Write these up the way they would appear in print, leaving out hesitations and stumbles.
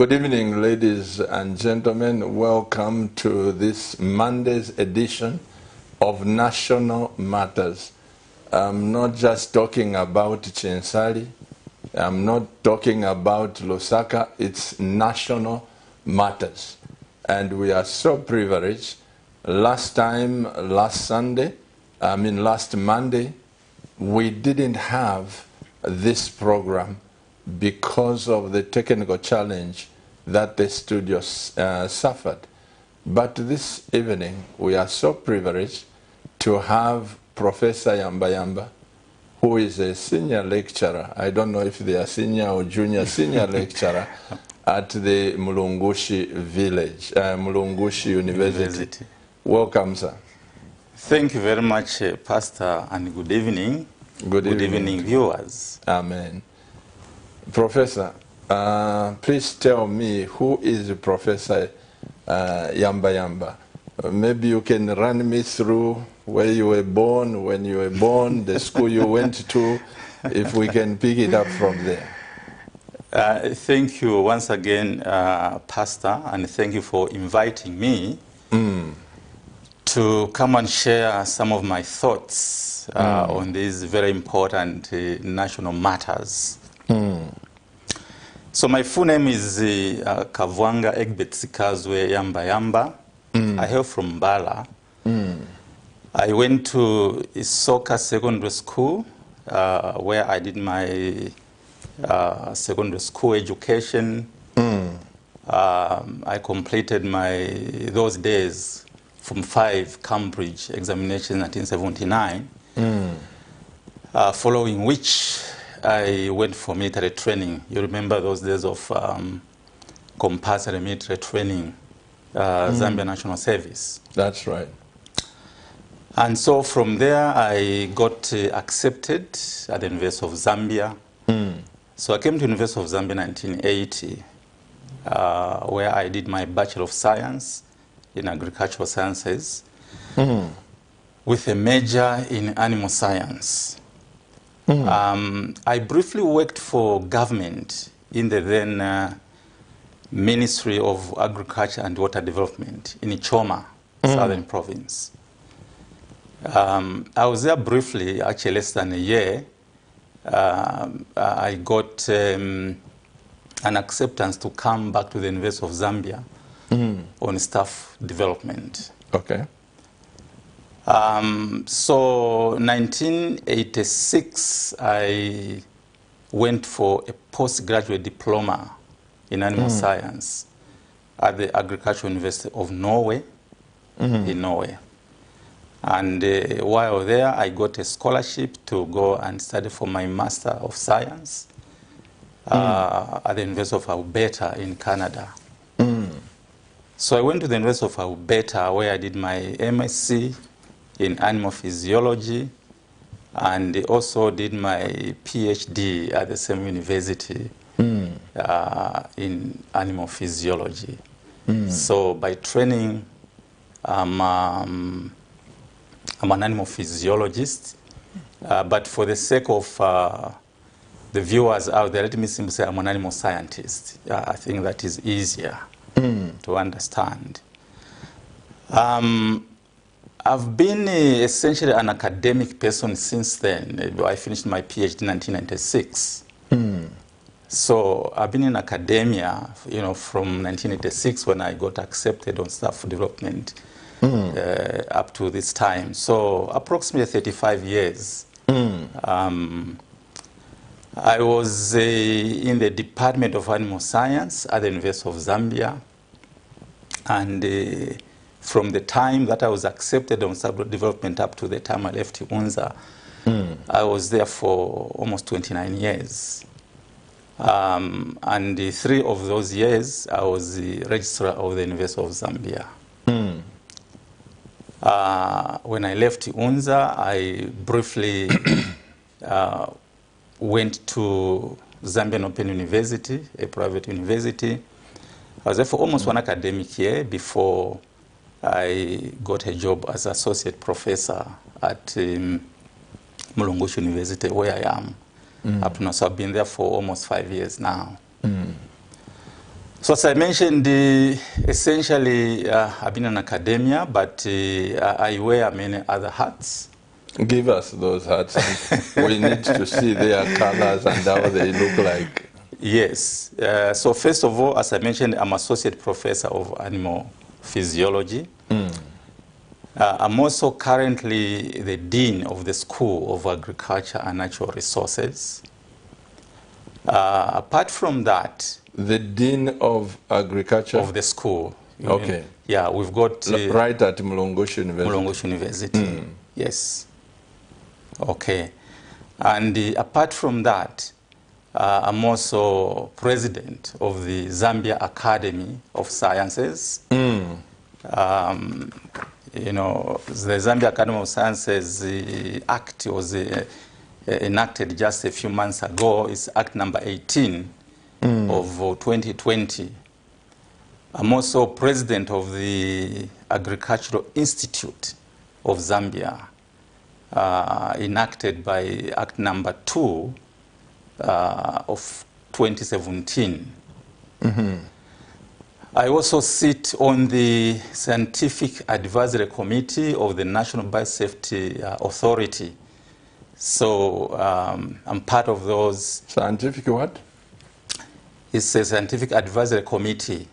Good evening, ladies and gentlemen. Welcome to this Monday's edition of National Matters. I'm not just talking about Chensali. I'm not talking about Lusaka. It's National Matters. And we are so privileged. Last Monday, we didn't have this program because of the technical challenge that the studio suffered. But this evening, we are so privileged to have Professor Yamba, who is a senior lecturer. I don't know if they are senior or junior senior lecturer at the Mulungushi Village, Mulungushi University. Welcome, sir. Thank you very much, Pastor, and good evening. Good evening, viewers. Amen. Professor, please tell me, who is Professor Yamba? Maybe you can run me through where you were born, when you were born, the school you went to, if we can pick it up from there. Thank you once again, Pastor, and thank you for inviting me to come and share some of my thoughts on these very important national matters. So my full name is Kavwanga Egbert Sikazwe Yamba. I hail from Mbala. I went to Isoka Secondary School, where I did my secondary school education. I completed those days from 5 Cambridge examination in 1979, following which I went for military training. You remember those days of compulsory military training, Zambia National Service. That's right. And so from there, I got accepted at the University of Zambia. So I came to the University of Zambia in 1980, where I did my Bachelor of Science in Agricultural Sciences with a major in Animal Science. I briefly worked for government in the then Ministry of Agriculture and Water Development in Ichoma, Southern Province. I was there briefly, actually less than a year. I got an acceptance to come back to the University of Zambia on staff development. Okay. So 1986, I went for a postgraduate diploma in animal science at the Agricultural University of Norway, in Norway. And while there, I got a scholarship to go and study for my Master of Science at the University of Alberta in Canada. So I went to the University of Alberta, where I did my MSc in animal physiology, and also did my PhD at the same university in animal physiology. So by training, I'm an animal physiologist, but for the sake of the viewers out there, let me simply say I'm an animal scientist. I think that is easier to understand. I've been essentially an academic person since then. I finished my PhD in 1996. So I've been in academia, from 1986 when I got accepted on staff development up to this time. So approximately 35 years. I was in the Department of Animal Science at the University of Zambia. And from the time that I was accepted on staff development up to the time I left UNZA, I was there for almost 29 years. And 3 of those years, I was the registrar of the University of Zambia. When I left UNZA, I briefly went to Zambian Open University, a private university. I was there for almost 1 academic year before I got a job as associate professor at Mulungushi University, where I am up to now. So I've been there for almost 5 years now. So as I mentioned, essentially I've been in academia, but I wear many other hats. Give us those hats. We need to see their colors and how they look like. Yes. So first of all, as I mentioned, I'm associate professor of animal physiology. I'm also currently the dean of the School of Agriculture and Natural Resources. Apart from that, the dean of agriculture of the school. Okay. Yeah, we've got right at Mulungushi University. Mulungushi University. Yes. Okay. And apart from that, I'm also president of the Zambia Academy of Sciences. You know, the Zambia Academy of Sciences Act was enacted just a few months ago. It's Act number 18 of 2020. I'm also president of the Agricultural Institute of Zambia, enacted by Act number 2 of 2017. I also sit on the Scientific Advisory Committee of the National Biosafety Authority. So I'm part of those. Scientific what? It's a Scientific Advisory Committee.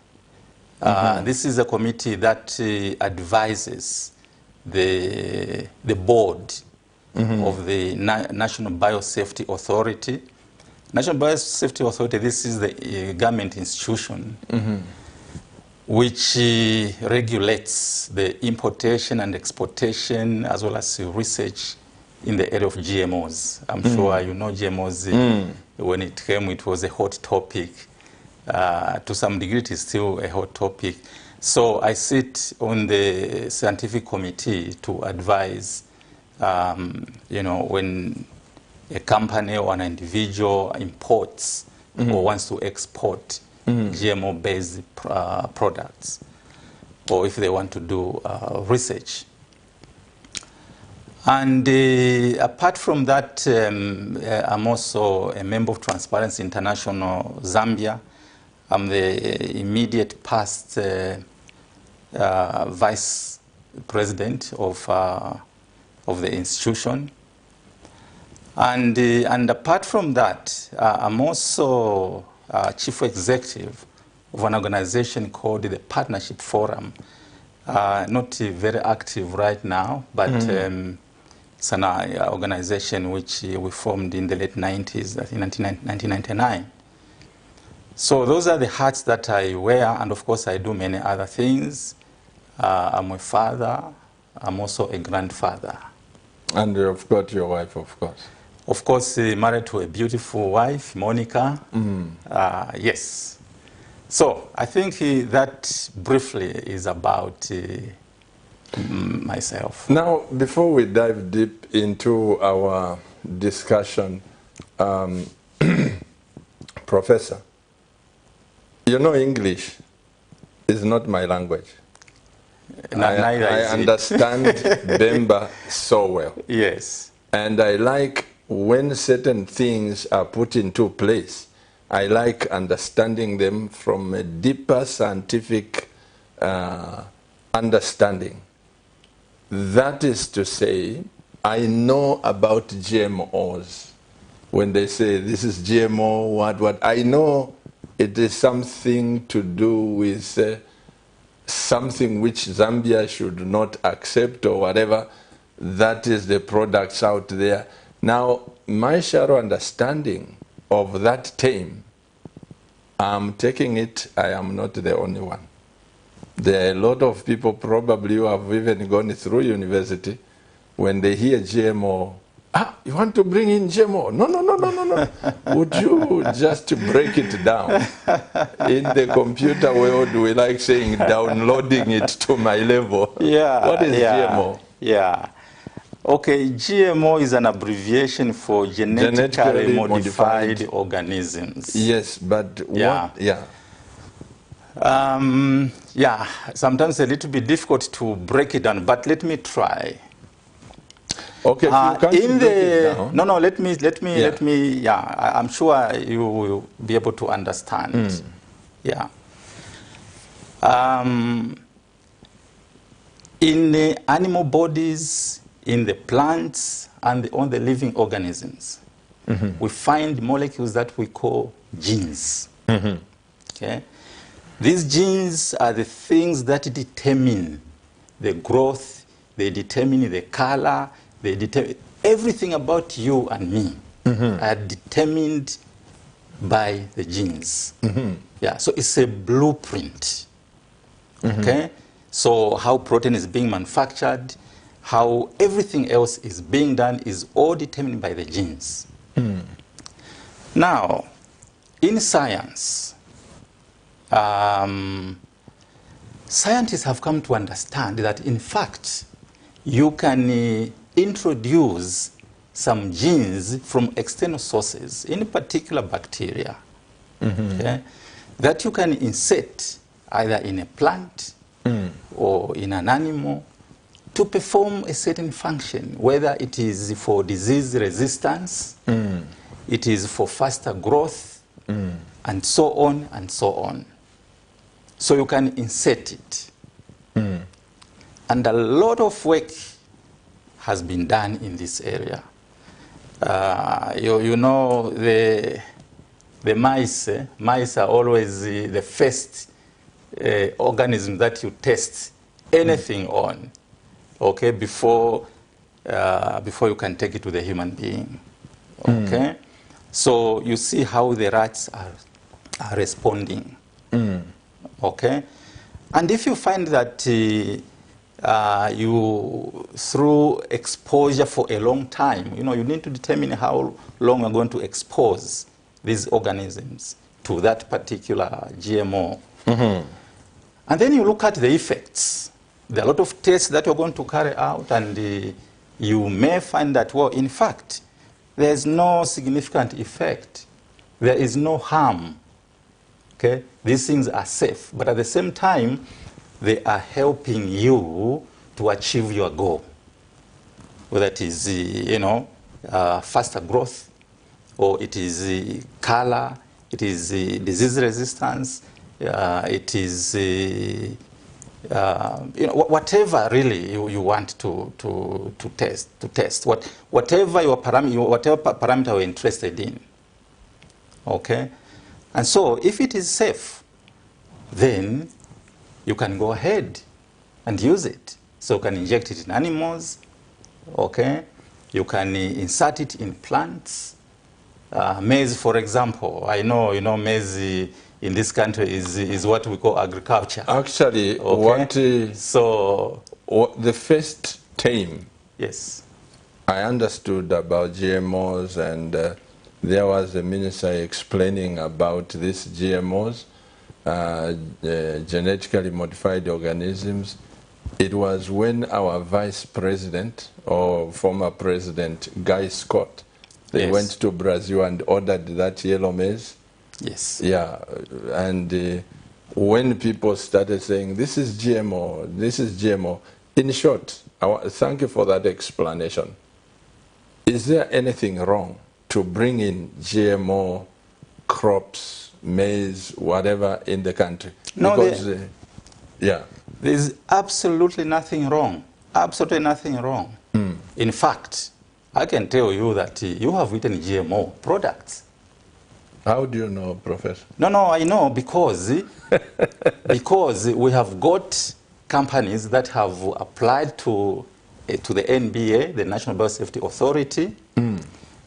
This is a committee that advises the board of the National Biosafety Authority. National Biosafety Authority, this is the government institution which regulates the importation and exportation as well as research in the area of GMOs. I'm sure you know GMOs. When it came, it was a hot topic. To some degree, it is still a hot topic. So I sit on the scientific committee to advise, you know, when a company or an individual imports or wants to export GMO-based products, or if they want to do research. And apart from that, I'm also a member of Transparency International Zambia. I'm the immediate past vice president of the institution. And apart from that, I'm also chief executive of an organization called the Partnership Forum. Not very active right now, but it's an organization which we formed in the late 90s, I think 1999. So those are the hats that I wear, and of course I do many other things. I'm a father, I'm also a grandfather. And you've got your wife, of course. Of course, married to a beautiful wife, Monica. Yes. So I think that briefly is about myself. Now, before we dive deep into our discussion, Professor, you know English is not my language. I understand Bemba so well. Yes. And I like when certain things are put into place, I like understanding them from a deeper scientific understanding. That is to say, I know about GMOs. When they say this is GMO, what, I know it is something to do with something which Zambia should not accept or whatever. That is the products out there. Now, my shallow understanding of that term, I'm taking it, I am not the only one. There are a lot of people probably who have even gone through university. When they hear GMO, you want to bring in GMO? No. Would you just break it down? In the computer world, we like saying downloading it to my level. Yeah. What is GMO? Yeah. Okay, GMO is an abbreviation for genetically modified organisms. Yes, but what? Yeah. Yeah, sometimes a little bit difficult to break it down, but let me try. Okay, if you can't break it down. No, let me, I'm sure you will be able to understand. Yeah. In the animal bodies, in the plants, and on the living organisms, we find molecules that we call genes. Okay? These genes are the things that determine the growth, they determine the color, they determine everything about you and me are determined by the genes. Yeah, so it's a blueprint. Okay? So how protein is being manufactured, how everything else is being done is all determined by the genes. Now, in science, scientists have come to understand that, in fact, you can introduce some genes from external sources, in particular bacteria, okay, that you can insert either in a plant or in an animal to perform a certain function, whether it is for disease resistance, it is for faster growth, and so on and so on. So you can insert it. And a lot of work has been done in this area. You know, the mice, mice are always the first organism that you test anything on, okay, before you can take it to the human being, okay? So you see how the rats are responding, okay? And if you find that you, through exposure for a long time, you know, you need to determine how long you're going to expose these organisms to that particular GMO. And then you look at the effects. There are a lot of tests that you're going to carry out, and you may find that, well, in fact, there's no significant effect. There is no harm. Okay? These things are safe, but at the same time, they are helping you to achieve your goal. Whether it is, you know, faster growth, or it is color, it is disease resistance, it is, you know, whatever really you want to test. Whatever whatever parameter you're interested in. Okay? And so if it is safe, then you can go ahead and use it. So you can inject it in animals, okay? You can insert it in plants. Maize, for example. I know, you know, maize in this country is what we call agriculture. Actually, okay? What the first time yes, I understood about GMOs, and there was a minister explaining about these GMOs, genetically modified organisms. It was when our vice president, or former president, Guy Scott, they yes. went to Brazil and ordered that yellow maize. Yes. Yeah, and when people started saying, this is GMO, this is GMO, in short, thank you for that explanation. Is there anything wrong to bring in GMO crops, maize, whatever in the country? No, because, yeah. There's absolutely nothing wrong. Absolutely nothing wrong. In fact, I can tell you that you have eaten GMO products. How do you know, Professor? No, I know because we have got companies that have applied to the NBA, the National Biosafety Authority.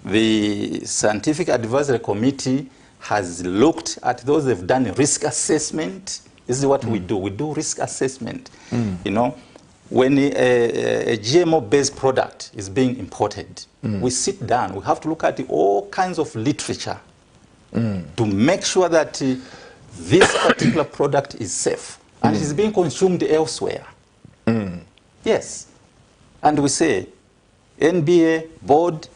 The Scientific Advisory Committee has looked at those. They've done a risk assessment. This is what we do. We do risk assessment. You know, when a GMO-based product is being imported, we sit down. We have to look at all kinds of literature to make sure that this particular product is safe and it is being consumed elsewhere. Yes. And we say, NBA, board,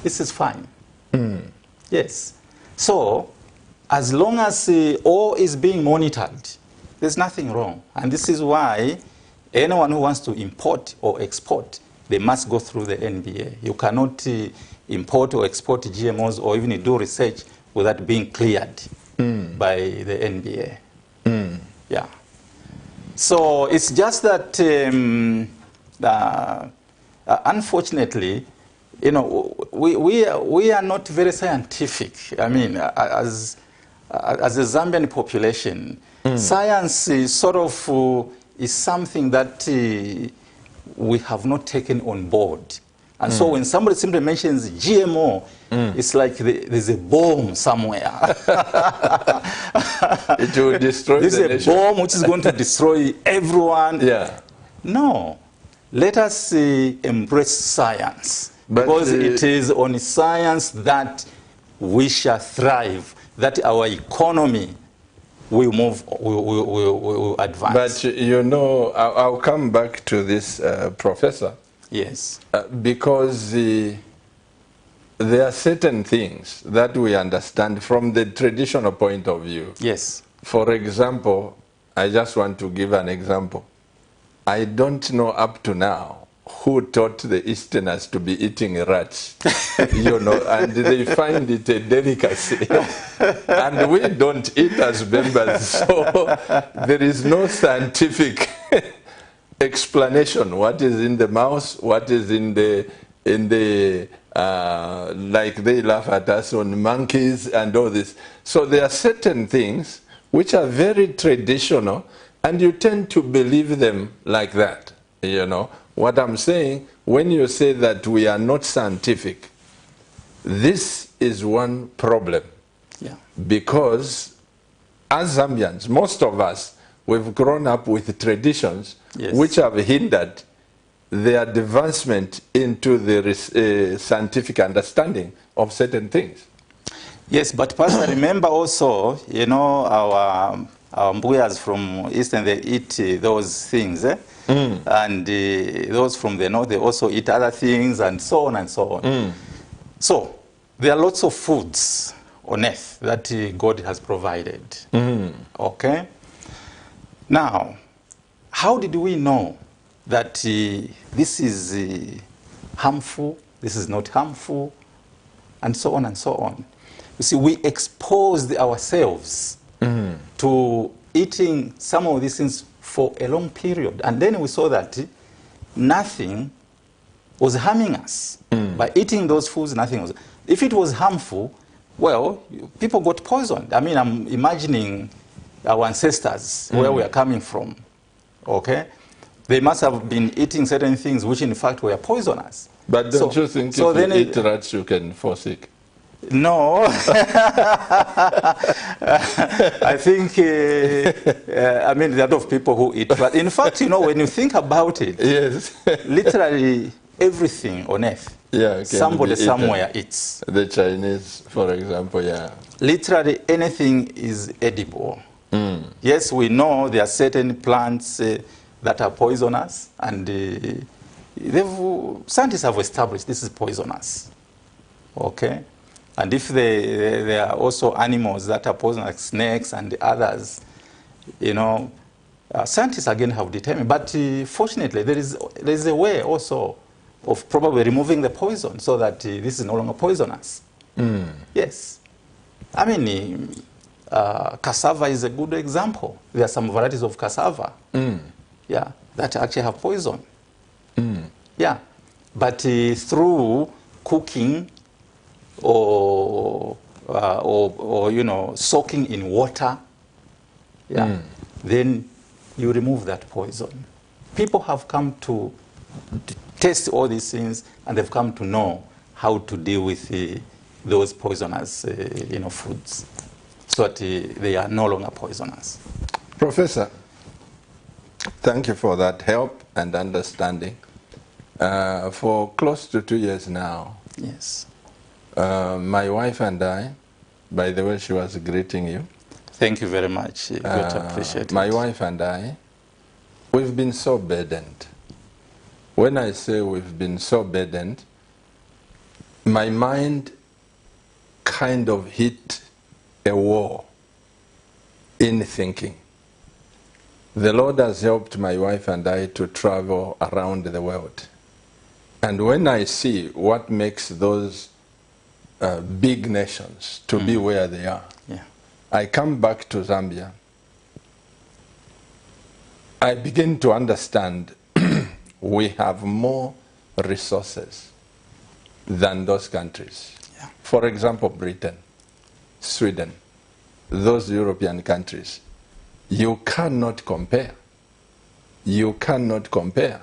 this is fine. Yes. So, as long as all is being monitored, there's nothing wrong. And this is why anyone who wants to import or export, they must go through the NBA. You cannot import or export GMOs or even do research without being cleared by the NBA. Yeah. So it's just that, unfortunately, you know, we are not very scientific. I mean, as a Zambian population, science is sort of is something that we have not taken on board. And so when somebody simply mentions GMO, it's like there's a bomb somewhere. It will destroy the nation. There's a bomb which is going to destroy everyone. Yeah. No. Let us embrace science. But because it is on science that we shall thrive, that our economy will move, will advance. But you know, I'll come back to this, Professor. Yes. Because there are certain things that we understand from the traditional point of view. Yes. For example, I just want to give an example. I don't know up to now who taught the Easterners to be eating rats, you know, and they find it a delicacy. And we don't eat as members, so there is no scientific explanation what is in the mouse, what is in the like they laugh at us on monkeys and all this. So there are certain things which are very traditional, and you tend to believe them like that, you know. What I'm saying, when you say that we are not scientific, this is one problem. Yeah. Because as Zambians, most of us, we've grown up with traditions which have hindered the advancement into the scientific understanding of certain things. Yes, but Pastor, remember also, you know, our Mbuyas from Eastern, they eat those things, eh? And those from the North, they also eat other things, and so on and so on. So there are lots of foods on earth that God has provided. Okay? Now, how did we know that this is harmful, this is not harmful, and so on and so on? You see, we exposed ourselves to eating some of these things for a long period. And then we saw that nothing was harming us. By eating those foods, nothing was. If it was harmful, well, people got poisoned. I mean, I'm imagining our ancestors, where we are coming from, okay? They must have been eating certain things which in fact were poisonous. But don't you think if you eat rats, you can fall sick? No. I think, I mean, there are a lot of people who eat. But in fact, you know, when you think about it, yes. literally everything on earth, somebody somewhere eats. The Chinese, for example, yeah. Literally anything is edible. Yes, we know there are certain plants that are poisonous, and scientists have established this is poisonous. Okay? And if there are also animals that are poisonous, like snakes and others, you know, scientists again have determined. But fortunately, there is a way also of probably removing the poison so that this is no longer poisonous. Yes. I mean, cassava is a good example. There are some varieties of cassava, yeah, that actually have poison. Yeah. But through cooking, or you know, soaking in water, yeah, then you remove that poison. People have come to test all these things, and they've come to know how to deal with those poisonous, you know, foods, so that they are no longer poisonous. Professor, thank you for that help and understanding. For close to 2 years now. Yes. My wife and I, by the way, she was greeting you. Thank you very much. Great, appreciate it. My wife and I, we've been so burdened. When I say we've been so burdened, my mind kind of hit a wall in thinking. The Lord has helped my wife and I to travel around the world. And when I see what makes those big nations to be where they are, I come back to Zambia I begin to understand we have more resources than those countries. Yeah. For example, Britain, Sweden, those European countries. You cannot compare. You cannot compare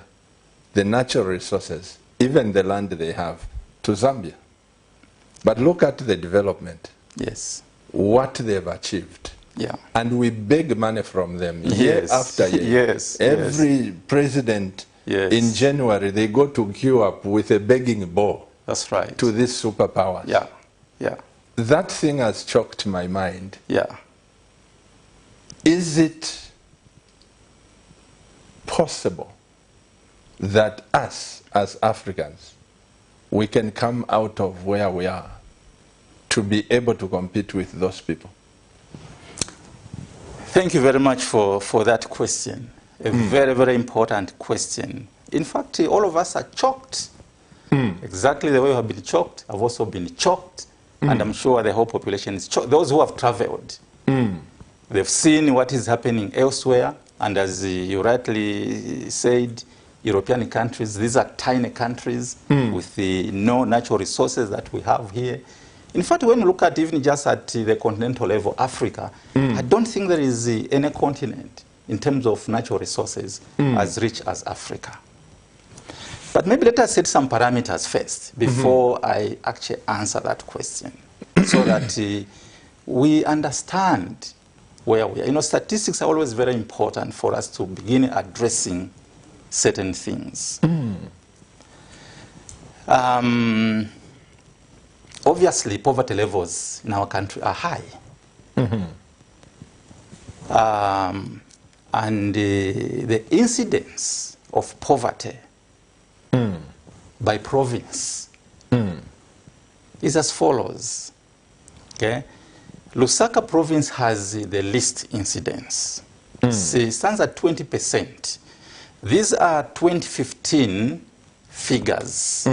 the natural resources, even the land they have, to Zambia. But look at the development. Yes. What they've achieved. Yeah. And we beg money from them year Yes. after year. Yes. Every president Yes. in January, they go to queue up with a begging bowl That's right. to these superpowers. Yeah. Yeah. That thing has shocked my mind. Yeah. Is it possible that us, as Africans, we can come out of where we are to be able to compete with those people? Thank you very much for that question. A very, very important question. In fact, all of us are shocked. Exactly the way we have been shocked. I've also been shocked. And I'm sure the whole population is shocked. Those who have traveled, they've seen what is happening elsewhere. And as you rightly said, European countries, these are tiny countries with the no natural resources that we have here. In fact, when you look at even just at the continental level, Africa, I don't think there is any continent in terms of natural resources as rich as Africa. But maybe let us set some parameters first before I actually answer that question so that we understand where we are. You know, statistics are always very important for us to begin addressing certain things. Obviously, poverty levels in our country are high. And the incidence of poverty by province is as follows. Okay? Lusaka province has the least incidence. It stands at 20%. These are 2015 figures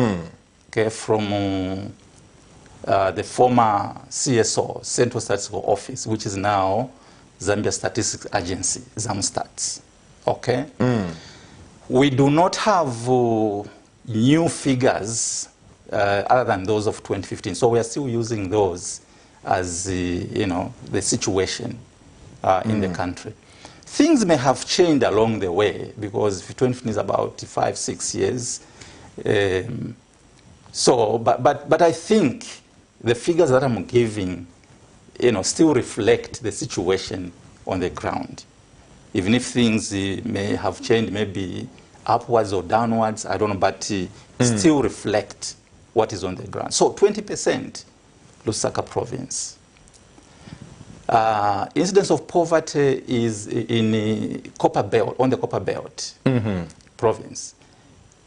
okay, from the former CSO, Central Statistical Office, which is now Zambia Statistics Agency, ZAMSTATS. Okay? We do not have new figures other than those of 2015, so we are still using those as you know, the situation in the country. Things may have changed along the way because 2015 is about 5-6 years. But I think the figures that I'm giving, you know, still reflect the situation on the ground. Even if things may have changed, maybe upwards or downwards, I don't know, but still reflect what is on the ground. So 20%, Lusaka province. Incidence of poverty is in Copper Belt, on the Copper Belt province,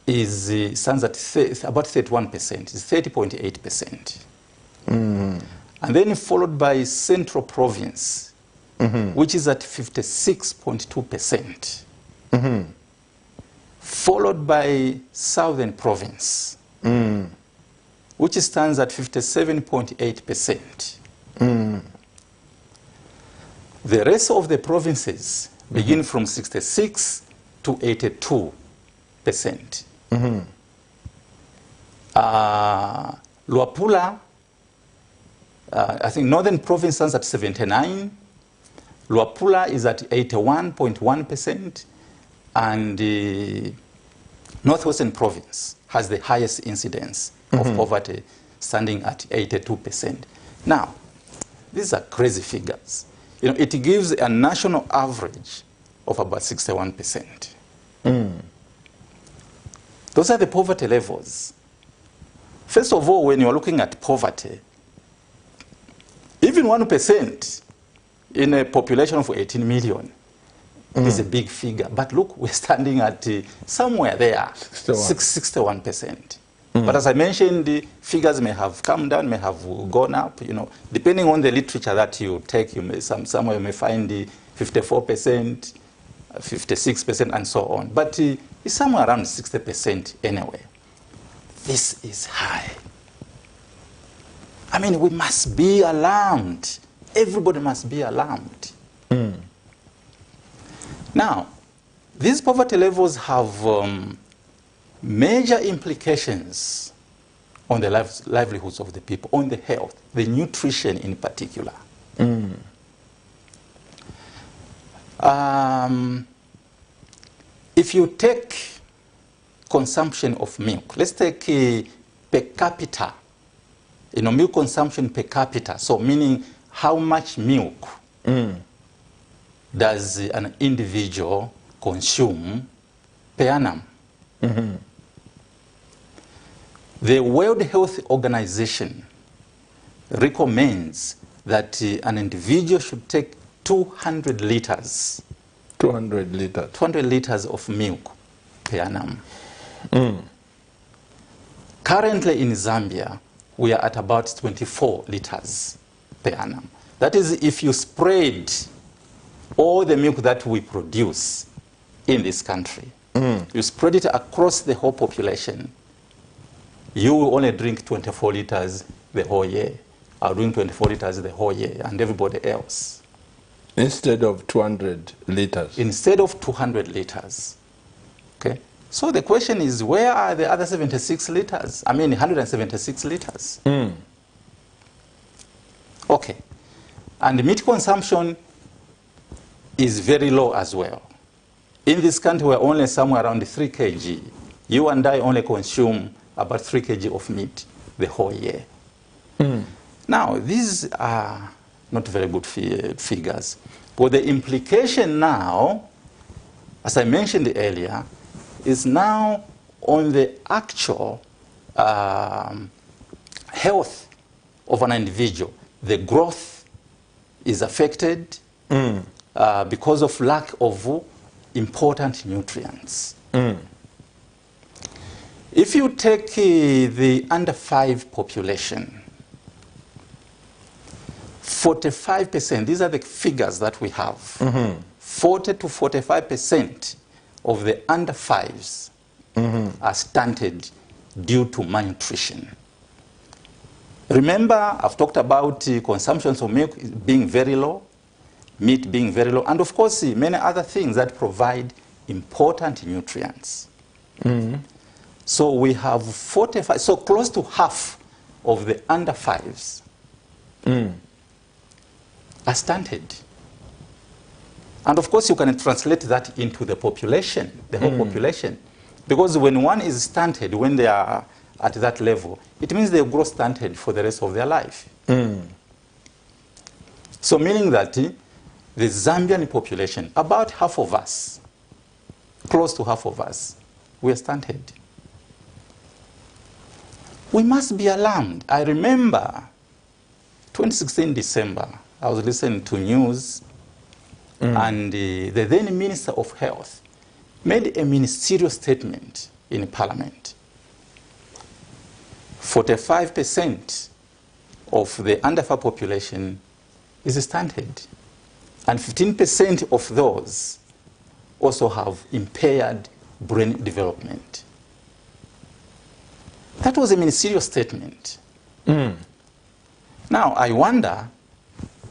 is stands at about 31%, it's 30.8%. And then followed by Central Province, which is at 56.2%. Followed by Southern Province, which stands at 57.8%. The rest of the provinces begin from 66 to 82%. Luapula, I think Northern Province stands at 79. Luapula is at 81.1%. And the Northwestern Province has the highest incidence of poverty, standing at 82%. Now, these are crazy figures. You know, it gives a national average of about 61%. Those are the poverty levels. First of all, when you're looking at poverty, even 1% in a population of 18 million is a big figure. But look, we're standing at somewhere there, 61%. But as I mentioned, the figures may have come down, may have gone up, you know, depending on the literature that you take. You may, somewhere you may find the 54%, 56%, and so on. But it's somewhere around 60% anyway. This is high. I mean, we must be alarmed. Everybody must be alarmed. Now, These poverty levels have major implications on the livelihoods of the people, on the health, the nutrition in particular. If you take consumption of milk, let's take per capita, milk consumption per capita, so meaning how much milk does an individual consume per annum. The World Health Organization recommends that an individual should take 200 liters. 200 liters. 200 liters of milk per annum. Currently in Zambia, we are at about 24 liters per annum. That is, if you spread all the milk that we produce in this country, you spread it across the whole population, you will only drink 24 liters the whole year. I'll drink 24 liters the whole year, and everybody else. Instead of 200 liters. Instead of 200 liters. Okay? So the question is, where are the other 76 liters? I mean, 176 liters. Okay. And meat consumption is very low as well. In this country, we're only somewhere around 3 kg. You and I only consume about 3 kg of meat the whole year. Now, these are not very good figures. But the implication now, as I mentioned earlier, is now on the actual health of an individual. The growth is affected because of lack of important nutrients. If you take the under 5 population, 45%, these are the figures that we have. 40 to 45% of the under 5s are stunted due to malnutrition. Remember, I've talked about consumption of milk being very low, meat being very low, and of course, many other things that provide important nutrients. So we have 45, so close to half of the under 5s are stunted. And of course, you can translate that into the population, the whole population. Because when one is stunted, when they are at that level, it means they grow stunted for the rest of their life. So meaning that the Zambian population, about half of us, close to half of us, we are stunted. We must be alarmed. I remember 2016 December, I was listening to news, and the then Minister of Health made a ministerial statement in Parliament. 45% of the under 5 population is stunted, and 15% of those also have impaired brain development. That was a ministerial statement. Now, I wonder,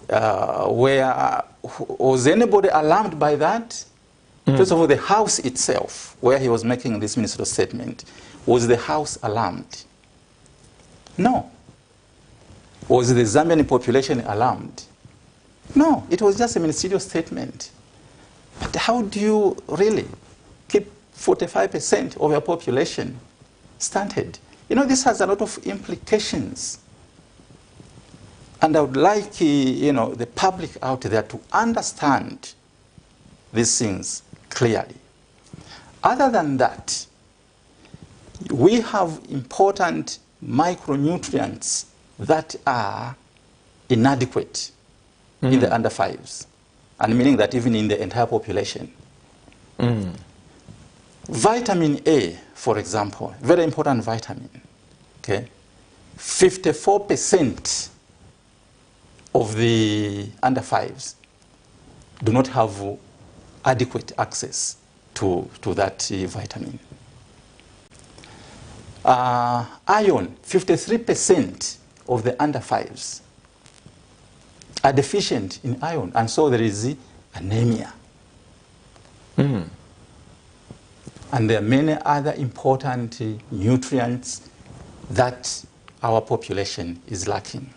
was anybody alarmed by that? First of all, the House itself, where he was making this ministerial statement, was the House alarmed? No. Was the Zambian population alarmed? No, it was just a ministerial statement. But how do you really keep 45% of your population stunted? You know, this has a lot of implications. And I would like, the public out there to understand these things clearly. Other than that, we have important micronutrients that are inadequate in the under 5s, and meaning that even in the entire population. Vitamin A, for example, very important vitamin, okay? 54% of the under 5s do not have adequate access to that vitamin. Iron, 53% of the under 5s are deficient in iron, and so there is anemia. And there are many other important nutrients that our population is lacking.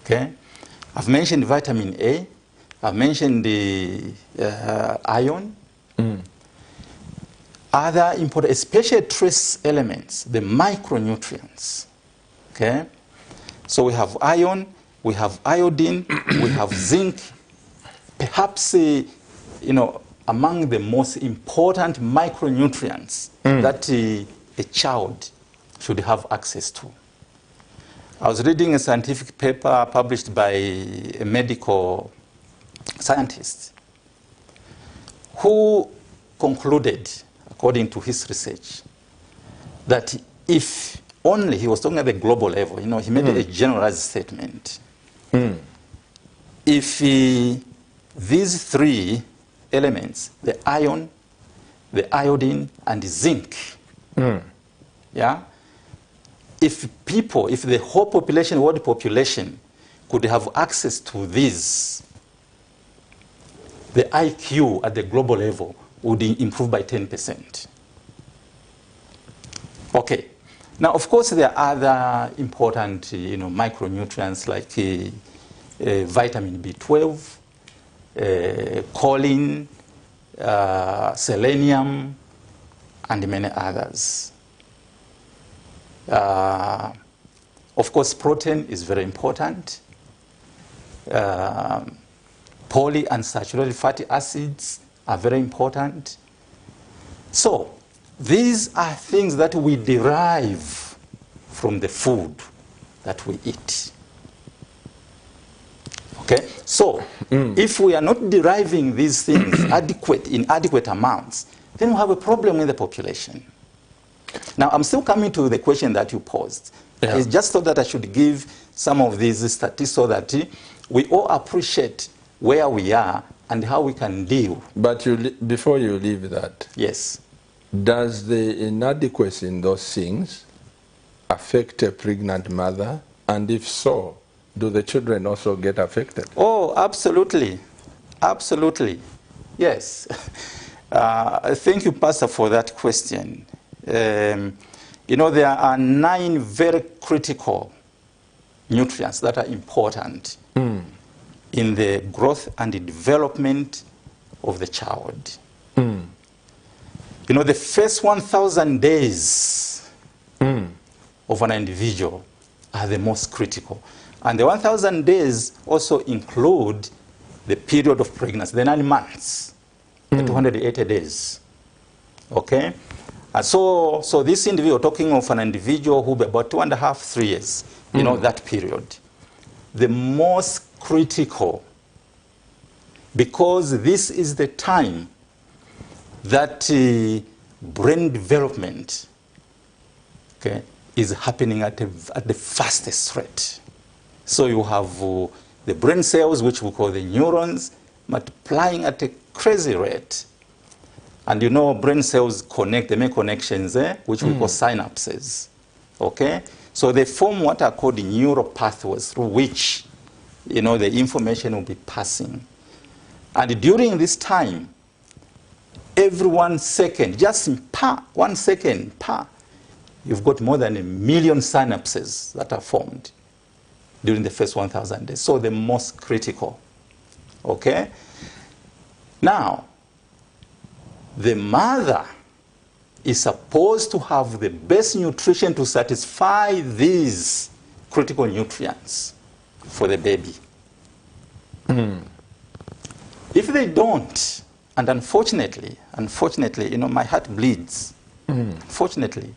Okay? I've mentioned vitamin A. I've mentioned the iron. Other important, especially trace elements, the micronutrients. Okay? So we have iron, we have iodine, we have zinc. Perhaps, among the most important micronutrients that a child should have access to. I was reading a scientific paper published by a medical scientist who concluded, according to his research, that if only, he was talking at the global level, he made a generalized statement. If these three elements, the iron, the iodine, and the zinc, if the whole population, world population, could have access to these, the IQ at the global level would improve by 10%. Okay. Now, of course, there are other important, micronutrients like vitamin B12, choline, selenium, and many others. Of course, protein is very important. Polyunsaturated fatty acids are very important. So, these are things that we derive from the food that we eat. Okay? So, if we are not deriving these things in adequate amounts, then we have a problem with the population. Now, I'm still coming to the question that you posed. Yeah. I just thought that I should give some of these statistics so that we all appreciate where we are and how we can deal. But before you leave that, yes, does the inadequacy in those things affect a pregnant mother? And if so, do the children also get affected? Oh, absolutely. Absolutely. Yes. Thank you, Pastor, for that question. There are 9 very critical nutrients that are important in the growth and the development of the child. The first 1,000 days of an individual are the most critical. And the 1,000 days also include the period of pregnancy, the 9 months, the 280 days. Okay? And so this individual, talking of an individual who be about 2.5, 3 years, that period, the most critical, because this is the time that brain development, okay, is happening at the fastest rate. So you have the brain cells, which we call the neurons, multiplying at a crazy rate. And brain cells connect, they make connections, which we call synapses. Okay? So they form what are called the neural pathways through which, the information will be passing. And during this time, every 1 second, just in 1 second, you've got more than 1 million synapses that are formed during the first 1,000 days. So the most critical. Okay? Now, the mother is supposed to have the best nutrition to satisfy these critical nutrients for the baby. If they don't, and unfortunately, my heart bleeds. Fortunately,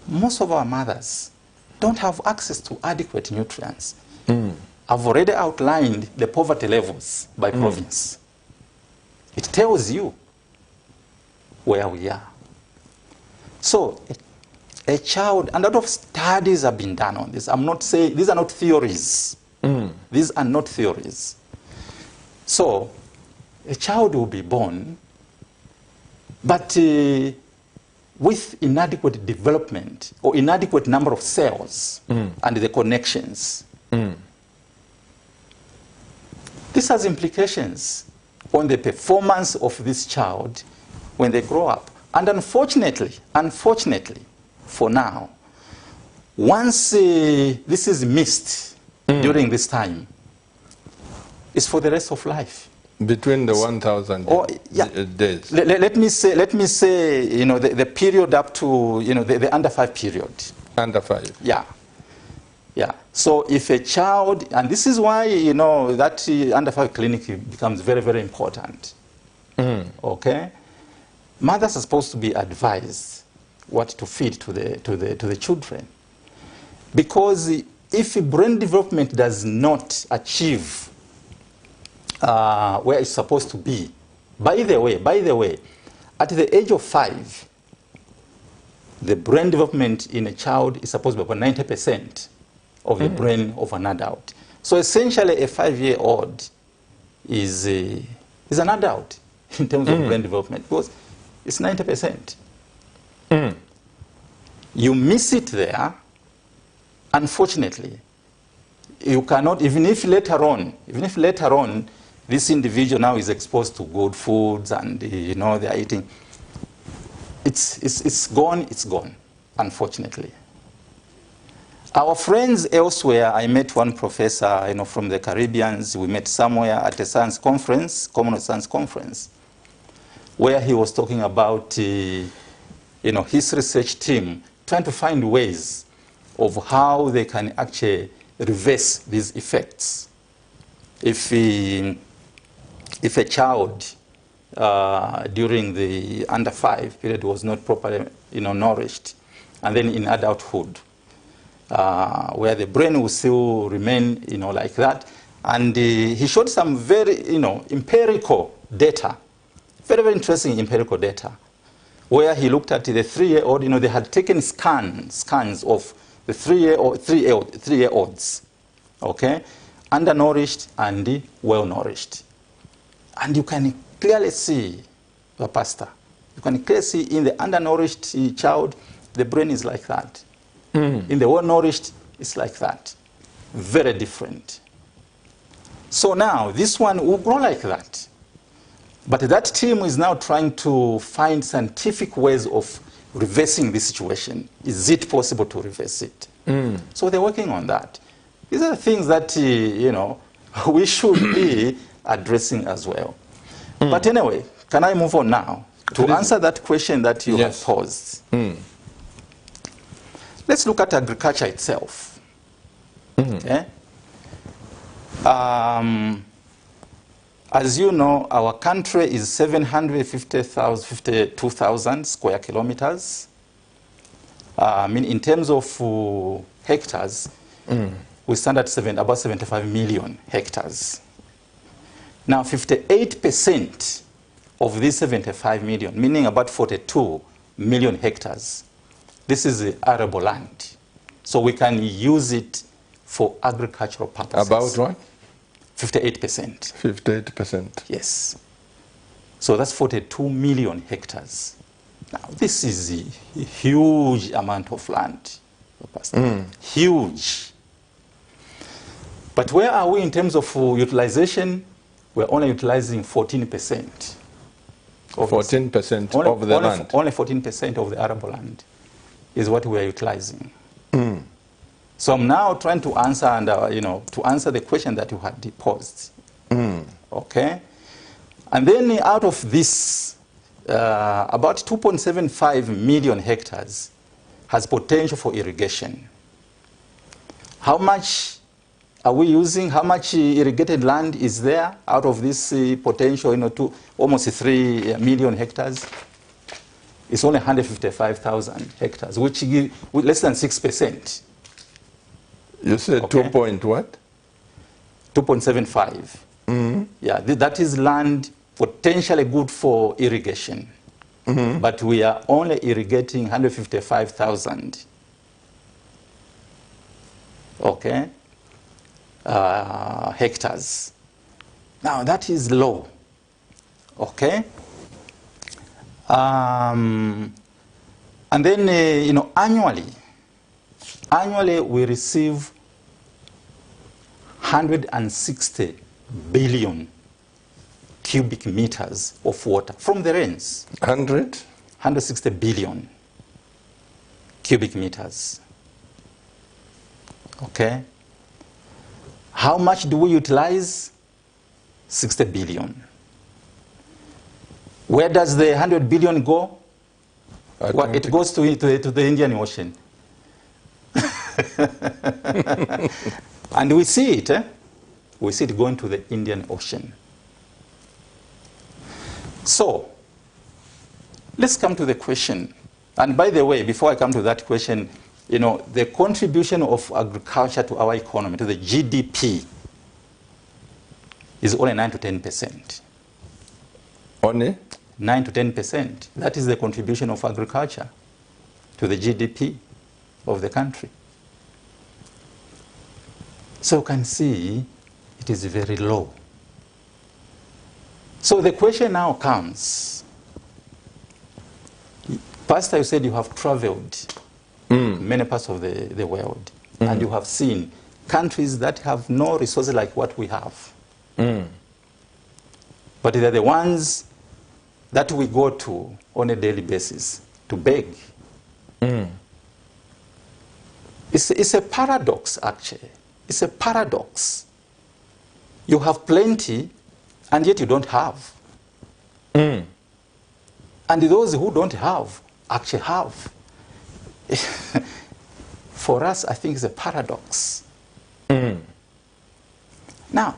most of our mothers don't have access to adequate nutrients. I've already outlined the poverty levels by province. It tells you where we are. So, a child, and a lot of studies have been done on this. I'm not saying, these are not theories. These are not theories. So, a child will be born, but with inadequate development or inadequate number of cells and the connections. This has implications on the performance of this child when they grow up. And unfortunately, for now, once this is missed during this time, it's for the rest of life. Between the 1,000 days. Let me say, you know, the period up to, you know, the under 5 period. Under 5. Yeah. Yeah. So if a child, and this is why, you know, that under 5 clinic becomes very, very important. Okay? Mothers are supposed to be advised what to feed to the children. Because if brain development does not achieve where it's supposed to be, by the way, at the age of 5, the brain development in a child is supposed to be about 90% of the brain of an adult. So essentially, a 5-year-old is an adult in terms of brain development, because it's 90%. You miss it there, unfortunately. You cannot, even if later on, this individual now is exposed to good foods and, you know, they are eating, it's gone, unfortunately. Our friends elsewhere, I met one professor, you know, from the Caribbean. We met somewhere at a science conference, Commonwealth Science Conference, where he was talking about, you know, his research team trying to find ways of how they can actually reverse these effects. If a child during the under 5 period was not properly, you know, nourished, and then in adulthood, where the brain will still remain, you know, like that. And he showed some very, you know, empirical data, very, very interesting empirical data, where he looked at the 3-year-old, you know, they had taken scans of the 3-year-olds, okay, undernourished and well-nourished. And you can clearly see, Pastor, you can clearly see in the undernourished child, the brain is like that. In the well-nourished, it's like that. Very different. So now, this one will grow like that. But that team is now trying to find scientific ways of reversing this situation. Is it possible to reverse it? So they're working on that. These are the things that, you know, we should be addressing as well. But anyway, can I move on now to answer that question that you have posed? Let's look at agriculture itself. Okay? As you know, our country is 752,000 square kilometers. I mean, in terms of hectares, we stand at about 75 million hectares. Now, 58% of these 75 million, meaning about 42 million hectares, this is arable land. So we can use it for agricultural purposes. About what? 58%. 58%. Yes. So that's 42 million hectares. Now, this is a huge amount of land. Huge. But where are we in terms of utilization? We're only utilizing 14%. 14% of the land? Only 14% of the arable land is what we are utilizing. So I'm now trying to answer, and you know, to answer the question that you had posed. Okay, and then out of this, about 2.75 million hectares has potential for irrigation. How much are we using? How much irrigated land is there out of this potential? You know, to almost 3 million hectares. It's only 155,000 hectares, which give less than 6%. You said okay. 2 point what? 2.75. Yeah, that is land potentially good for irrigation. But we are only irrigating 155,000. Okay, hectares. Now that is low. Okay. And then, you know, annually we receive 160 billion cubic meters of water from the rains. 100? 160 billion cubic meters. Okay? How much do we utilize? 60 billion. Where does the 100 billion go? Well, it goes to the Indian Ocean. And we see it. We see it going to the Indian Ocean. So, let's come to the question. And by the way, before I come to that question, you know, the contribution of agriculture to our economy, to the GDP, is only 9 to 10%. Only? 9 to 10%. That is the contribution of agriculture to the GDP of the country. So you can see it is very low. So the question now comes, Pastor, you said you have traveled many parts of the world, and you have seen countries that have no resources like what we have. But they're the ones that we go to on a daily basis to beg. It's a paradox, actually. It's a paradox. You have plenty, and yet you don't have. And those who don't have actually have. For us, I think it's a paradox. Now,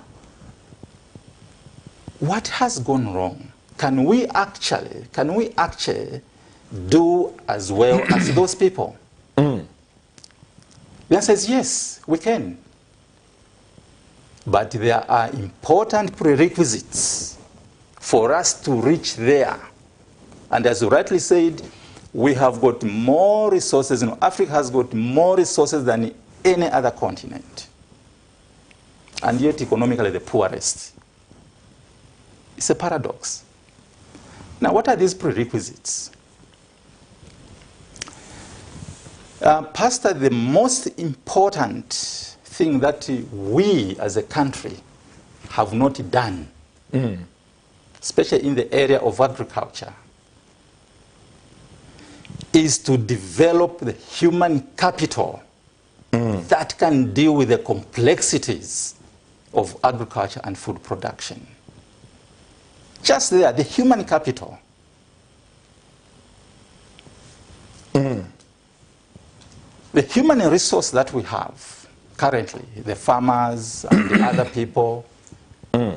what has gone wrong? Can we actually do as well as those people? The answer is yes, we can. But there are important prerequisites for us to reach there. And as you rightly said, we have got more resources. You know, Africa has got more resources than any other continent. And yet economically the poorest. It's a paradox. Now, what are these prerequisites? Pastor, the most important thing that we as a country have not done, especially in the area of agriculture, is to develop the human capital that can deal with the complexities of agriculture and food production. Just there, the human capital. The human resource that we have currently, the farmers and the other people, you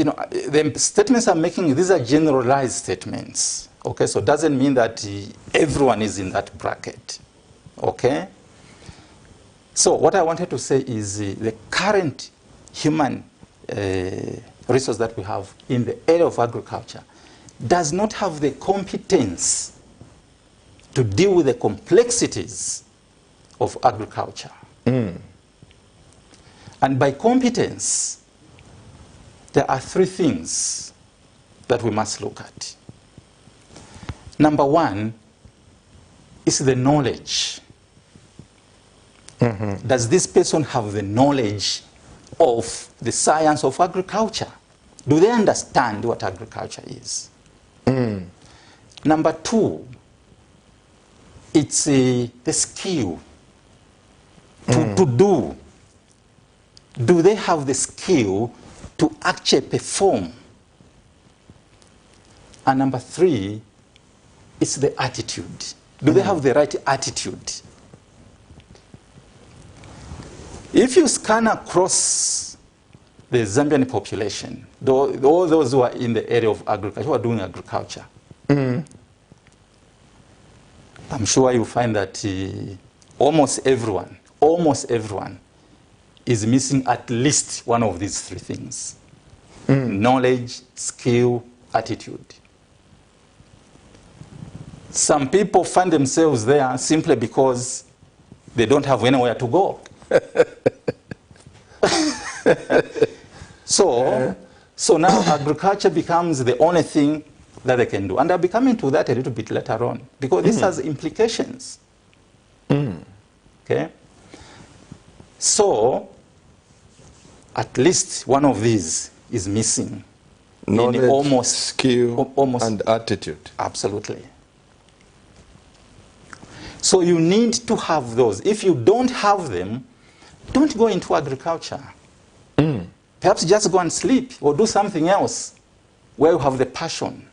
know, the statements I'm making, these are generalized statements. Okay, so it doesn't mean that everyone is in that bracket. Okay? So what I wanted to say is the current human resource that we have in the area of agriculture does not have the competence to deal with the complexities of agriculture. And by competence, there are three things that we must look at. Number one is the knowledge. Does this person have the knowledge of the science of agriculture? Do they understand what agriculture is? Number two, it's the skill to do. Do they have the skill to actually perform? And number three, it's the attitude. Do they have the right attitude? If you scan across the Zambian population, all those who are in the area of agriculture, who are doing agriculture, I'm sure you find that almost everyone is missing at least one of these three things. Knowledge, skill, attitude. Some people find themselves there simply because they don't have anywhere to go. So now agriculture becomes the only thing that they can do. And I'll be coming to that a little bit later on, because this has implications. Okay? So, at least one of these is missing. Knowledge, almost skill, almost and attitude. Absolutely. So you need to have those. If you don't have them, don't go into agriculture. Perhaps just go and sleep or do something else where you have the passion.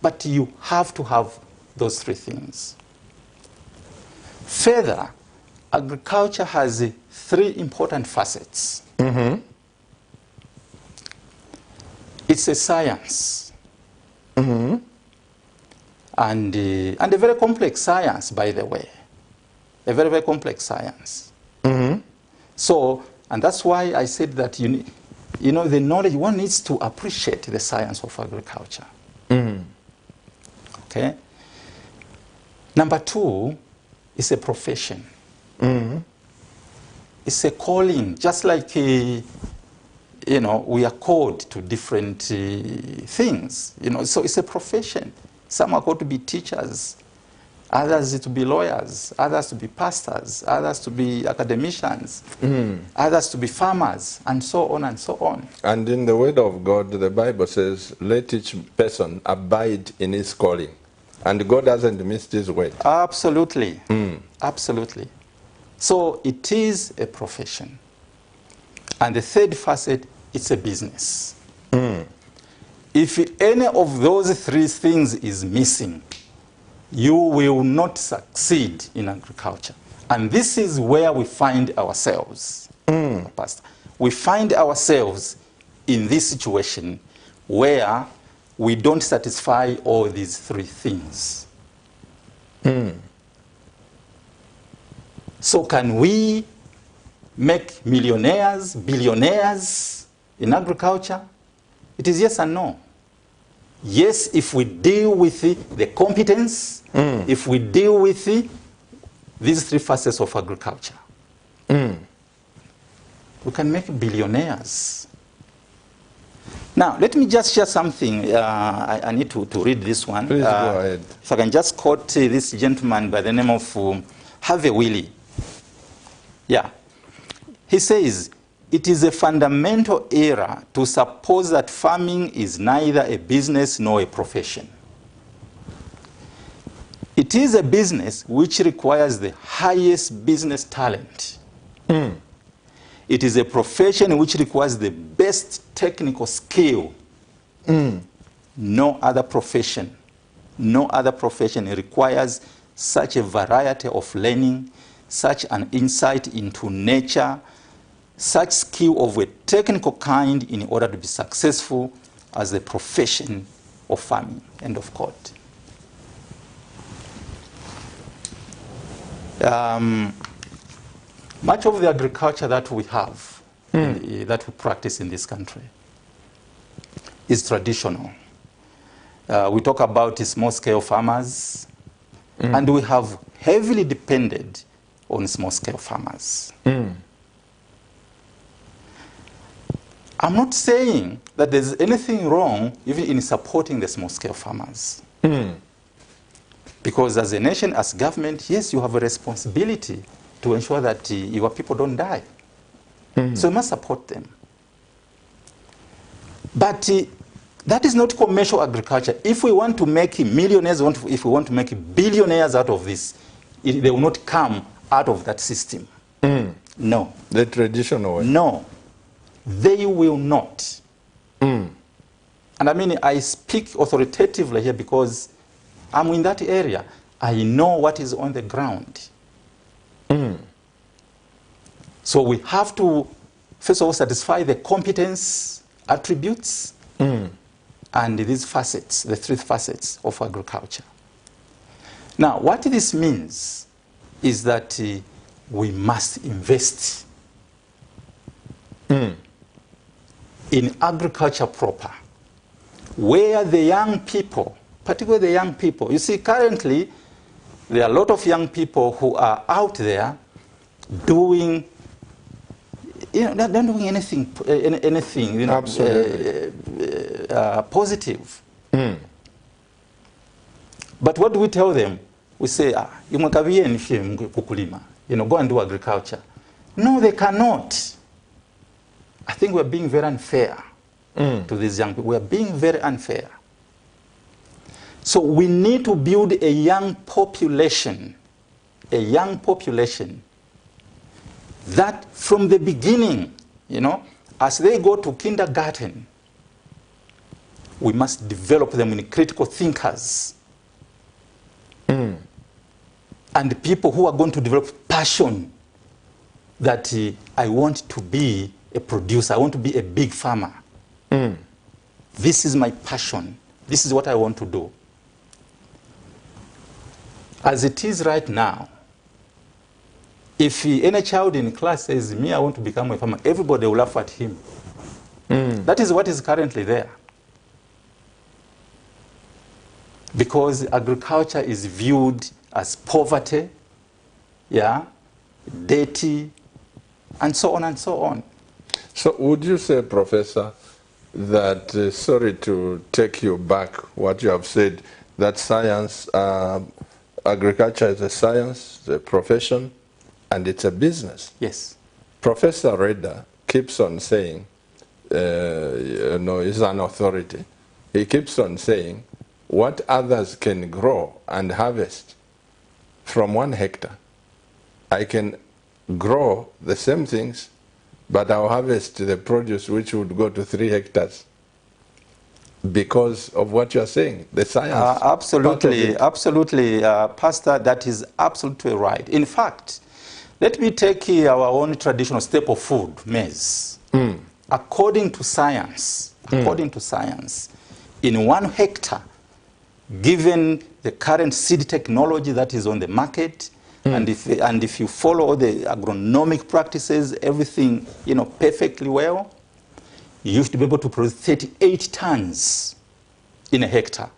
But you have to have those three things. Further, agriculture has three important facets. It's a science. And a very complex science, by the way. A very, very complex science. So, and that's why I said that the knowledge, one needs to appreciate the science of agriculture. Okay? Number two, it's a profession. It's a calling, just like, we are called to different things. So it's a profession. Some are called to be teachers, others to be lawyers, others to be pastors, others to be academicians, others to be farmers, and so on and so on. And in the Word of God, the Bible says, let each person abide in his calling. And God hasn't missed his word. Absolutely. Absolutely. So it is a profession. And the third facet, it's a business. If any of those three things is missing, you will not succeed in agriculture. And this is where we find ourselves, Pastor. We find ourselves in this situation where we don't satisfy all these three things. So can we make millionaires, billionaires in agriculture? It is yes and no. Yes, if we deal with the competence, if we deal with these three facets of agriculture, we can make billionaires. Now, let me just share something. I need to read this one. Please go ahead. If I can just quote this gentleman by the name of Harvey Willie. Yeah. He says, it is a fundamental error to suppose that farming is neither a business nor a profession. It is a business which requires the highest business talent. It is a profession which requires the best technical skill. No other profession requires such a variety of learning, such an insight into nature, such skill of a technical kind in order to be successful as the profession of farming. End of quote. Much of the agriculture that we have, that we practice in this country, is traditional. We talk about small-scale farmers, and we have heavily depended on small-scale farmers. I'm not saying that there's anything wrong even in supporting the small-scale farmers. Because as a nation, as government, yes, you have a responsibility to ensure that your people don't die. So you must support them. But that is not commercial agriculture. If we want to make millionaires, if we want to make billionaires out of this, they will not come out of that system. No. The traditional way? No. They will not. And I mean, I speak authoritatively here because I'm in that area. I know what is on the ground. So we have to, first of all, satisfy the competence attributes and these facets, the three facets of agriculture. Now, what this means is that we must invest in agriculture proper, where the young people, particularly the young people, you see, currently, there are a lot of young people who are out there doing, they're not doing anything positive. But what do we tell them? We say, go and do agriculture. No, they cannot. I think we're being very unfair. to these young people. We are being very unfair. So we need to build a young population that from the beginning, you know, as they go to kindergarten, we must develop them in critical thinkers and people who are going to develop passion that I want to be a producer, I want to be a big farmer. This is my passion. This is what I want to do. As it is right now, if any child in class says, me, I want to become a farmer, everybody will laugh at him. That is what is currently there. Because agriculture is viewed as poverty, yeah, dirty, and so on and so on. So would you say, Professor, that, sorry to take you back, what you have said, that science, agriculture is a science, a profession, and it's a business? Yes. Professor Redder keeps on saying, you know, he's an authority. He keeps on saying, what others can grow and harvest from 1 hectare, I can grow the same things, but I'll harvest the produce which would go to 3 hectares because of what you're saying, the science. Absolutely, Pastor, that is absolutely right. In fact, let me take our own traditional staple food, maize. According to science, in 1 hectare, given the current seed technology that is on the market, and if you follow all the agronomic practices, everything, you know, perfectly well, you used to be able to produce 38 tons in a hectare.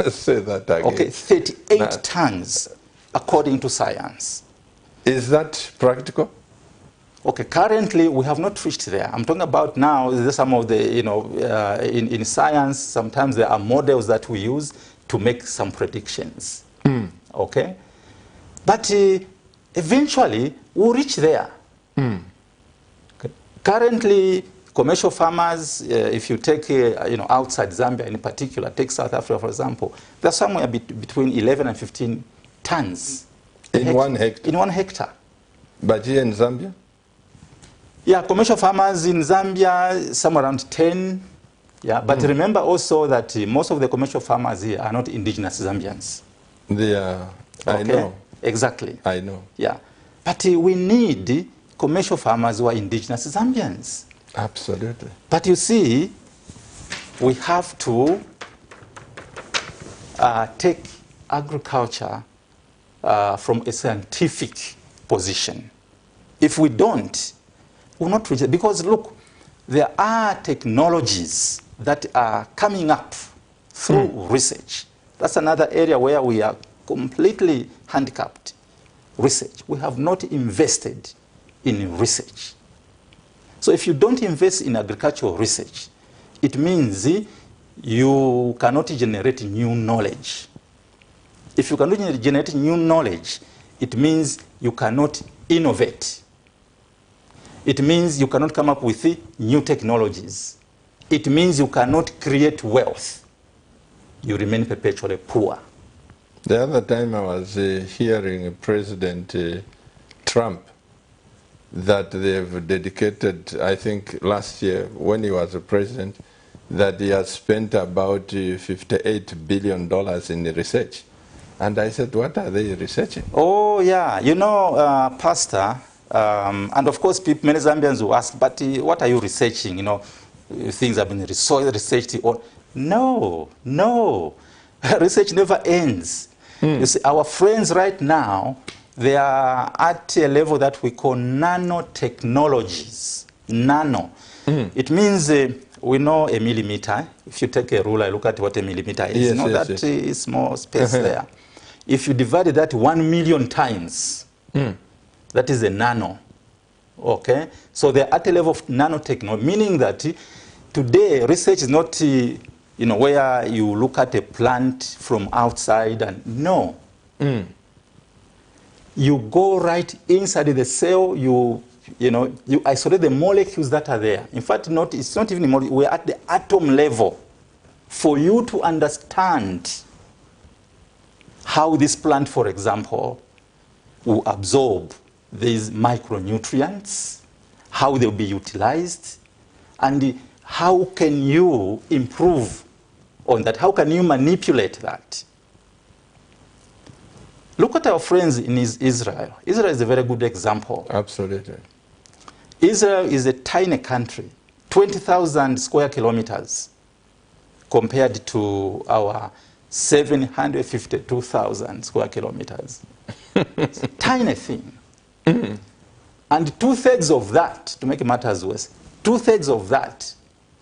Say that again. Okay, 38 tons, according to science. Is that practical? Okay, currently we have not reached there. I'm talking about now, some of the, you know, in science, sometimes there are models that we use to make some predictions. Okay? But eventually we'll reach there. Okay. Currently, commercial farmers, if you take, you know, outside Zambia in particular, take South Africa for example, they're somewhere between 11 and 15 tons. In 1 hectare? In 1 hectare. But here in Zambia? Yeah, commercial farmers in Zambia, somewhere around 10. Yeah, but remember also that most of the commercial farmers here are not indigenous Zambians. They are, okay? I know. Exactly. I know. Yeah. But we need commercial farmers who are indigenous Zambians. Absolutely. But you see, we have to take agriculture from a scientific position. If we don't, we'll not reach it. Because look, there are technologies that are coming up through research. That's another area where we are completely handicapped. Research. We have not invested in research. So if you don't invest in agricultural research, it means you cannot generate new knowledge. If you cannot generate new knowledge, it means you cannot innovate. It means you cannot come up with new technologies. It means you cannot create wealth. You remain perpetually poor. The other time I was hearing President Trump that they've dedicated, I think last year when he was a president, that he has spent about $58 billion in research. And I said, what are they researching? Oh, yeah. You know, Pastor, and of course, many Zambians will ask, but what are you researching? You know, things have been researched. No, no. Research never ends. You see, our friends right now, they are at a level that we call nanotechnologies. Nano. It means we know a millimeter. If you take a ruler, look at what a millimeter is. Yes, you know yes, that is small space there. If you divide that 1 million times, that is a nano. Okay? So they're at a level of nanotechnology, meaning that today research is not you know, where you look at a plant from outside and no. You go right inside the cell, you you isolate the molecules that are there. In fact, it's not even a molecule. We're at the atom level. For you to understand how this plant, for example, will absorb these micronutrients, how they'll be utilized, and how can you improve on that? How can you manipulate that? Look at our friends in Israel. Israel is a very good example. Absolutely. Israel is a tiny country, 20,000 square kilometers, compared to our 752,000 square kilometers. It's a tiny thing. And 2/3 of that, to make matters worse, 2/3 of that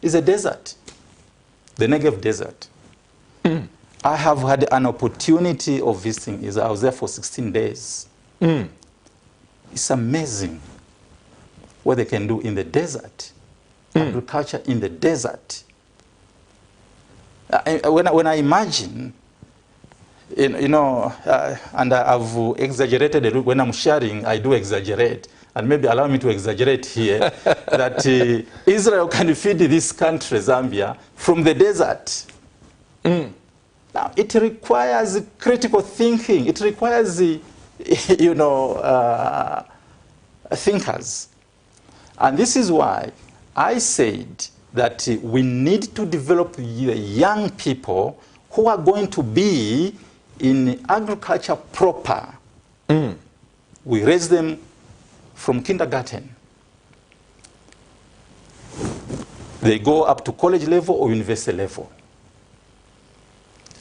is a desert, the Negev desert. I have had an opportunity of visiting Israel. I was there for 16 days. It's amazing what they can do in the desert, agriculture in the desert. When I imagine, and I've exaggerated a little. When I'm sharing, I do exaggerate. And maybe allow me to exaggerate here, that Israel can feed this country, Zambia, from the desert. Now, it requires critical thinking. It requires, thinkers. And this is why I said that we need to develop the young people who are going to be in agriculture proper. We raise them from kindergarten. They go up to college level or university level.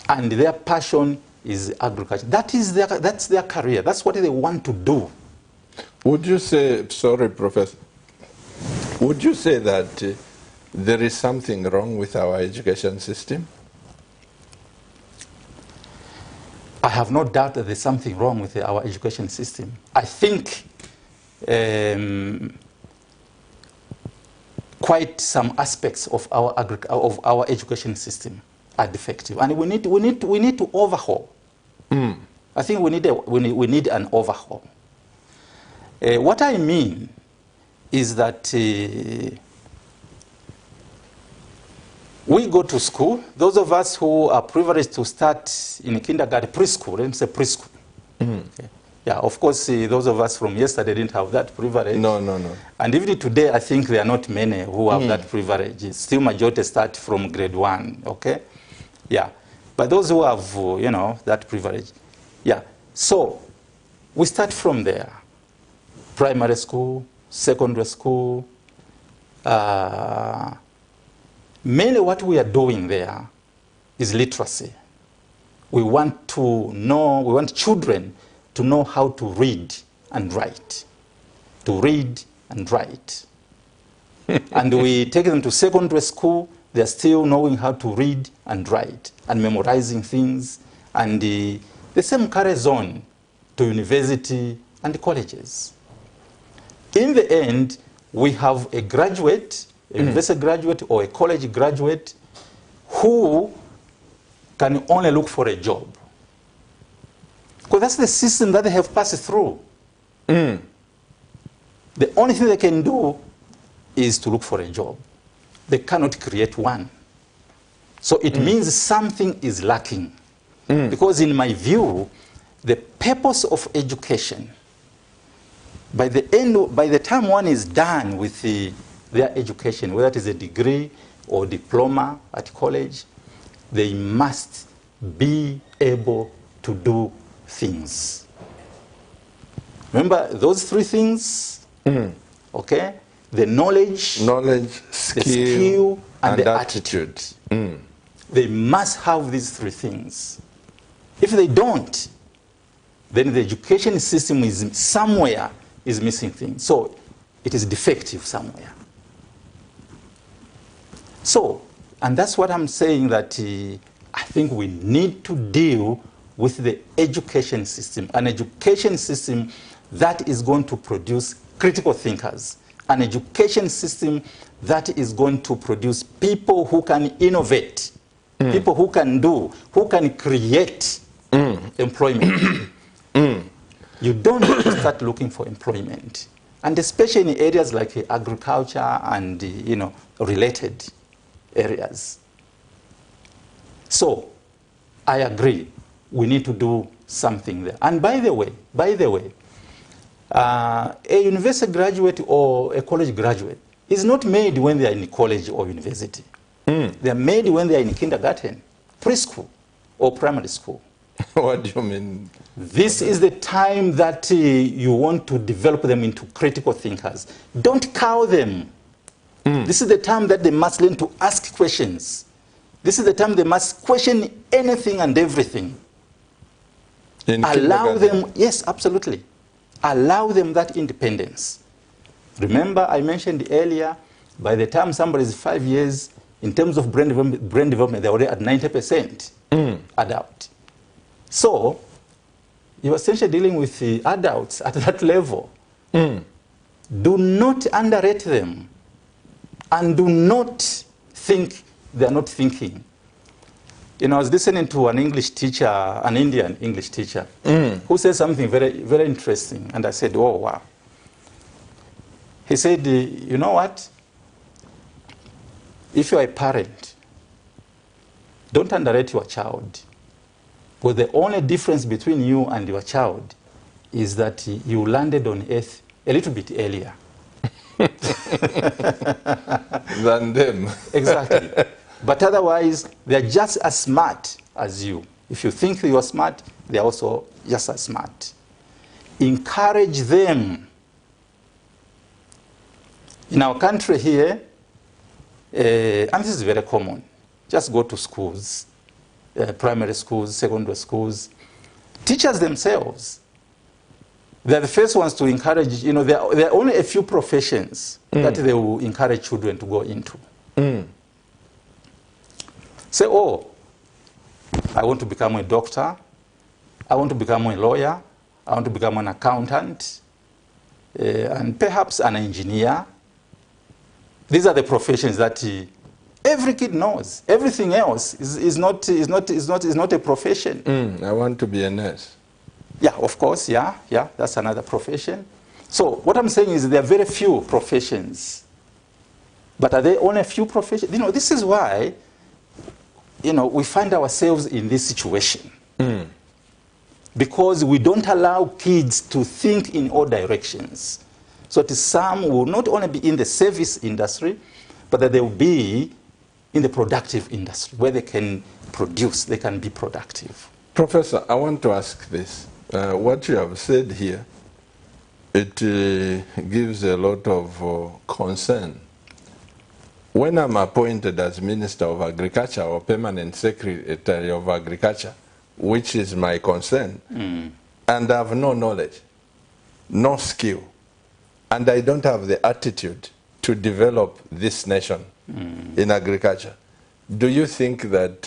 And their passion is agriculture. That's their career. That's what they want to do. Would you say, sorry, Professor, would you say that there is something wrong with our education system? I have no doubt that there's something wrong with our education system. I think quite some aspects of our education system are defective, and we need to overhaul. I think we need an overhaul. What I mean is that we go to school. Those of us who are privileged to start in kindergarten, preschool, let me say preschool. Okay. Yeah, of course, those of us from yesterday didn't have that privilege. No. And even today, I think there are not many who have that privilege. Still, majority start from grade 1, okay? Yeah, but those who have, that privilege, yeah. So, we start from there. Primary school, secondary school. Mainly what we are doing there is literacy. We want children to know how to read and write. To read and write. And we take them to secondary school, they're still knowing how to read and write and memorizing things. And the same carries on to university and colleges. In the end, we have a graduate, a university graduate or a college graduate who can only look for a job. Because that's the system that they have passed through. The only thing they can do is to look for a job. They cannot create one. So it means something is lacking. Because in my view, the purpose of education, by the time one is done with their education, whether it is a degree or diploma at college, they must be able to do things. Remember those 3 things? Okay? The knowledge, skill, and the attitude. They must have these 3 things. If they don't, then the education system is somewhere is missing things. So it is defective somewhere. So, and that's what I'm saying, that I think we need to deal with the education system, an education system that is going to produce critical thinkers, an education system that is going to produce people who can innovate, people who can do, who can create employment. You don't have to start looking for employment. and especially in areas like agriculture and related areas. So I agree, we need to do something there. And by the way, a university graduate or a college graduate is not made when they are in college or university. They are made when they are in kindergarten, preschool, or primary school. What do you mean? This is the time that you want to develop them into critical thinkers. Don't cow them. This is the time that they must learn to ask questions. This is the time they must question anything and everything. Allow them, yes, absolutely. Allow them that independence. Remember, I mentioned earlier, by the time somebody is 5 years, in terms of brain development, they're already at 90% adult. So, you're essentially dealing with the adults at that level. Do not underrate them, and do not think they're not thinking. I was listening to an English teacher, an Indian English teacher, who said something very, very interesting. And I said, oh, wow. He said, you know what? If you're a parent, don't underrate your child. But the only difference between you and your child is that you landed on earth a little bit earlier. Than them. Exactly. But otherwise, they're just as smart as you. If you think you're smart, they're also just as smart. Encourage them. In our country here, and this is very common, just go to schools, primary schools, secondary schools. Teachers themselves, they're the first ones to encourage, there are only a few professions that they will encourage children to go into. Say, oh, I want to become a doctor, I want to become a lawyer, I want to become an accountant, and perhaps an engineer. These are the professions that every kid knows. Everything else is not a profession. I want to be a nurse. Yeah, of course, yeah, that's another profession. So what I'm saying is there are very few professions. But are there only a few professions? This is why, we find ourselves in this situation. Because we don't allow kids to think in all directions. So that some will not only be in the service industry, but that they will be in the productive industry, where they can produce, they can be productive. Professor, I want to ask this. What you have said here, it gives a lot of concern. When I'm appointed as Minister of Agriculture or Permanent Secretary of Agriculture, which is my concern, and I have no knowledge, no skill, and I don't have the attitude to develop this nation in agriculture, do you think that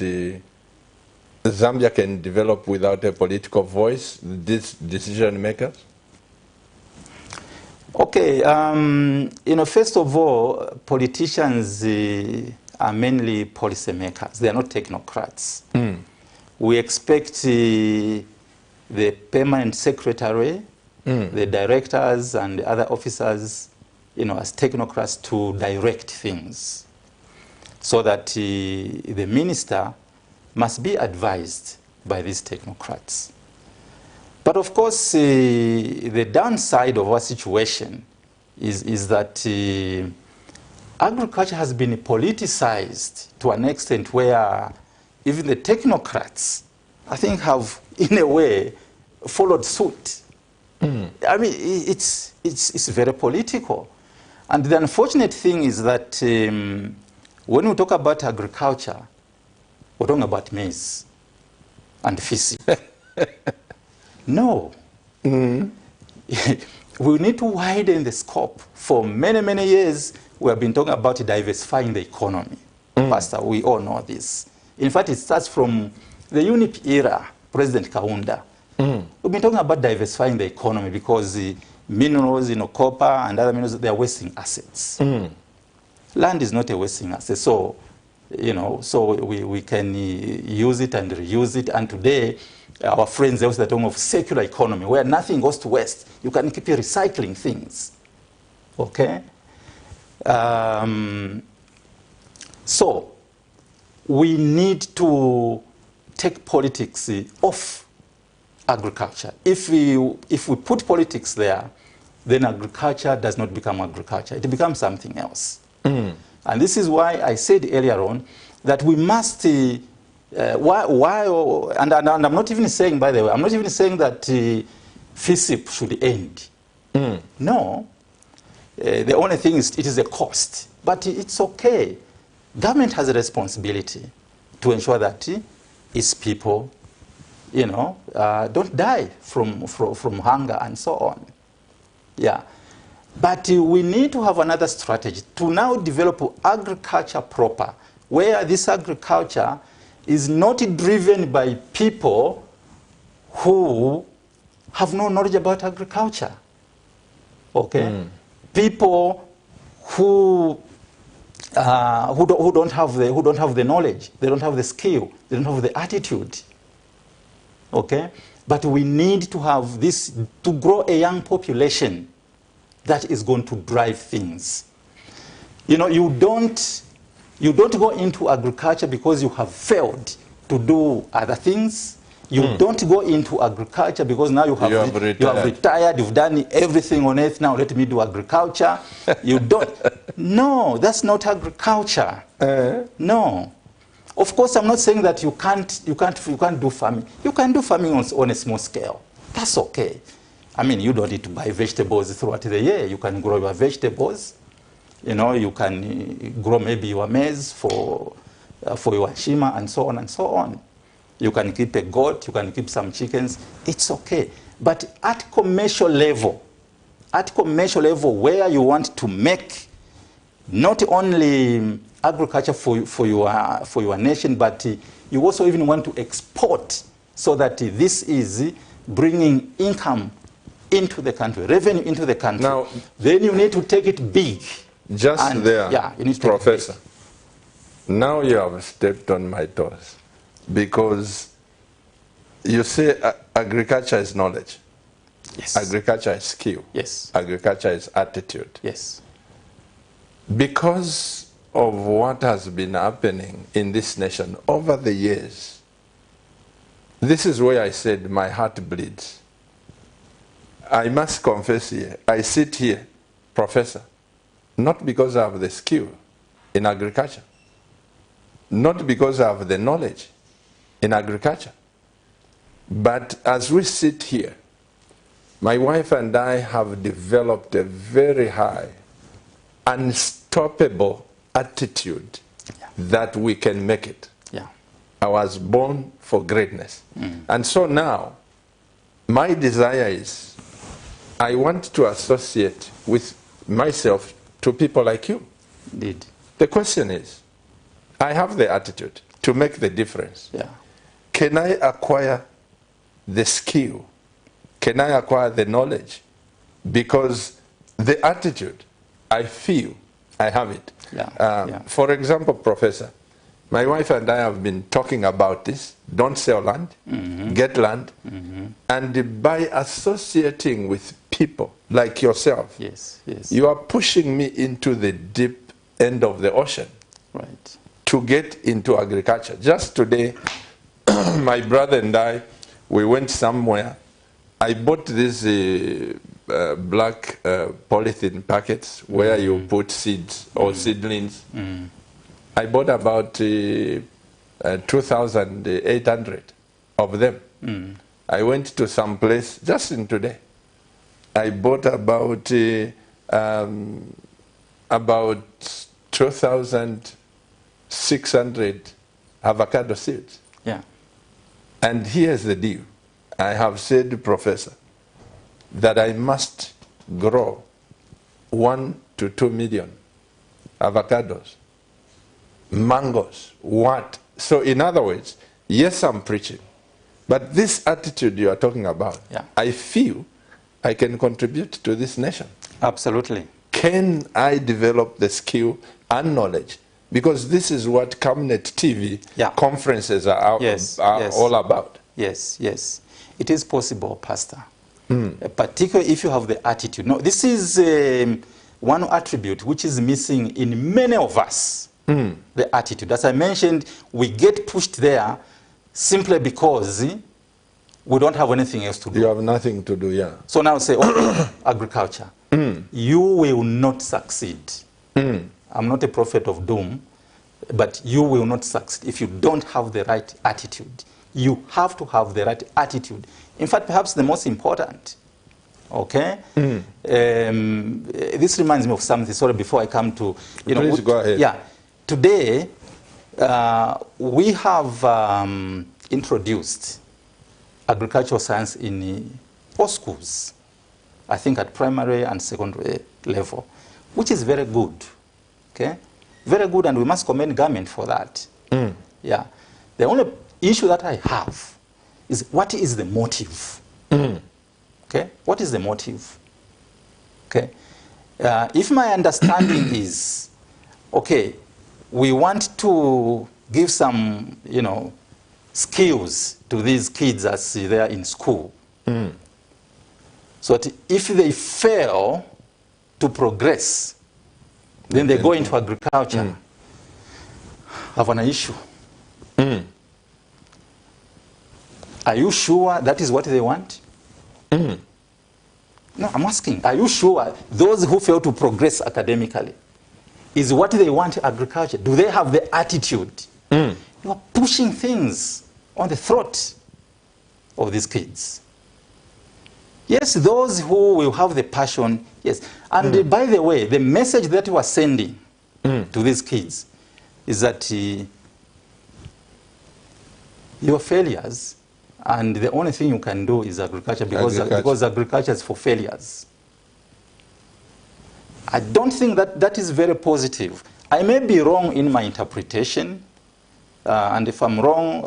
Zambia can develop without a political voice, these decision makers? Okay, first of all, politicians are mainly policymakers. They are not technocrats. We expect the permanent secretary, the directors and the other officers, as technocrats to direct things, so that the minister must be advised by these technocrats. But of course, the downside of our situation is that agriculture has been politicized to an extent where even the technocrats, I think, have, in a way, followed suit. I mean, it's very political. And the unfortunate thing is that when we talk about agriculture, we're talking about maize and fishing. No. We need to widen the scope. For many, many years, we have been talking about diversifying the economy. Pastor, we all know this. In fact, it starts from the UNIP era, President Kaunda. We've been talking about diversifying the economy because the minerals, copper and other minerals, they are wasting assets. Land is not a wasting asset. So, so we can use it and reuse it. And today, our friends, they also talk of circular economy, where nothing goes to waste. You can keep recycling things. Okay? So, we need to take politics off agriculture. If we put politics there, then agriculture does not become agriculture. It becomes something else. And this is why I said earlier on that we must, and I'm not even saying, by the way, I'm not even saying that FISIP should end. No. The only thing is it is a cost. But it's okay. Government has a responsibility to ensure that its people, don't die from hunger and so on. Yeah. But we need to have another strategy to now develop agriculture proper, where this agriculture is not driven by people who have no knowledge about agriculture. Okay? People who don't have the knowledge, they don't have the skill, they don't have the attitude. Okay? But we need to have this, to grow a young population that is going to drive things. You don't go into agriculture because you have failed to do other things. You don't go into agriculture because now you have retired, you've done everything on earth, now let me do agriculture. You don't. No, that's not agriculture. No. Of course, I'm not saying that you can't do farming. You can do farming on a small scale. That's okay. I mean, you don't need to buy vegetables throughout the year. You can grow your vegetables. You can grow maybe your maize for your shima and so on and so on. You can keep a goat, you can keep some chickens. It's okay. But at commercial level where you want to make not only agriculture for your nation, but you also even want to export so that this is bringing income into the country, revenue into the country. Now, then you need to take it big. Just there, yeah, you need to Professor, now you have stepped on my toes. Because you say agriculture is knowledge. Yes. Agriculture is skill. Yes. Agriculture is attitude. Yes. Because of what has been happening in this nation over the years, this is where I said my heart bleeds. I must confess here, I sit here, Professor, not because I have the skill in agriculture, not because I have the knowledge in agriculture. But as we sit here, my wife and I have developed a very high, unstoppable attitude that we can make it. Yeah. I was born for greatness. And so now, my desire is, I want to associate with myself to people like you. Indeed. The question is, I have the attitude to make the difference. Yeah. Can I acquire the skill? Can I acquire the knowledge? Because the attitude, I feel I have it. Yeah. For example, Professor, my wife and I have been talking about this. Don't sell land, get land. And by associating with people like yourself, yes. You are pushing me into the deep end of the ocean. Right. To get into agriculture. Just today, my brother and I, we went somewhere. I bought these black polythene packets where you put seeds or seedlings. I bought about 2,800 of them. I went to some place just in today. I bought about 2,600 avocado seeds. Yeah. And here's the deal. I have said, Professor, that I must grow 1 to 2 million avocados, mangoes, what? So in other words, yes, I'm preaching. But this attitude you are talking about, I feel I can contribute to this nation. Absolutely. Can I develop the skill and knowledge? Because this is what CAMNET TV conferences are all about. Yes. It is possible, Pastor. Particularly if you have the attitude. No, this is one attribute which is missing in many of us, the attitude. As I mentioned, we get pushed there simply because we don't have anything else to do. You have nothing to do, yeah. So now say, okay, agriculture. You will not succeed. I'm not a prophet of doom, but you will not succeed if you don't have the right attitude. You have to have the right attitude. In fact, perhaps the most important. Okay? This reminds me of something. Sorry, before I come to... Please go ahead. Yeah. Today, we have introduced agricultural science in all schools, I think at primary and secondary level, which is very good. Okay? Very good, and we must commend government for that. Yeah. The only issue that I have is what is the motive? Okay? What is the motive? Okay? If my understanding is, okay, we want to give some, skills to these kids as they are in school. So that if they fail to progress, then they go into agriculture. Have an issue. Are you sure that is what they want? No, I'm asking, are you sure those who fail to progress academically is what they want agriculture? Do they have the attitude? You are pushing things on the throat of these kids. Yes, those who will have the passion, yes. And by the way, the message that we are sending to these kids is that your failures, and the only thing you can do is agriculture, because agriculture is for failures. I don't think that that is very positive. I may be wrong in my interpretation, and if I'm wrong,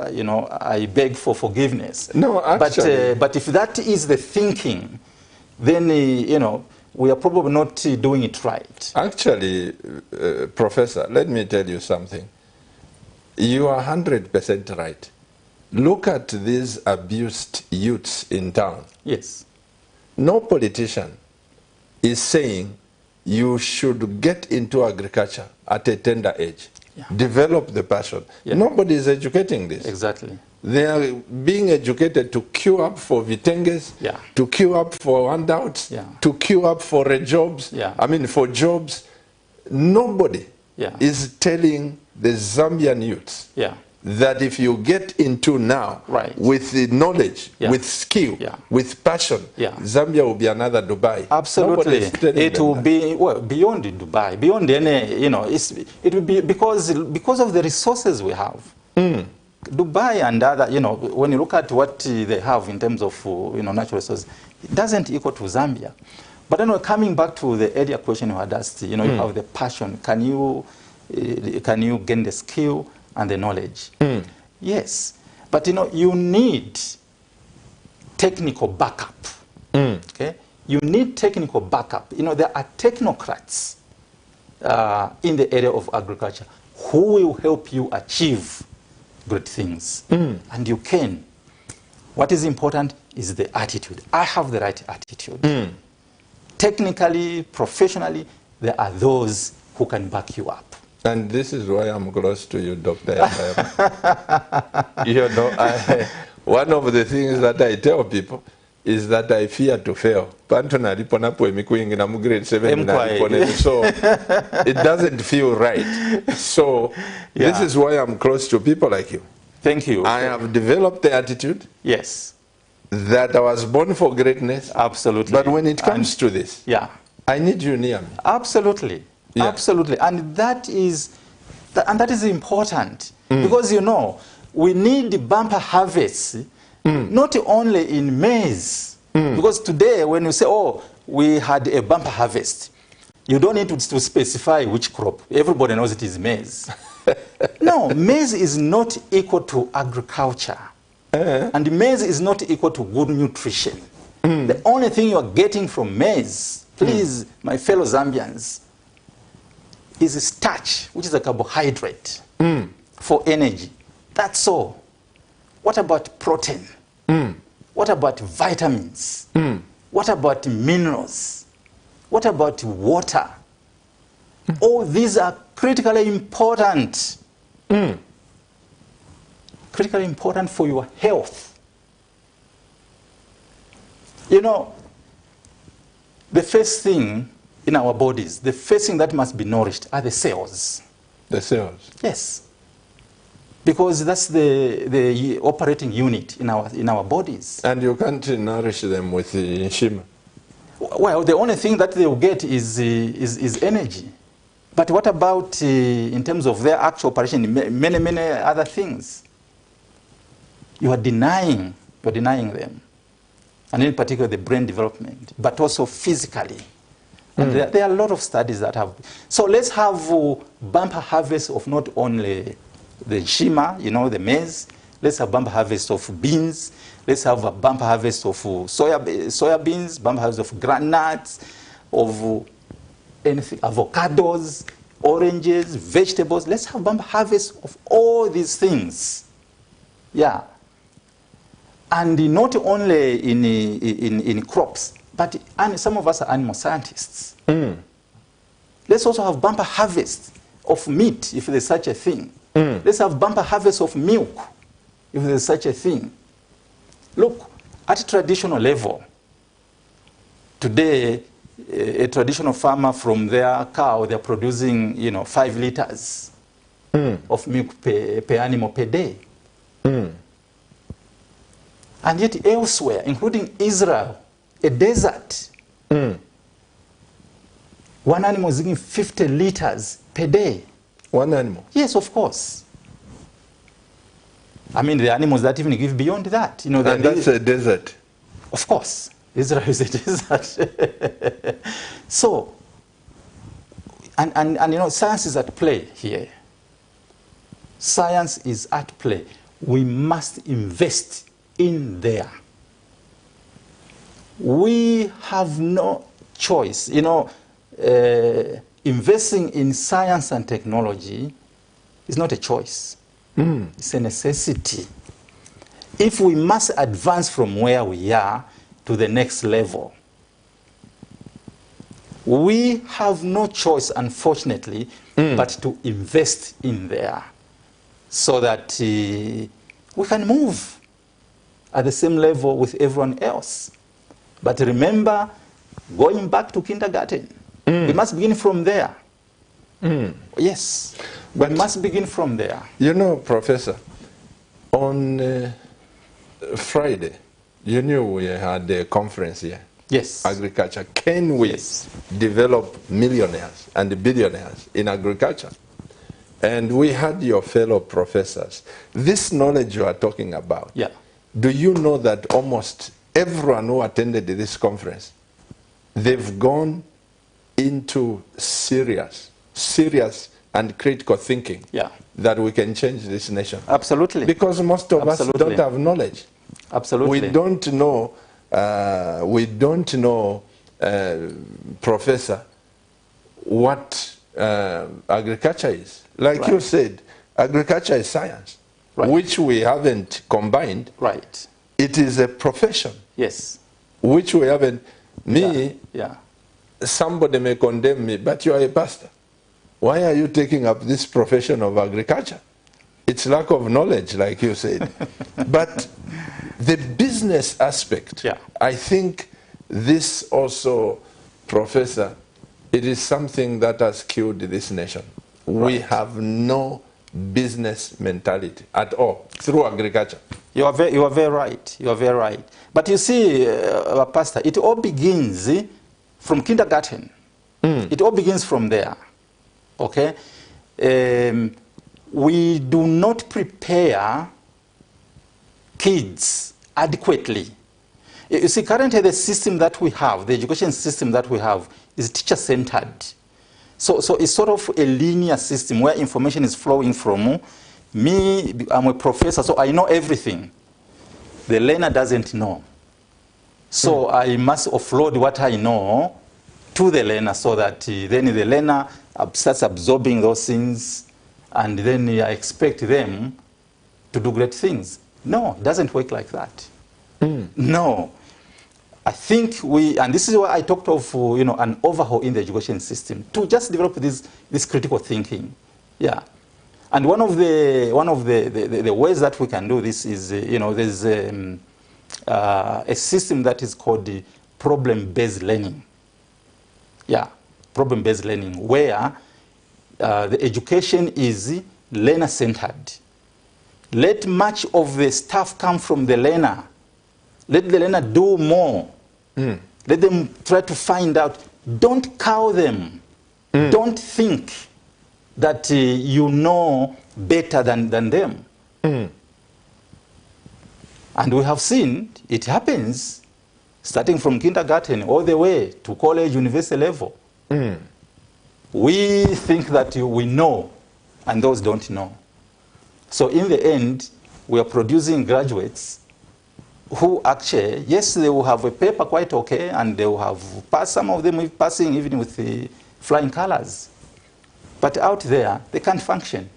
I beg for forgiveness. No, actually. But if that is the thinking, then, we are probably not doing it right. Actually, Professor, let me tell you something. You are 100% right. Look at these abused youths in town. Yes. No politician is saying you should get into agriculture at a tender age. Yeah. Develop the passion. Yeah. Nobody is educating this. Exactly. They are being educated to queue up for vitenges, to queue up for handouts, to queue up for jobs. For jobs. Nobody is telling the Zambian youths that if you get into now with the knowledge, with skill, with passion, Zambia will be another Dubai. Absolutely. It will be beyond Dubai, beyond any, it will be because of the resources we have. Dubai and other, when you look at what they have in terms of, natural resources, it doesn't equal to Zambia. But anyway, coming back to the earlier question you had asked, you have the passion. Can you gain the skill and the knowledge? Yes. But, you need technical backup. Okay? You need technical backup. There are technocrats in the area of agriculture who will help you achieve great things. And you can. What is important is the attitude. I have the right attitude. Technically, professionally, there are those who can back you up. And this is why I'm close to you, Dr. One of the things that I tell people is that I fear to fail. So it doesn't feel right. So this is why I'm close to people like you. Thank you. I have developed the attitude. Yes. That I was born for greatness. Absolutely. But when it comes to this, I need you near me. Absolutely. Yeah. Absolutely. And that is important. Because, we need bumper harvests, not only in maize. Because today, when you say, we had a bumper harvest, you don't need to specify which crop. Everybody knows it is maize. No, maize is not equal to agriculture. And maize is not equal to good nutrition. The only thing you are getting from maize, please, my fellow Zambians, is starch, which is a carbohydrate for energy. That's all. What about protein? What about vitamins? What about minerals? What about water? All these are critically important. Critically important for your health. You know, the first thing in our bodies, the first thing that must be nourished are the cells. The cells? Yes. Because that's the operating unit in our bodies. And you can't nourish them with Nshima? Well, the only thing that they will get is energy. But what about in terms of their actual operation, many other things? You are denying them. And in particular, the brain development, but also physically. And there are a lot of studies that have. So let's have bumper harvest of not only the Nshima, you know, the maize. Let's have bumper harvest of beans. Let's have a bumper harvest of soya beans, bumper harvest of groundnuts, of anything, avocados, oranges, vegetables. Let's have bumper harvest of all these things. Yeah. And not only in crops, but some of us are animal scientists. Let's also have bumper harvest of meat, if there's such a thing. Let's have bumper harvest of milk, if there's such a thing. Look, at traditional level, today, a traditional farmer from their cow, they're producing, 5 liters of milk per animal per day. And yet elsewhere, including Israel, a desert, one animal is giving 50 liters per day. One animal? Yes, of course. I mean, the animals that even give beyond that. And that's a desert? Of course. Israel is a desert. So, and science is at play here. Science is at play. We must invest in there. We have no choice. Investing in science and technology is not a choice. It's a necessity. If we must advance from where we are to the next level, we have no choice, unfortunately, but to invest in there so that we can move at the same level with everyone else. But remember, going back to kindergarten, we must begin from there. Yes, but we must begin from there. Professor, on Friday, you knew we had a conference here. Yes. Agriculture. Can we develop millionaires and billionaires in agriculture? And we had your fellow professors. This knowledge you are talking about, do you know that almost everyone who attended this conference, they've gone into serious and critical thinking that we can change this nation? Absolutely. Because most of us don't have knowledge. Absolutely. We don't know, Professor, what agriculture is. Like you said, agriculture is science, which we haven't combined. Right. It is a profession. Yes. Which we haven't. Somebody may condemn me, but you are a pastor. Why are you taking up this profession of agriculture? It's lack of knowledge, like you said. But the business aspect, I think this also, Professor, it is something that has killed this nation. We have no business mentality at all through agriculture. You are very right. You are very right. But you see, Pastor, it all begins from kindergarten. It all begins from there. Okay? We do not prepare kids adequately. You see, currently the system that we have, the education system that we have, is teacher-centered. So it's sort of a linear system where information is flowing from me. I'm a professor, so I know everything. The learner doesn't know. So I must offload what I know to the learner so that then the learner starts absorbing those things, and then I expect them to do great things. No, it doesn't work like that. No. I think and this is why I talked of, an overhaul in the education system to just develop this critical thinking. Yeah. And one of the ways that we can do this is, there's a system that is called the problem-based learning. Yeah, problem-based learning, where the education is learner-centered. Let much of the stuff come from the learner. Let the learner do more. Let them try to find out. Don't cow them. Don't think that you know better than them. And we have seen it happens starting from kindergarten all the way to college, university level. We think that we know, and those don't know. So in the end, we are producing graduates who actually, yes, they will have a paper quite okay, and they will have passed, some of them passing even with the flying colors. But out there, they can't function.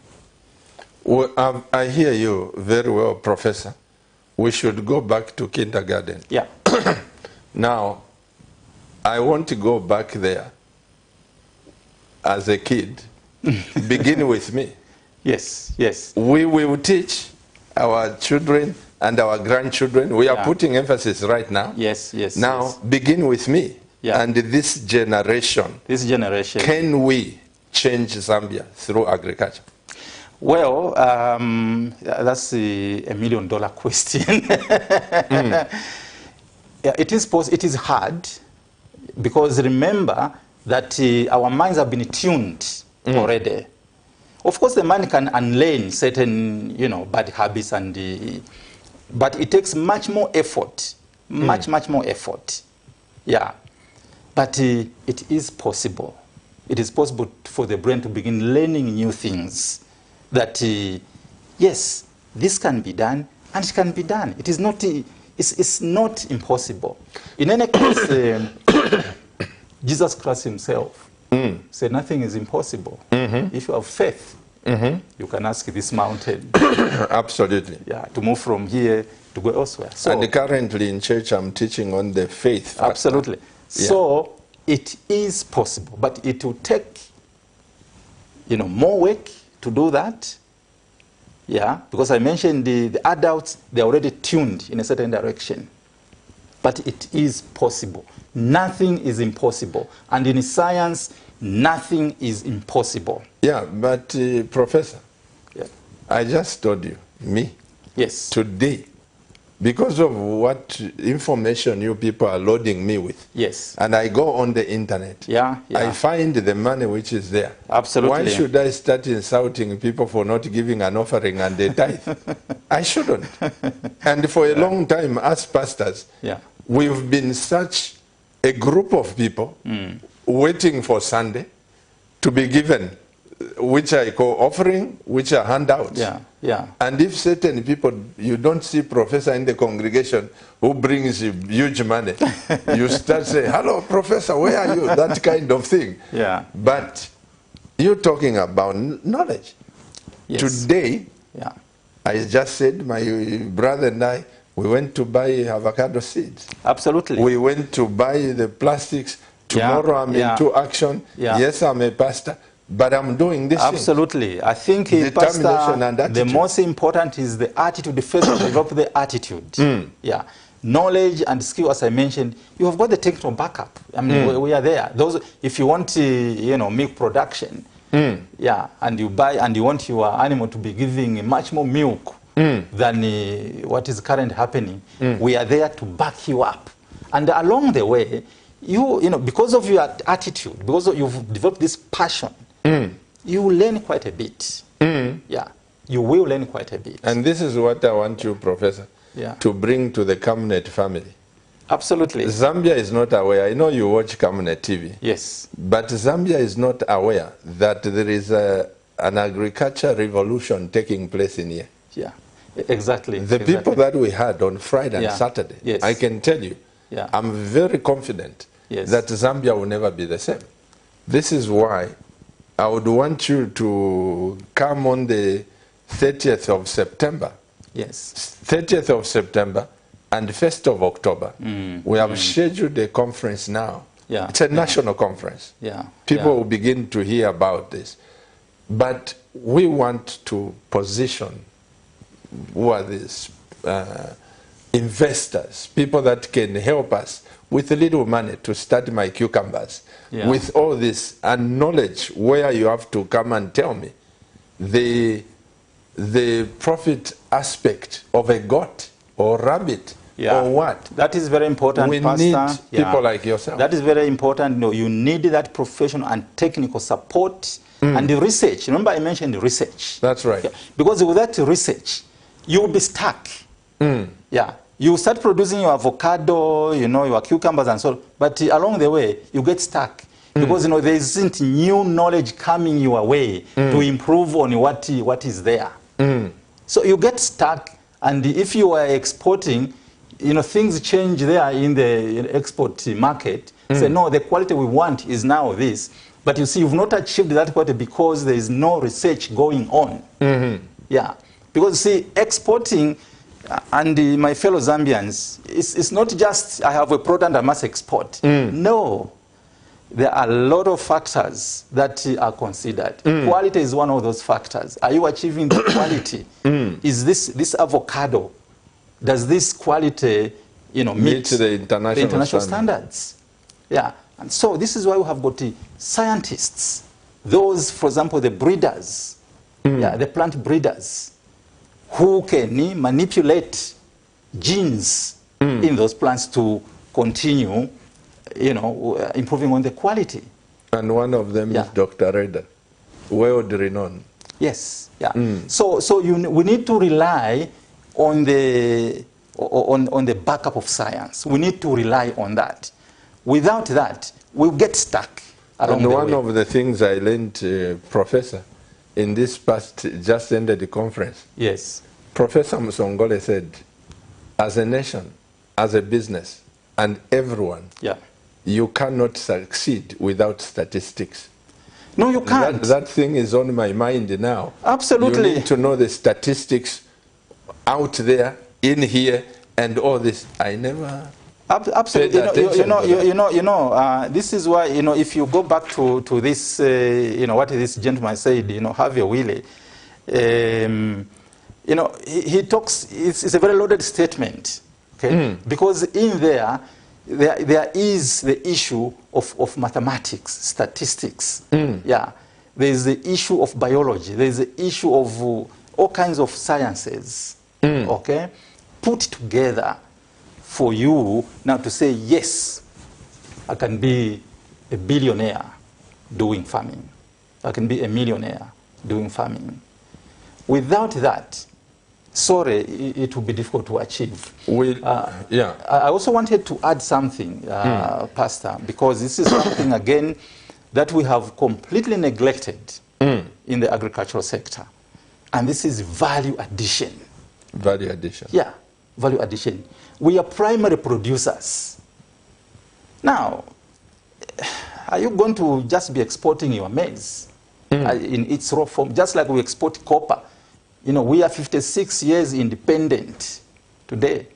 Well, I hear you very well, Professor. We should go back to kindergarten. Yeah. Now, I want to go back there as a kid. Begin with me. Yes, yes. We will teach our children and our grandchildren. We are putting emphasis right now. Yes, yes. Now, yes. Begin with me. Yeah. And this generation. This generation. Can we change Zambia through agriculture? Well, that's a $1 million question. Yeah, it is hard, because remember that our minds have been tuned already. Of course, the man can unlearn certain, bad habits, but it takes much more effort, much more effort. Yeah, but it is possible. It is possible for the brain to begin learning new things. That yes, this can be done, and it can be done. It is not. It's not impossible. In any case, Jesus Christ himself said nothing is impossible. If you have faith, you can ask this mountain. Absolutely. Yeah, to move from here to go elsewhere. So, and currently in church, I'm teaching on the faith factor. Absolutely. Yeah. So it is possible, but it will take, more work to do that. Yeah, because I mentioned the adults, they're already tuned in a certain direction. But it is possible. Nothing is impossible. And in science, nothing is impossible. Yeah, but Professor, I just told you, yes, today, because of what information you people are loading me with, yes, and I go on the internet, I find the money which is there. Absolutely. Why should I start insulting people for not giving an offering and a tithe? I shouldn't. And for a long time, as pastors, we've been such a group of people waiting for Sunday to be given, which I call offering, which are handouts. And if certain people, you don't see professor in the congregation who brings you huge money, you start saying, hello, professor, where are you? That kind of thing. But you're talking about knowledge. Yes. Today, I just said, my brother and I, we went to buy avocado seeds. Absolutely. We went to buy the plastics. Tomorrow I'm into action. Yes, I'm a pastor, but I'm doing this. Absolutely. Thing. I think, Pastor, the most important is the attitude. First, develop the attitude. Knowledge and skill, as I mentioned, you have got the technical backup. I mean, we are there. Those, if you want, milk production, and you buy and you want your animal to be giving much more milk than what is currently happening, we are there to back you up. And along the way, you know, because of your attitude, because you've developed this passion, you will learn quite a bit. You will learn quite a bit. And this is what I want you, Professor, to bring to the Camnet family. Absolutely. Zambia is not aware. I know you watch Camnet TV. Yes. But Zambia is not aware that there is an agriculture revolution taking place in here. Exactly. The people that we had on Friday and Saturday, I can tell you, I'm very confident that Zambia will never be the same. This is why I would want you to come on the 30th of September. 30th of September, and 1st of October. We have scheduled a conference now. Yeah. It's a national conference. Yeah. People will begin to hear about this. But we want to position who are these investors, people that can help us with a little money to start my cucumbers, with all this and knowledge where you have to come and tell me the profit aspect of a goat or rabbit or what. That is very important, we Pastor. Need people like yourself. That is very important. No, you need that professional and technical support and the research. Remember I mentioned the research. That's right. Yeah. Because without research, you will be stuck. Yeah. You start producing your avocado, your cucumbers and so on, but along the way, you get stuck. Because there isn't new knowledge coming your way to improve on what is there. So you get stuck, and if you are exporting, things change there in the export market. Say, no, the quality we want is now this. But you see, you've not achieved that quality because there is no research going on. Yeah. Because, see, exporting, and my fellow Zambians, it's not just I have a product I must export. No. There are a lot of factors that are considered. Quality is one of those factors. Are you achieving the quality? Is this avocado, does this quality meet the international standards? Yeah. And so this is why we have got the scientists, those, for example, the breeders, the plant breeders, who can manipulate genes in those plants to continue improving on the quality. And one of them is Dr. Reda, world renowned. Yes, yeah. So we need to rely on the backup of science. We need to rely on that. Without that, we'll get stuck along the way. And one of the things I learned, Professor, in this past just ended the conference. Yes. Professor Musongole said, as a nation, as a business, and everyone, you cannot succeed without statistics. No, you can't. That thing is on my mind now. Absolutely. You need to know the statistics out there, in here, and all this. I never absolutely paid attention. This is why, if you go back to this, what this gentleman said, Harvey Wheeler, he talks, it's a very loaded statement, okay? Because in there is the issue of mathematics, statistics. Yeah, there is the issue of biology. There is the issue of all kinds of sciences. Okay, put together for you now to say, yes, I can be a billionaire doing farming. I can be a millionaire doing farming. Without that, sorry, it will be difficult to achieve. I also wanted to add something, Pastor, because this is something, again, that we have completely neglected in the agricultural sector. And this is value addition. Value addition. Yeah, value addition. We are primary producers. Now, are you going to just be exporting your maize in its raw form, just like we export copper? We are 56 years independent today.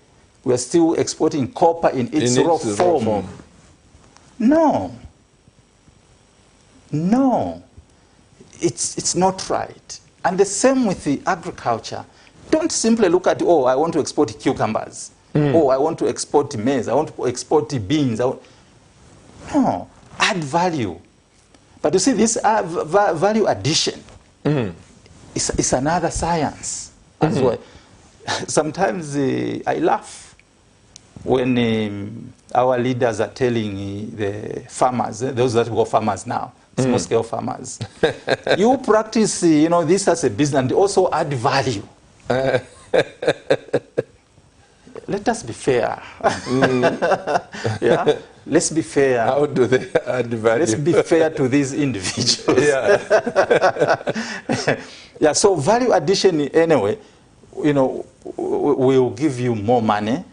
We are still exporting copper in its raw form. No. No. It's not right. And the same with the agriculture. Don't simply look at, oh, I want to export cucumbers. Oh, I want to export maize. I want to export beans. No. Add value. But you see, this value addition is another science as well. Sometimes I laugh when our leaders are telling the farmers, those that go farmers now, small-scale farmers, you practice, this as a business and also add value. Let us be fair. Yeah, let's be fair. How do they add value? Let's be fair to these individuals. Yeah. So value addition, anyway, will give you more money.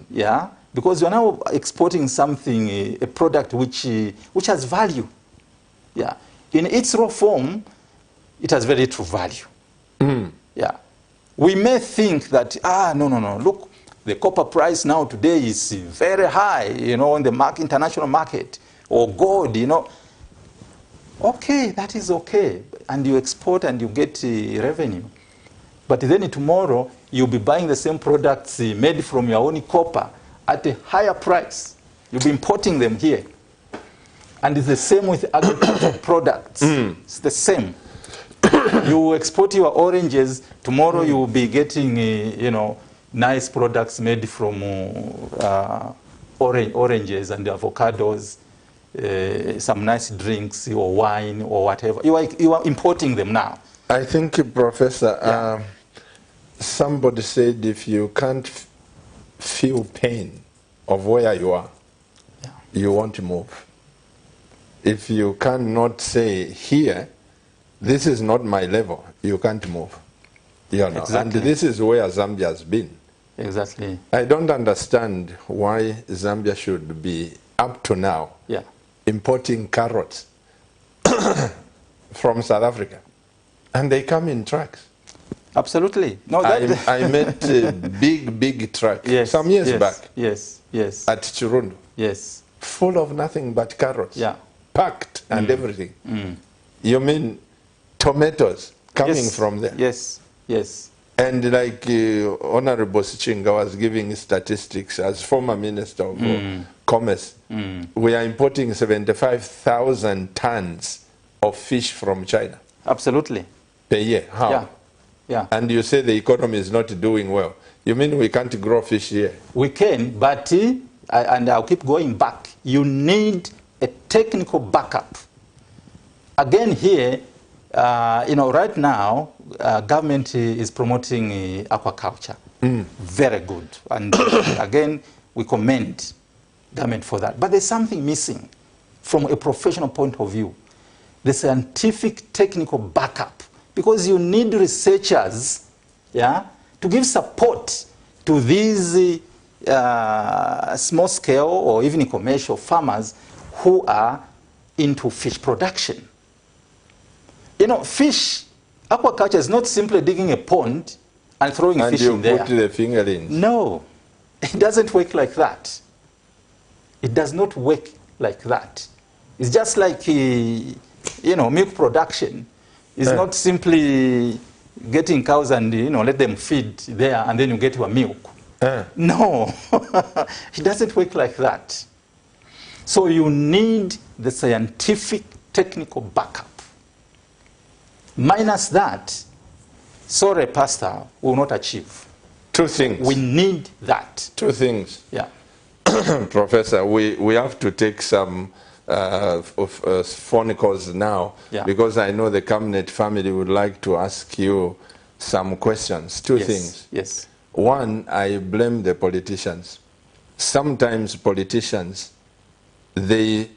Yeah, because you're now exporting something, a product which has value. Yeah, in its raw form, it has very little value. Yeah, we may think that no. Look, the copper price now today is very high, you know, on the international market, or gold, you know. Okay, that is okay. And you export and you get revenue. But then tomorrow, you'll be buying the same products made from your own copper at a higher price. You'll be importing them here. And it's the same with agricultural products. It's the same. You export your oranges, tomorrow you will be getting, you know, nice products made from oranges and avocados, some nice drinks or wine or whatever. You are importing them now. I think, Professor, somebody said if you can't feel pain of where you are, you won't move. If you cannot say here, this is not my level, you can't move. You know? Exactly. And this is where Zambia has been. Exactly. I don't understand why Zambia should be, up to now, importing carrots from South Africa. And they come in trucks. Absolutely. No, I met a big truck some years back. Yes. At Chirundu. Yes. Full of nothing but carrots. Yeah. Packed and everything. You mean tomatoes coming from there? Yes. And like Honorable Sichinga was giving statistics as former Minister of Commerce, we are importing 75,000 tons of fish from China. Absolutely. Per year. How? Yeah. And you say the economy is not doing well. You mean we can't grow fish here? We can, but, and I'll keep going back, you need a technical backup. Again here, you know, right now, government is promoting aquaculture. Very good. And again, we commend government for that. But there's something missing from a professional point of view. The scientific technical backup. Because you need researchers, to give support to these small scale or even commercial farmers who are into fish production. You know, aquaculture is not simply digging a pond and throwing fish in there. And you put the finger in. No, it doesn't work like that. It does not work like that. It's just like, you know, milk production. It's not simply getting cows and, you know, let them feed there and then you get your milk. No, it doesn't work like that. So you need the scientific technical backup. Minus that, sorry, Pastor, will not achieve. Two things. We need that. Two things. Yeah. Professor, we have to take some phone calls now, because I know the Cabinet family would like to ask you some questions. Two things. Yes. One, I blame the politicians. Sometimes politicians, they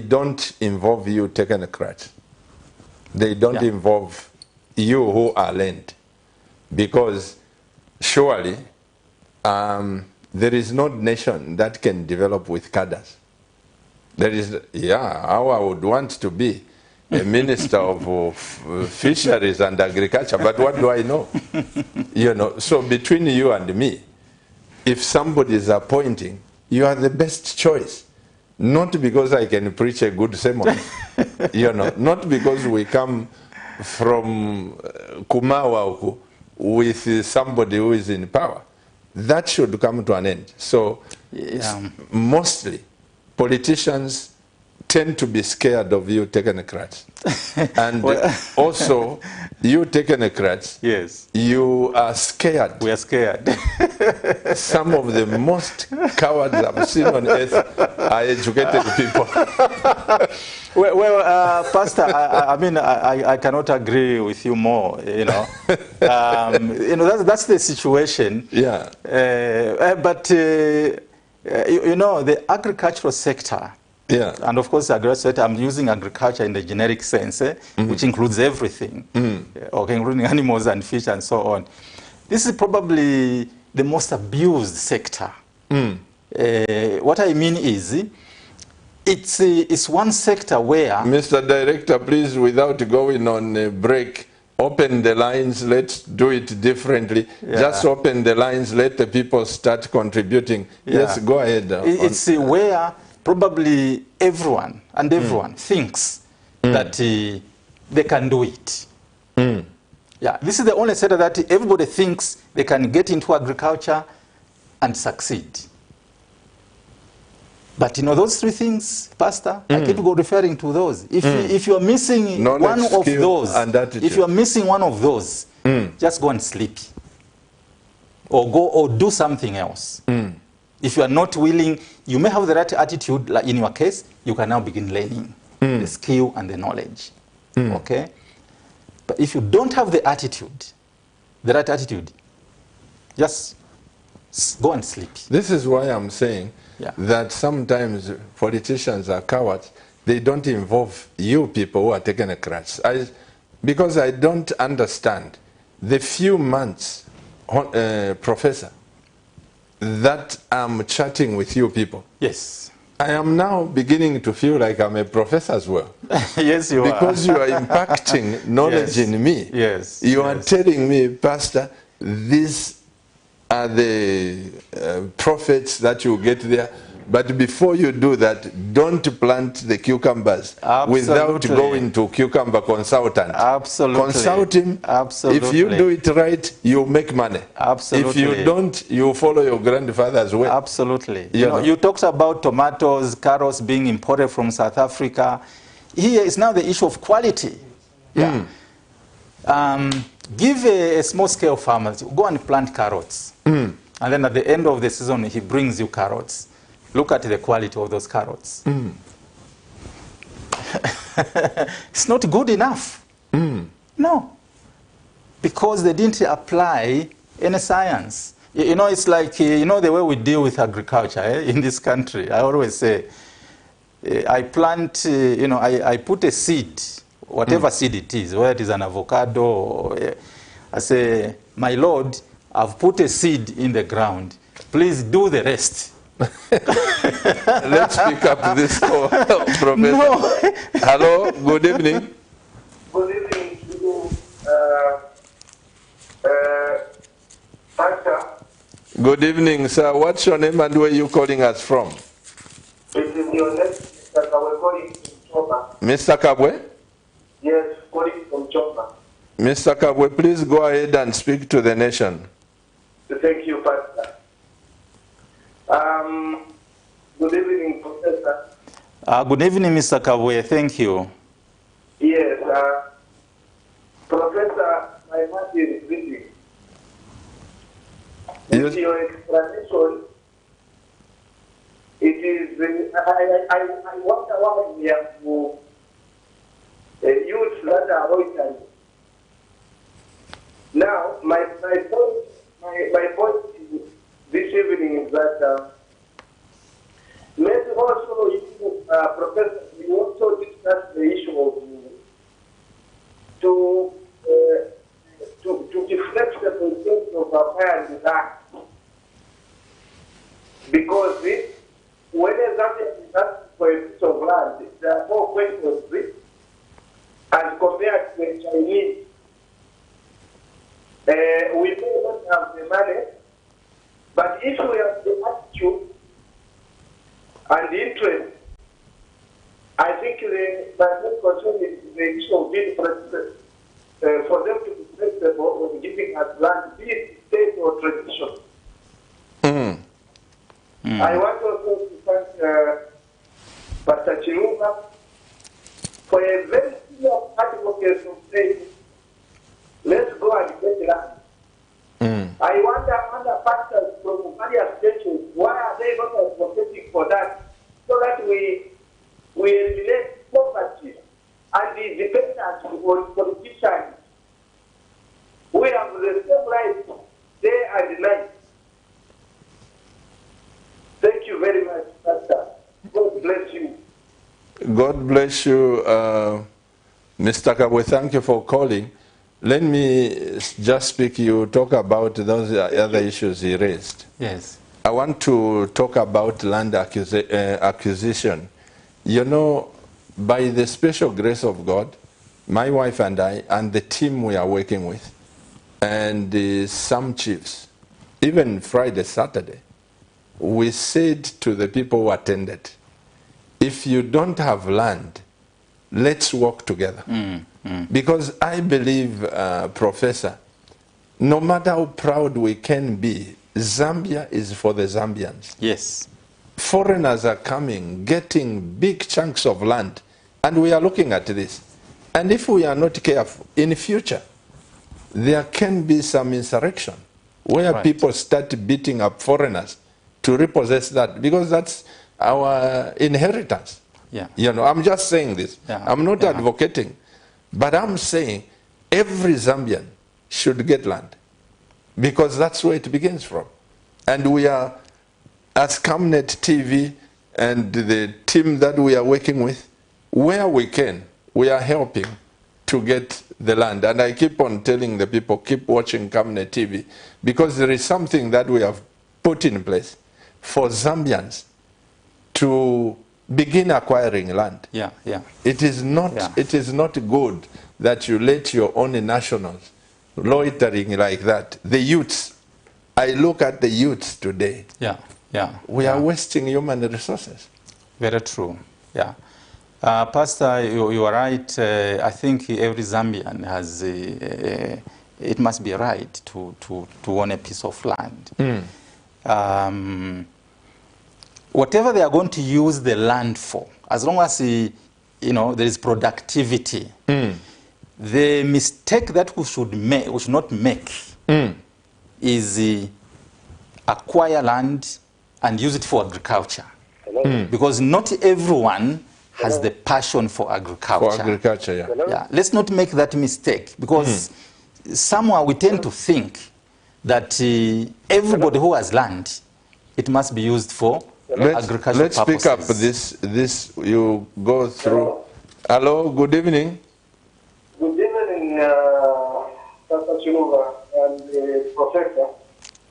don't involve you technocrats. They don't involve you who are learned. Because surely there is no nation that can develop with cadres. There is, how I would want to be a minister of fisheries and agriculture, but what do I know? You know, so between you and me, if somebody is appointing, you are the best choice. Not because I can preach a good sermon, you know, not because we come from Kumawa with somebody who is in power. That should come to an end. So mostly politicians tend to be scared of you technocrats. And also, you technocrats, you are scared. We are scared. Some of the most cowards I've seen on earth are educated people. Well, Pastor, I mean, I cannot agree with you more, you know. You know, that's the situation. Yeah. But, you know, the agricultural sector, and of course, I'm using agriculture in the generic sense, which includes everything, okay, including animals and fish and so on. This is probably the most abused sector. What I mean is, it's one sector where... Mr. Director, please, without going on a break, open the lines, let's do it differently. Yeah. Just open the lines, let the people start contributing. Yeah. Yes, go ahead. It's where probably everyone thinks that they can do it. Yeah, this is the only sector that everybody thinks they can get into agriculture and succeed. But you know those three things, Pastor, I keep referring to those. If you are missing Knowledge, one of skill, those, and attitude. if you are missing one of those, just go and sleep. Or go or do something else. If you are not willing, you may have the right attitude, like in your case, you can now begin learning the skill and the knowledge. Okay? But if you don't have the attitude, the right attitude, just go and sleep. This is why I'm saying that sometimes politicians are cowards. They don't involve you people who are technocrats. Because I don't understand the few months, Professor, that I'm chatting with you people. Yes. I am now beginning to feel like I'm a professor as well. Yes, you because you are impacting knowledge in me. Yes. You are telling me, Pastor, these are the prophets that you get there. But before you do that, don't plant the cucumbers without going to cucumber consultant. Absolutely. Consult him. Absolutely. If you do it right, you make money. Absolutely. If you don't, you follow your grandfather's way. Absolutely. You talked about tomatoes, carrots being imported from South Africa. Here is now the issue of quality. Yeah. Give a small-scale farmer, go and plant carrots. And then at the end of the season, he brings you carrots. Look at the quality of those carrots. It's not good enough. No. Because they didn't apply any science. You know, it's like, you know, the way we deal with agriculture in this country. I always say, I plant, you know, I put a seed, whatever seed it is, whether it is an avocado, or, I say, my Lord, I've put a seed in the ground. Please do the rest. Let's pick up this call, Professor. No. Hello, good evening. Good evening to you, Pastor. Good evening, sir. What's your name and where are you calling us from? It is your name, Mr. Kabwe, calling from Choma. Mr. Kabwe? Yes, calling from Choma. Mr. Kabwe, please go ahead and speak to the nation. Thank you, Pastor. Good evening, Professor. Good evening, Mr. Kabwe. Thank you. Yes, Professor, my heart is beating. With your explanation, it is, I wonder why we have youth that are loitering. Now, my point this evening is that let's also, Professor, we also discuss the issue of to be flexible in terms of acquiring land. Because when something is asked for a piece of land, there are more questions as compared to a Chinese. We may not have the money, but if we have the attitude and the interest, I think my main concern is the issue of being flexible, for them to be flexible when giving us land, be it state or tradition. I want also to thank Pastor Chiruma for a very clear advocate of saying, let's go and get land. I wonder other pastors from various churches, why are they not advocating for that? So that we eliminate poverty and the dependence on politicians. We have the same rights day and night. Thank you very much, Pastor. God bless you. God bless you, Mr. Kabwe. Thank you for calling. Let me just speak. You talk about those other issues he raised. Yes. I want to talk about land acquisition. You know, by the special grace of God, my wife and I, and the team we are working with, and some chiefs, even Friday, Saturday, we said to the people who attended, if you don't have land, let's work together. Because I believe, Professor, no matter how proud we can be, Zambia is for the Zambians. Yes. Foreigners are coming, getting big chunks of land, and we are looking at this. And if we are not careful, in the future, there can be some insurrection where Right. people start beating up foreigners to repossess that, because that's our inheritance. Yeah. You know, I'm just saying this. Yeah. I'm not Yeah. advocating, but I'm saying every Zambian should get land, because that's where it begins from. And we are, as Camnet TV and the team that we are working with, where we can, we are helping to get the land. And I keep on telling the people, keep watching Camnet TV, because there is something that we have put in place for Zambians to begin acquiring land. Yeah, yeah. It is not, Yeah. it is not good that you let your own nationals loitering like that. The youths, I look at the youths today, Yeah, yeah. we yeah. are wasting human resources. Very true. Yeah. Pastor, you are right. I think every Zambian has, it must be right to own a piece of land. Whatever they are going to use the land for, as long as there is productivity, the mistake that we should not make is acquire land and use it for agriculture. Because not everyone has the passion for agriculture. For agriculture, yeah. Yeah, let's not make that mistake, because somehow we tend to think that everybody who has land, it must be used for agricultural Let's purposes. pick up this, you go through. Hello, good evening. Good evening, Dr. Chiluba and the professor.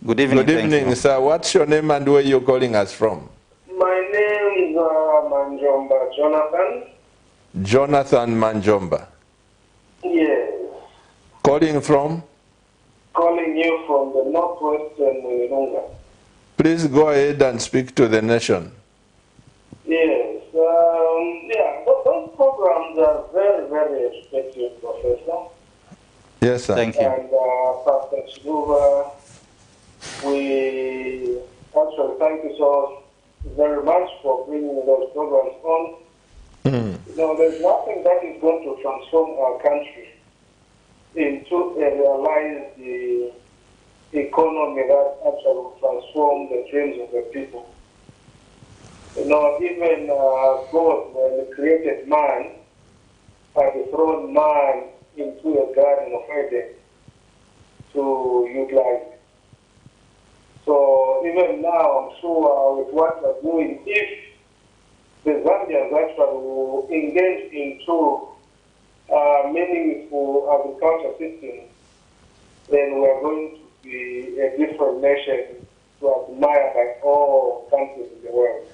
Good evening. Good thank evening, you. sir. What's your name and where you're calling us from? My name is Manjomba Jonathan. Jonathan Manjomba. Yes. Calling from? Calling you from the northwestern Lunga. Please go ahead and speak to the nation. Yes. Yeah, those programs are very, very effective, Professor. Yes, sir. Thank you. And Pastor Chiluba, we actually thank you so very much for bringing those programs on. There's nothing that is going to transform our country into a realized economy that actually will transform the dreams of the people. Even God, when He created man, had thrown man into a garden of Eden to utilize it. So even now, I'm sure with what we're doing, if the Zambians actually will engage into meaningful agriculture systems, then we are going to be a different nation to admire by all countries in the world.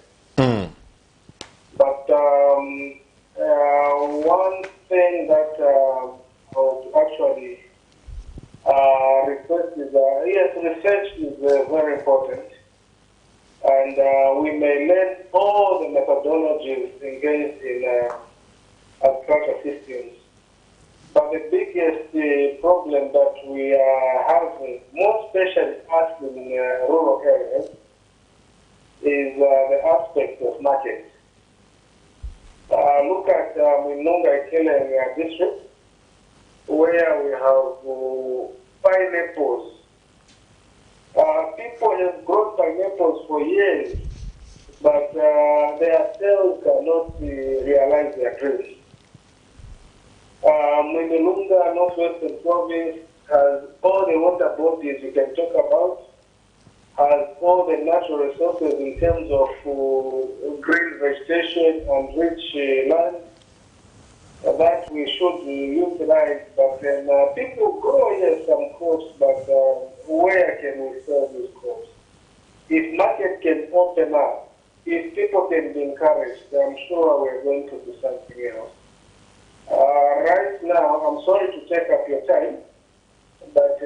But one thing that I would actually request is, yes, research is very important. And we may learn all the methodologies engaged in agriculture systems. But the biggest problem that we are having, more especially us in rural areas, is the aspect of market. Look at Minunga Ikele district, where we have pineapples. People have grown pineapples for years, but their sales cannot realize their dreams. Minunga Northwestern Province has all the water bodies you can talk about, has all the natural resources in terms of green vegetation and rich land that we should utilize. But then people grow here some crops, but where can we sell these crops? If market can open up, if people can be encouraged, I'm sure we're going to do something else. Right now, I'm sorry to take up your time, but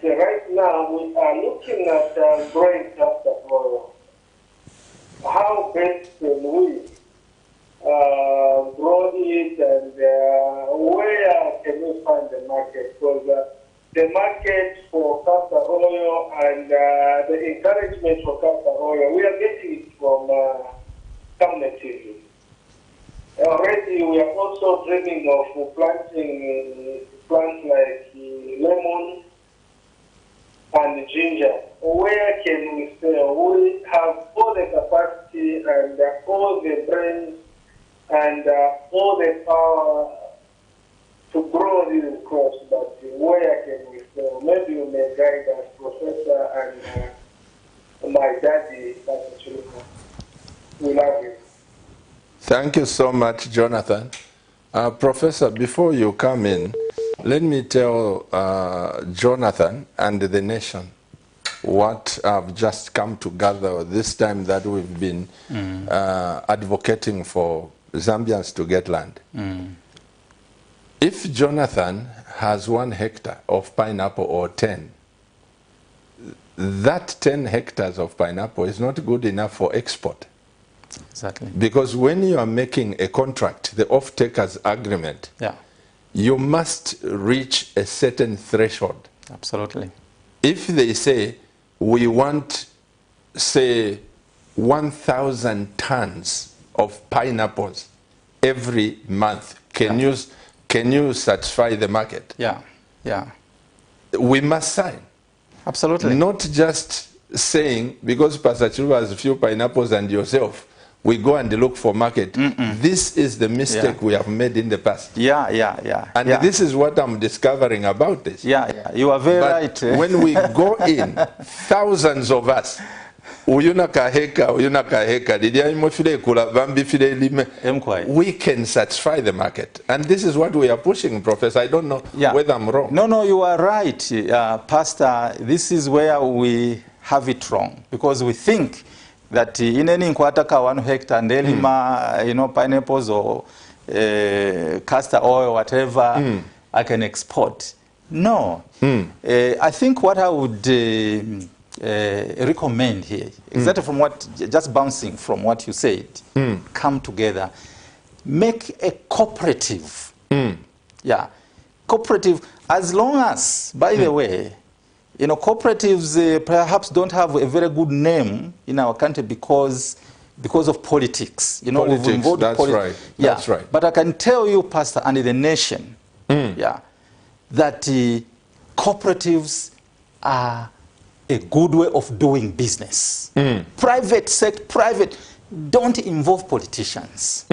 right now we are looking at growing castor oil. How best can we grow it, and where can we find the market? Because the market for castor oil and the encouragement for castor oil, we are getting it from Camnet TV. Already we are also dreaming of planting plants like lemon and ginger. Where can we sell? We have all the capacity and all the brains and all the power to grow these crops, but where can we sell? Maybe you may guide us, Professor, and my daddy, Dr. Chiluka. We love you. Thank you so much, Jonathan. Professor, before you come in, let me tell Jonathan and the nation what I've just come to gather this time that we've been advocating for Zambians to get land. If Jonathan has 1 hectare of pineapple or 10, that 10 hectares of pineapple is not good enough for export. Exactly. Because when you are making a contract, the off-takers agreement, you must reach a certain threshold. Absolutely. If they say, we want, say, 1,000 tons of pineapples every month, can you satisfy the market? Yeah, yeah. We must sign. Absolutely. Not just saying, because Pastor Chiluba has a few pineapples and yourself, we go and look for market. This is the mistake we have made in the past. And this is what I'm discovering about this. You are very right. When we go in, thousands of us, we can satisfy the market. And this is what we are pushing, Professor. I don't know whether I'm wrong. No, you are right, Pastor. This is where we have it wrong, because we think that in any inkwataka 1 hectare ndelima, pineapples or castor oil, whatever, I can export. No. I think what I would recommend here, exactly from what, just bouncing from what you said, come together, make a cooperative. Cooperative, as long as, by the way, cooperatives perhaps don't have a very good name in our country because of politics. Politics, that's right. That's right. But I can tell you, Pastor, and the nation, that cooperatives are a good way of doing business. Private, don't involve politicians.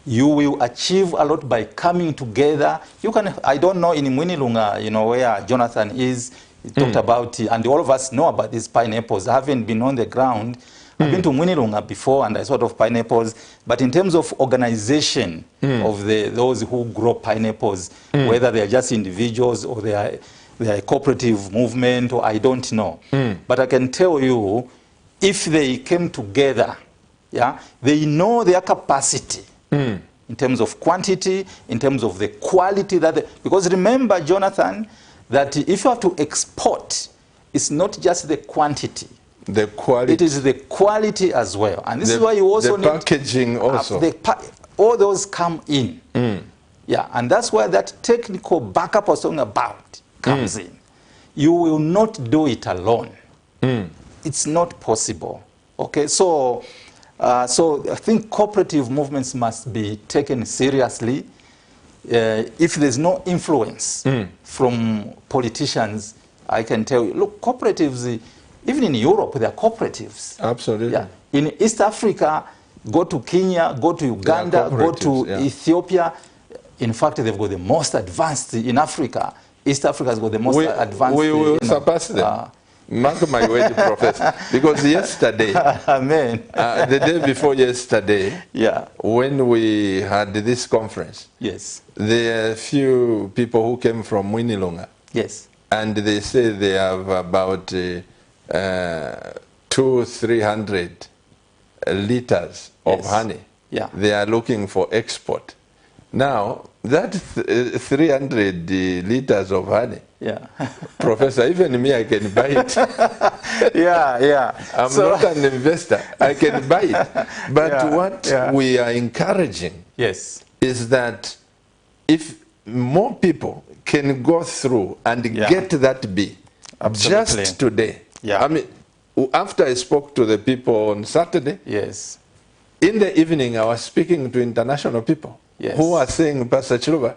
You will achieve a lot by coming together. You can, I don't know in Mwinilunga, where Jonathan is, he talked about, and all of us know about these pineapples. I haven't been on the ground. I've been to Mwinilunga before, and I sort of pineapples. But in terms of organization of those who grow pineapples, whether they are just individuals or they are a cooperative movement, or I don't know. But I can tell you, if they came together, they know their capacity. In terms of quantity, in terms of the quality because remember, Jonathan, that if you have to export, it's not just the quantity. The quality. It is the quality as well. And this is why you also need packaging also. All those come in. And that's where that technical backup I was talking about comes in. You will not do it alone. It's not possible. Okay, so I think cooperative movements must be taken seriously. If there's no influence from politicians, I can tell you, look, cooperatives, even in Europe, there are cooperatives. Absolutely. In East Africa, go to Kenya, go to Uganda, go to Ethiopia. In fact, they've got the most advanced in Africa. East Africa has got the most advanced. We will surpass them. Mark my word, Professor. Because yesterday, Amen. The day before yesterday, when we had this conference, there are a few people who came from Mwinilunga. And they say they have about 200-300 liters of honey Yeah. They are looking for export. Now, that 300 liters of honey, Yeah. Professor, even me, I can buy it. Yeah. I'm not an investor. I can buy it. But Yeah, what yeah. we are encouraging Yes. is that if more people can go through and Yeah. get that bee Absolutely. just today. Yeah. I mean, after I spoke to the people on Saturday, Yes. in the evening I was speaking to international people Yes. who are saying, Pastor Chiluba,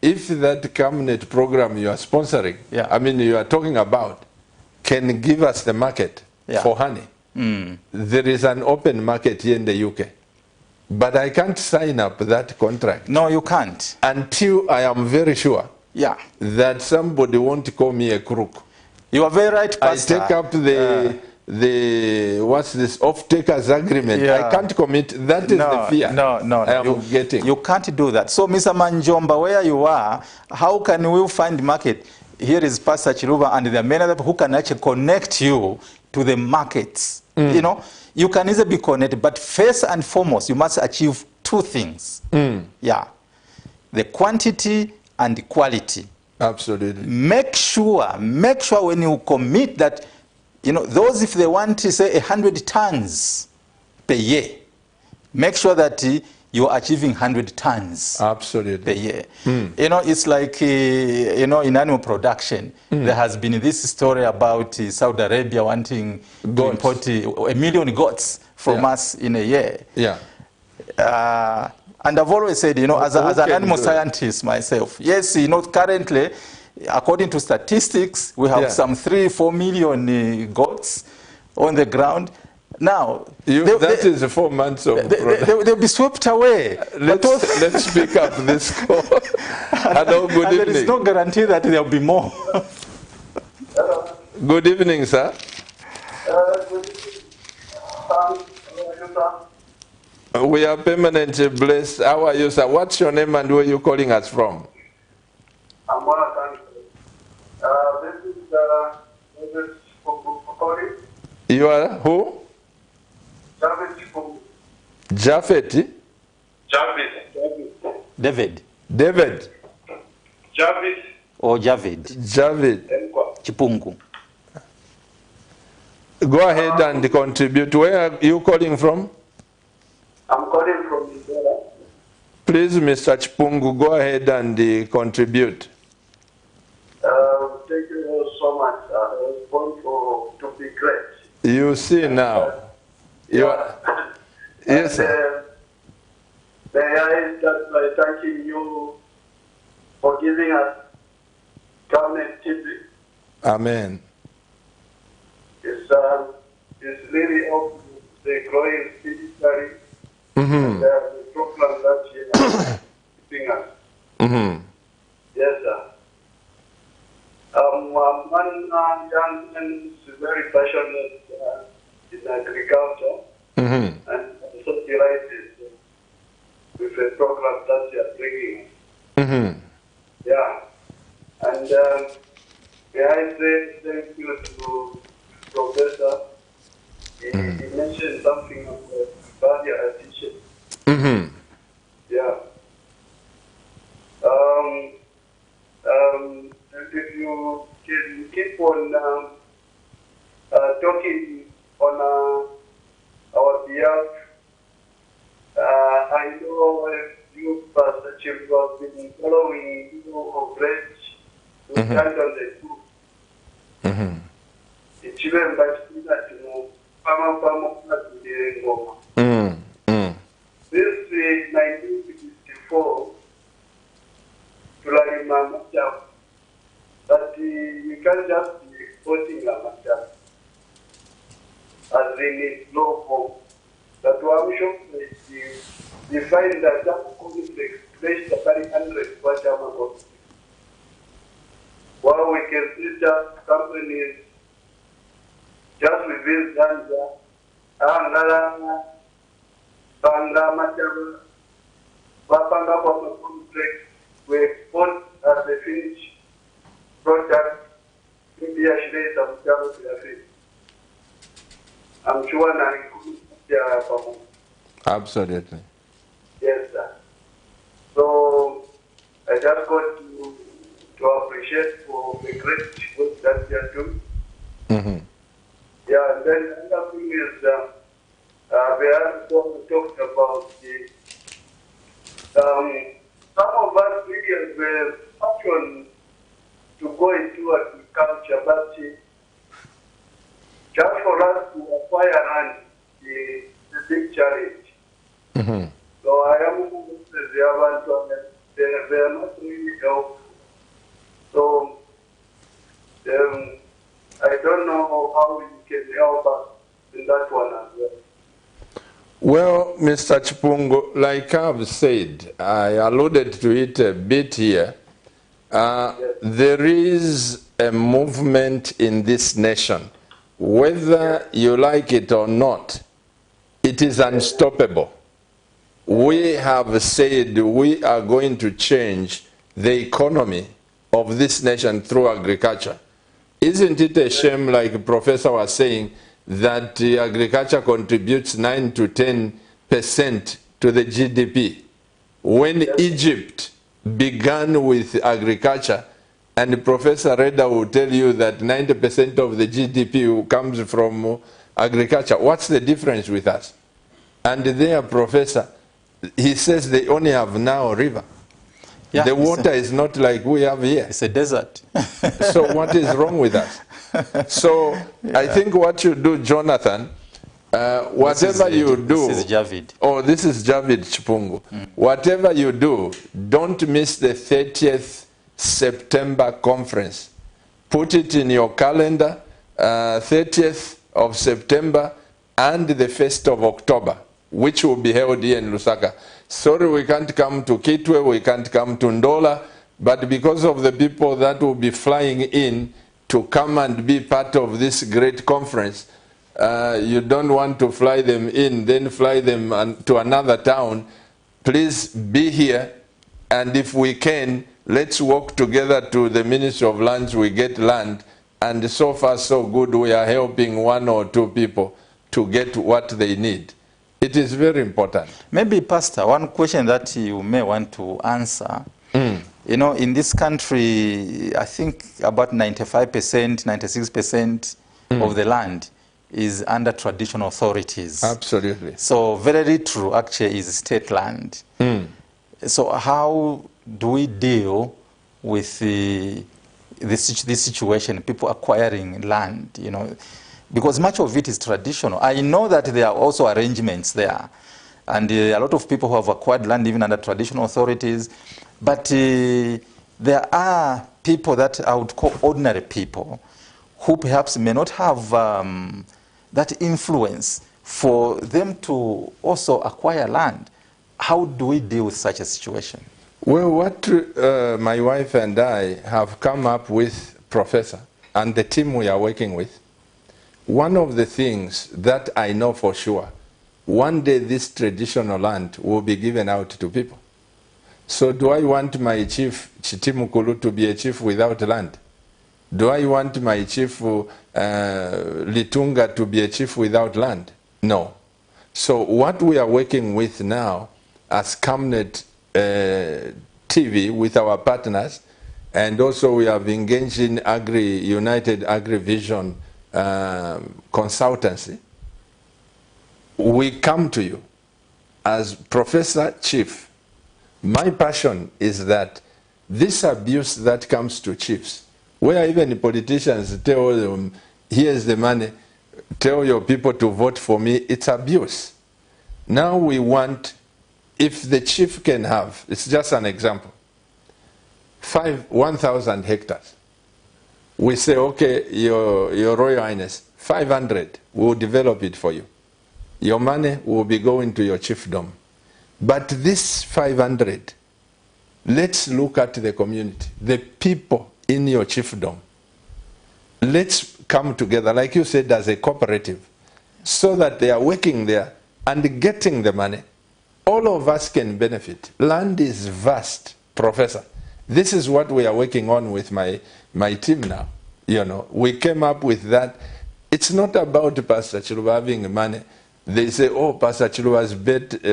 if that CAMNET program you are sponsoring, Yeah. I mean you are talking about, can give us the market Yeah. for honey, there is an open market here in the UK. But I can't sign up that contract No, you can't. until I am very sure Yeah. that somebody won't call me a crook. You are very right, I Pastor. take up the what's this off-takers agreement. Yeah. I can't commit. That is the fear No. I am getting. You can't do that. So, Mr. Manjomba, where you are, how can we find market? Here is Pastor Chiluba, and there are many other people who can actually connect you to the markets. You know, you can easily be connected, but first and foremost, you must achieve two things. Yeah, the quantity and the quality. Absolutely. Make sure when you commit that, you know, those, if they want to say 100 tons per year, make sure that you're achieving 100 tons Absolutely. per year. You know, it's like, you know, in animal production, there has been this story about Saudi Arabia wanting to import 1 million goats from us in a year. Yeah. And I've always said, you know, as an animal scientist myself, yes, you know, currently, according to statistics, we have some 3-4 million goats on the ground. Now, that is 4 months of they'll be swept away. Let's speak up this call. Hello, good evening. There is no guarantee that there'll be more. Good evening, sir. Good evening. We are permanently blessed. How are you, sir? What's your name and where are you calling us from? I'm one of them. This is Kokori. You are who? Javid Chipungu. Jafet? Javid. David. David? Javid. Or Javid. Javid. Chipungu. Go ahead and contribute. Where are you calling from? I'm calling from Nigeria. Please, Mr. Chipungu, go ahead and contribute. Thank you so much. I was born to be great. You see now. Yes, sir. May I start by thanking you for giving us CAMNET TV. Amen. It's really of the growing spiritually. And the program that you are giving us. Yes, sir. One young man is very passionate in agriculture and also delighted with the program that you are bringing us. Yeah. And may I say thank you to Professor. He mentioned something of the value addition. Yeah. If you can keep on talking on our behalf, I know you, Pastor Chiluba, have been following you of late to stand on the truth. It's even but that this is 1964 to but we can't just be exporting a matter as in its low form. That one show we find that that conflict placed the very 100 what I'm while we can see just companies just within Zambia, Angala, Banga, Matava, Bapanga, Bapanga complex, we export as a finished product in the Ashleys of Java. I'm sure I could. Absolutely. against that. So I just got to appreciate for the great work that they are doing. Mm-hmm. Yeah, and then another thing is we are talking about the some of us really were passion to go into agriculture, but just for us to acquire land is a big challenge. Mm-hmm. So I am they are not really helpful. So I don't know how you can help us in that one as well. Well, Mr. Chipungu, like I've said, I alluded to it a bit here. There is a movement in this nation. Whether you like it or not, it is unstoppable. We have said we are going to change the economy of this nation through agriculture. Isn't it a shame, like the professor was saying, that agriculture contributes 9 to 10% to the GDP? When Egypt began with agriculture, and Professor Reda will tell you that 90% of the GDP comes from agriculture. What's the difference with us? And their professor, he says they only have now a river. Yeah, the water is not like we have here. It's a desert. So what is wrong with us? So I think what you do, Jonathan, whatever you do. This is Javid. Oh, this is Javid Chipungu. Whatever you do, don't miss the 30th September conference. Put it in your calendar, 30th of September and the 1st of October, which will be held here in Lusaka. Sorry, we can't come to Kitwe, we can't come to Ndola, but because of the people that will be flying in to come and be part of this great conference, you don't want to fly them in, then fly them to another town. Please be here, and if we can, let's work together to the Ministry of Lands, we get land, and so far so good, we are helping 1 or 2 people to get what they need. It is very important. Maybe, Pastor, one question that you may want to answer. You know, in this country, I think about 95%, 96% of the land is under traditional authorities. Absolutely. So very little actually is state land. So how do we deal with this situation, people acquiring land, you know, because much of it is traditional. I know that there are also arrangements there, and a lot of people who have acquired land even under traditional authorities, but there are people that I would call ordinary people who perhaps may not have that influence for them to also acquire land. How do we deal with such a situation? Well, what my wife and I have come up with, Professor, and the team we are working with, one of the things that I know for sure, one day this traditional land will be given out to people. So do I want my chief, Chitimukulu, to be a chief without land? Do I want my chief, Litunga, to be a chief without land? No. So what we are working with now as Camnet TV with our partners, and also we have engaged in United Agri-Vision consultancy. We come to you as Professor Chief. My passion is that this abuse that comes to chiefs, where even politicians tell them, here's the money, tell your people to vote for me, it's abuse. Now we want, if the chief can have, it's just an example, 1,000 hectares. We say, okay, your Royal Highness, 500, we'll develop it for you. Your money will be going to your chiefdom. But this 500, let's look at the community, the people in your chiefdom. Let's come together, like you said, as a cooperative, so that they are working there and getting the money. All of us can benefit. Land is vast, Professor. This is what we are working on with my team now. You know, we came up with that. It's not about Pastor Chiluba having money. they say, oh, Pastor Chiluba has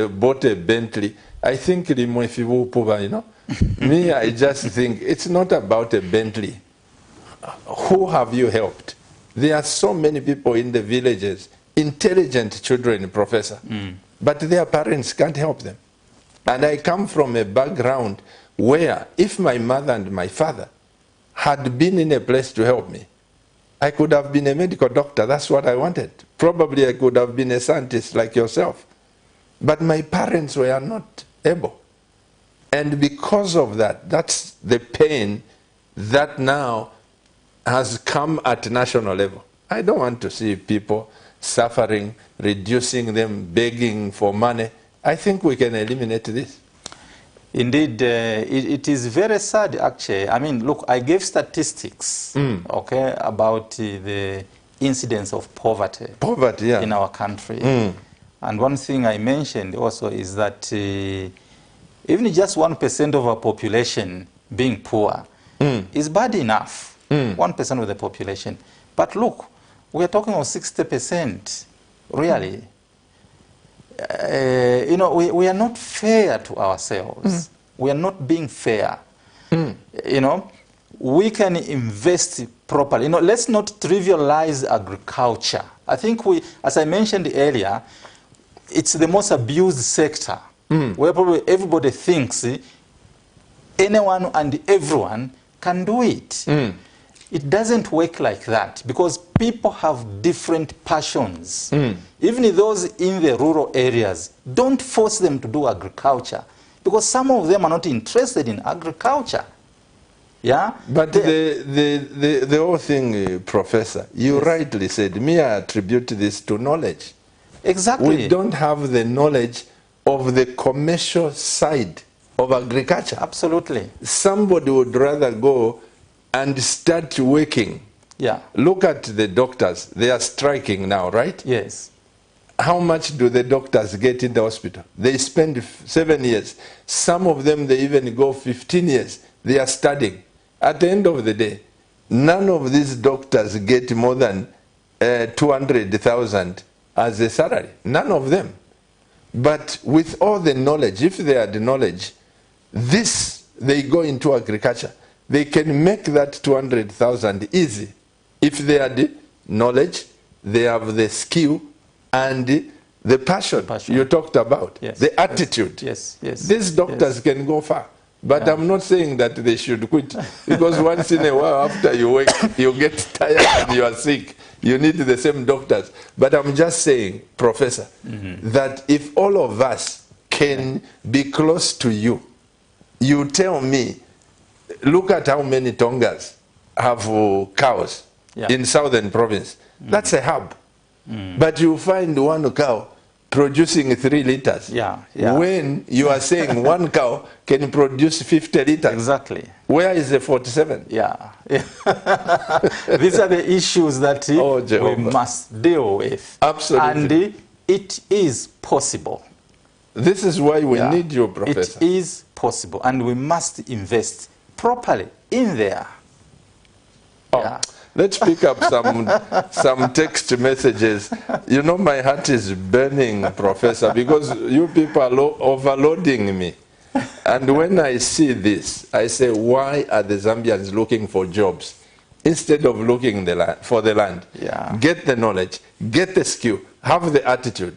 bought a Bentley. I think, you know, me, I just think it's not about a Bentley. Who have you helped? There are so many people in the villages, intelligent children, Professor, but their parents can't help them. And I come from a background where if my mother and my father had been in a place to help me, I could have been a medical doctor. That's what I wanted. Probably I could have been a scientist like yourself. But my parents were not able. And because of that, that's the pain that now has come at national level. I don't want to see people suffering, reducing them, begging for money. I think we can eliminate this. Indeed, it is very sad, actually. I mean, look, I gave statistics, okay, about the incidence of poverty, yeah, in our country. And one thing I mentioned also is that even just 1% of our population being poor is bad enough, 1% of the population. But look, we are talking of 60%, really. You know, we are not fair to ourselves. We are not being fair. You know, we can invest properly. You know, let's not trivialize agriculture. I think we, as I mentioned earlier, it's the most abused sector, where probably everybody thinks anyone and everyone can do it. It doesn't work like that because people have different passions. Even those in the rural areas, don't force them to do agriculture because some of them are not interested in agriculture. Yeah? But the whole thing, Professor, you rightly said, me, I attribute this to knowledge. Exactly. We don't have the knowledge of the commercial side of agriculture. Absolutely. Somebody would rather go and start working. Yeah. Look at the doctors. They are striking now, right? Yes. How much do the doctors get in the hospital? They spend 7 years. Some of them, they even go 15 years. They are studying. At the end of the day, none of these doctors get more than 200,000 as a salary. None of them. But with all the knowledge, if they had the knowledge, they go into agriculture. They can make that 200,000 easy. If they had the knowledge, they have the skill and the passion you talked about, the attitude. Yes. These doctors can go far. But I'm not saying that they should quit. Because once in a while, after you work, you get tired and you are sick. You need the same doctors. But I'm just saying, Professor, that if all of us can be close to you, you tell me, look at how many Tongas have cows in southern province. That's a hub. But you find one cow producing 3 liters. When you are saying one cow can produce 50 liters. Exactly. Where is the 47? These are the issues that we must deal with. Absolutely. And it is possible. This is why we need you, Professor. It is possible, and we must invest properly in there. Let's pick up some text messages. You know, my heart is burning, Professor, because you people are overloading me. And when I see this, I say, why are the Zambians looking for jobs instead of looking for the land? Get the knowledge, get the skill, have the attitude.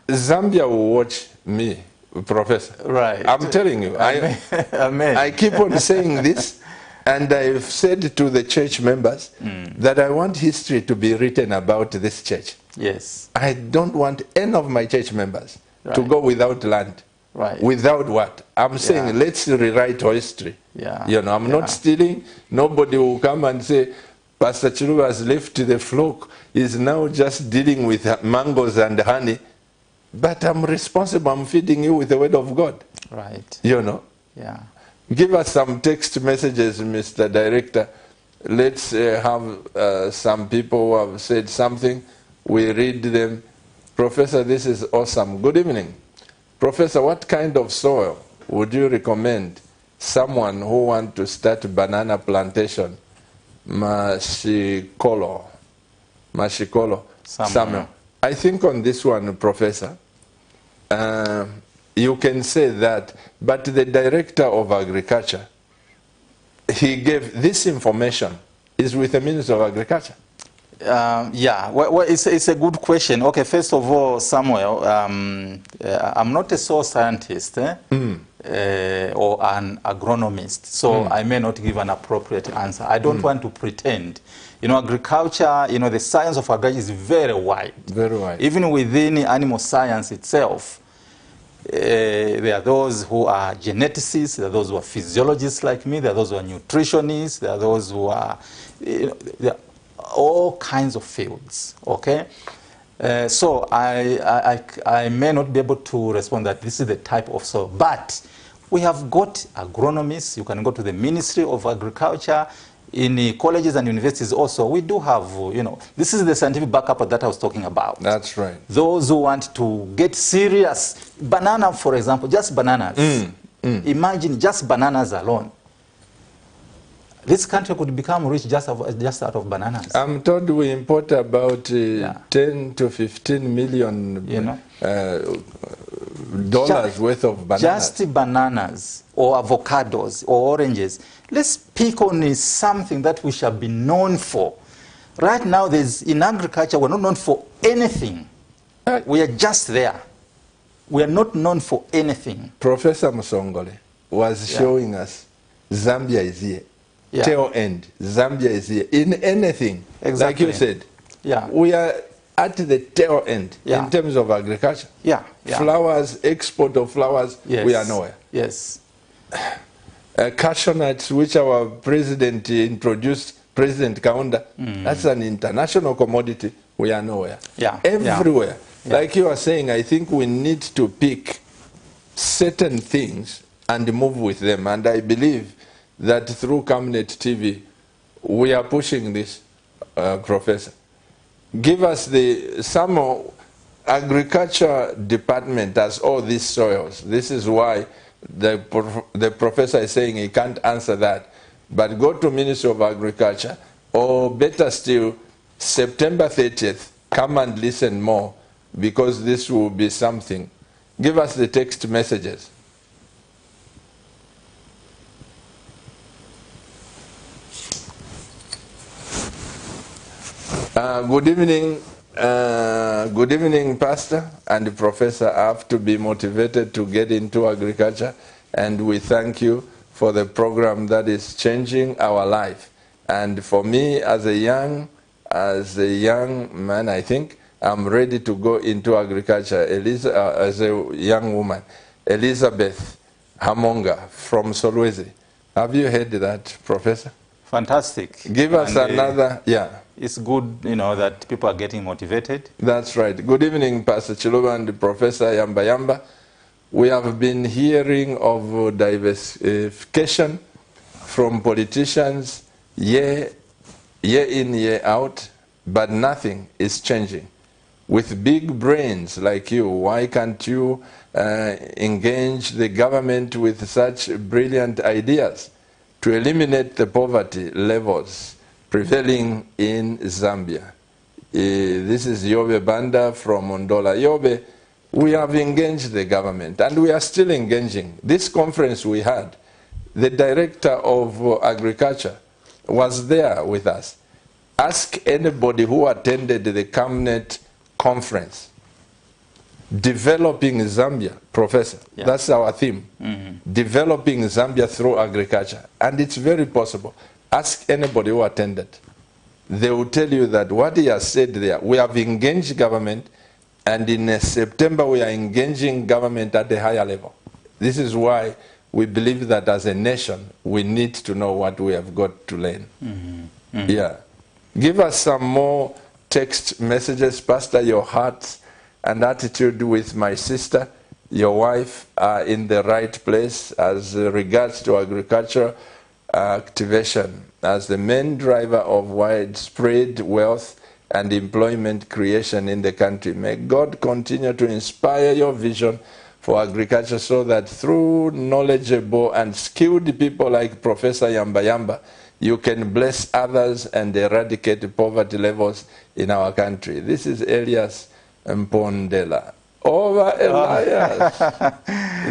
Zambia will watch me, Professor. Right. I'm telling you. Amen. I keep on saying this. And I've said to the church members that I want history to be written about this church. Yes. I don't want any of my church members to go without land. Right. Without what? I'm saying let's rewrite our history. You know, I'm not stealing. Nobody will come and say, Pastor Chiluba has left the flock. He's now just dealing with mangoes and honey. But I'm responsible. I'm feeding you with the word of God. Right. You know? Give us some text messages, Mr. Director. Let's have some people who have said something. We read them. Professor, this is awesome. Good evening. Professor, what kind of soil would you recommend someone who wants to start banana plantation? Mashikolo. Samuel. I think on this one, Professor, you can say that, but the Director of Agriculture, he gave this information is with the Minister of Agriculture. Yeah, well, it's a good question. Okay, first of all, Samuel, I'm not a soil scientist or an agronomist, so I may not give an appropriate answer. I don't want to pretend. You know, agriculture, you know, the science of agriculture is very wide. Very wide. Even within animal science itself, there are those who are geneticists, there are those who are physiologists like me, there are those who are nutritionists, there are those who are, you know, there are all kinds of fields, okay? So I may not be able to respond that this is the type of soil, but we have got agronomists. You can go to the Ministry of Agriculture. In colleges and universities also, we do have, you know, this is the scientific backup that I was talking about. That's right. Those who want to get serious, banana, for example, just bananas. Imagine just bananas alone. This country could become rich just out of bananas. I'm told we import about 10 to 15 million, you know, dollars worth of bananas. Just bananas or avocados or oranges. Let's pick on something that we shall be known for. Right now, in agriculture, we're not known for anything. We are just there. We are not known for anything. Professor Musongole was showing us Zambia is here. Tail end. Zambia is here. In anything, like you said, we are at the tail end in terms of agriculture. Flowers, export of flowers, we are nowhere. Yes. Cashew nuts, which our president introduced, President Kaunda, that's an international commodity. We are nowhere. Everywhere. Like you are saying, I think we need to pick certain things and move with them. And I believe that through Camnet TV, we are pushing this, Professor. Give us some agriculture department has all these soils. This is why the professor is saying he can't answer that. But go to Ministry of Agriculture, or better still, September 30th, come and listen more, because this will be something. Give us the text messages. Good evening, Pastor and Professor. I have to be motivated to get into agriculture, and we thank you for the program that is changing our life. And for me, as a young man, I think I'm ready to go into agriculture. As a young woman, Elizabeth Hamonga from Solwezi. Have you heard that, Professor? Fantastic. Give us another, It's good, you know, that people are getting motivated. That's right. Good evening, Pastor Chiluba and Professor Yamba Yamba. We have been hearing of diversification from politicians year in, year out, but nothing is changing. With big brains like you, why can't you engage the government with such brilliant ideas to eliminate the poverty levels prevailing in Zambia? This is Yobe Banda from Mondola. Yobe, we have engaged the government, and we are still engaging. This conference we had, the Director of Agriculture was there with us. Ask anybody who attended the Camnet conference. Developing Zambia, Professor, that's our theme. Developing Zambia through agriculture, and it's very possible. Ask anybody who attended. They will tell you that what he has said there, we have engaged government, and in September we are engaging government at a higher level. This is why we believe that as a nation, we need to know what we have got to learn. Give us some more text messages, Pastor. Your heart and attitude with my sister, your wife, are in the right place as regards to agriculture activation as the main driver of widespread wealth and employment creation in the country. May God continue to inspire your vision for agriculture so that through knowledgeable and skilled people like Professor Yamba Yamba, you can bless others and eradicate poverty levels in our country. This is Elias Mpondela. Over Elias.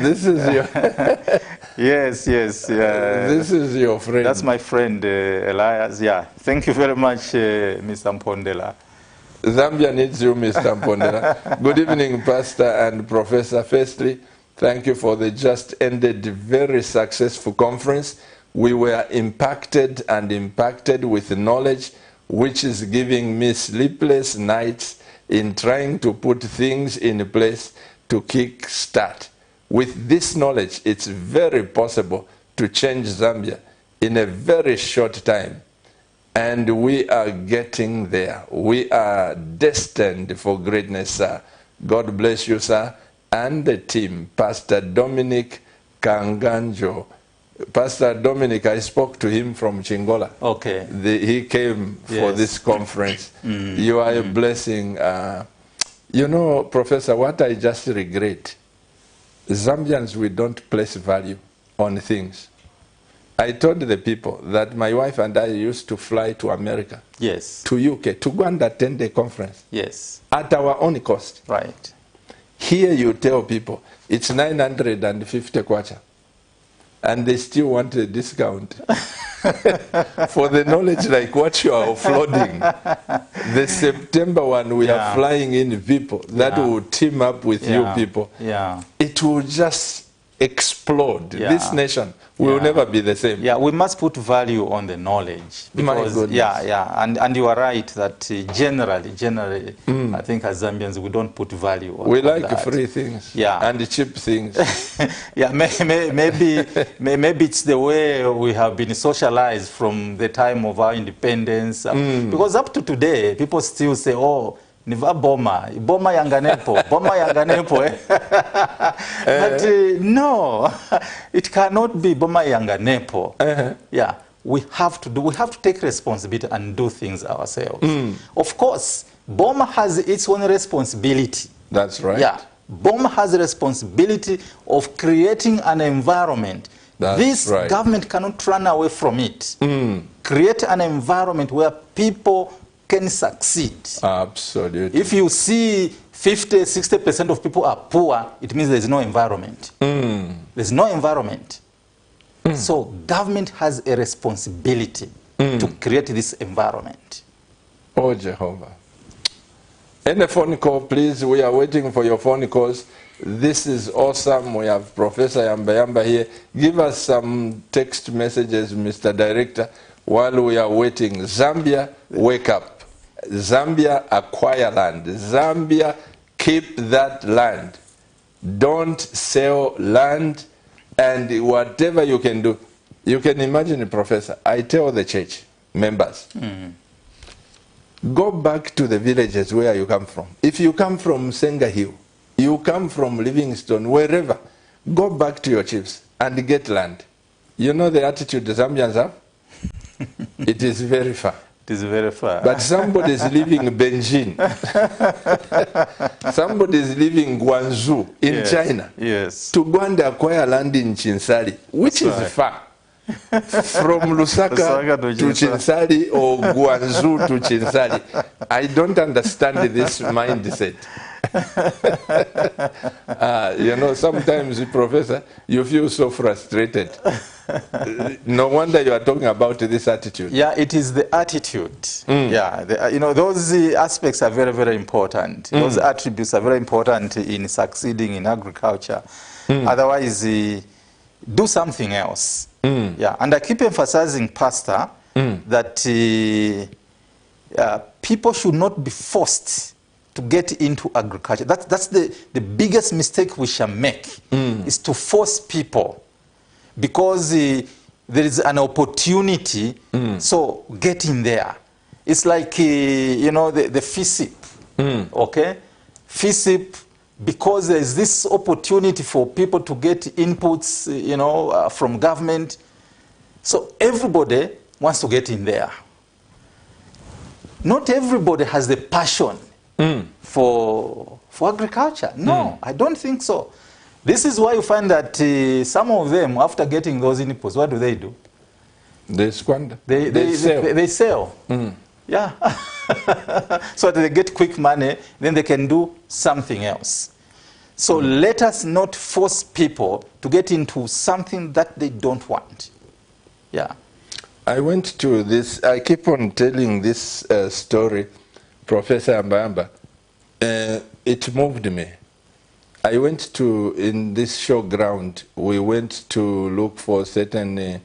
This is your... Yes, yes. This is your friend. That's my friend, Elias. Yeah. Thank you very much, Mr. Mpondela. Zambia needs you, Mr. Mpondela. Good evening, Pastor and Professor. Firstly, thank you for the just ended very successful conference. We were impacted with knowledge, which is giving me sleepless nights in trying to put things in place to kick start. With this knowledge, it's very possible to change Zambia in a very short time. And we are getting there. We are destined for greatness, sir. God bless you, sir, and the team. Pastor Dominic Kanganjo. Pastor Dominic, I spoke to him from Chingola. Okay. He came for this conference. You are a blessing. You know, Professor, what I just regret, Zambians, we don't place value on things. I told the people that my wife and I used to fly to America. Yes. To UK, to go and attend a conference. Yes. At our own cost. Right. Here you tell people, it's 950 kwacha. And they still want a discount for the knowledge like what you are offloading. The September one, we are flying in people that will team up with you people. Yeah. It will just explode. This nation will never be the same. Yeah, we must put value on the knowledge. Because, My goodness. And you are right that generally, I think as Zambians, we don't put value on We like that. free things Yeah. and cheap things. Yeah, maybe it's the way we have been socialized from the time of our independence. Because up to today, people still say, oh, Niva Boma Yanganepo, Boma Yanganepo. But no, it cannot be Boma Yanganepo. Yeah, we have to take responsibility and do things ourselves. Of course, Boma has its own responsibility. That's right. Yeah, Boma has a responsibility of creating an environment. This government cannot run away from it. Create an environment where people can succeed. Absolutely. If you see 50–60% of people are poor, it means there's no environment. There's no environment. So government has a responsibility to create this environment. Oh, Jehovah. Any phone call, please? We are waiting for your phone calls. This is awesome. We have Professor Yamba here. Give us some text messages, Mr. Director, while we are waiting. Zambia, wake up. Zambia, acquire land. Zambia, keep that land. Don't sell land, and whatever you can do. You can imagine, Professor, I tell the church members, go back to the villages where you come from. If you come from Senga Hill, you come from Livingstone, wherever, go back to your chiefs and get land. You know the attitude the Zambians have? It is very far. It is very far. But somebody is living Benjin. Somebody is living Guangzhou in China. Yes. To go and acquire land in Chinsali, which is far. From Lusaka to Chinsali or Guangzhou to Chinsali. I don't understand this mindset. You know, sometimes, Professor, you feel so frustrated. No wonder you are talking about this attitude. Yeah, it is the attitude. Yeah, you know, those aspects are very, very important. Those attributes are very important in succeeding in agriculture. Otherwise, do something else. Yeah, and I keep emphasizing, Pastor, that people should not be forced to get into agriculture. That's the biggest mistake we shall make, is to force people. Because there is an opportunity, so get in there. It's like, you know, the FISIP, okay? FISIP, because there's this opportunity for people to get inputs, you know, from government. So everybody wants to get in there. Not everybody has the passion for agriculture. No, I don't think so. This is why you find that some of them, after getting those inputs, what do? They squander. They sell. Yeah, Yeah. So that they get quick money, then they can do something else. So let us not force people to get into something that they don't want. Yeah. I went to this, I keep on telling this story, Professor Ambamba. It moved me. I went to, in this showground, we went to look for certain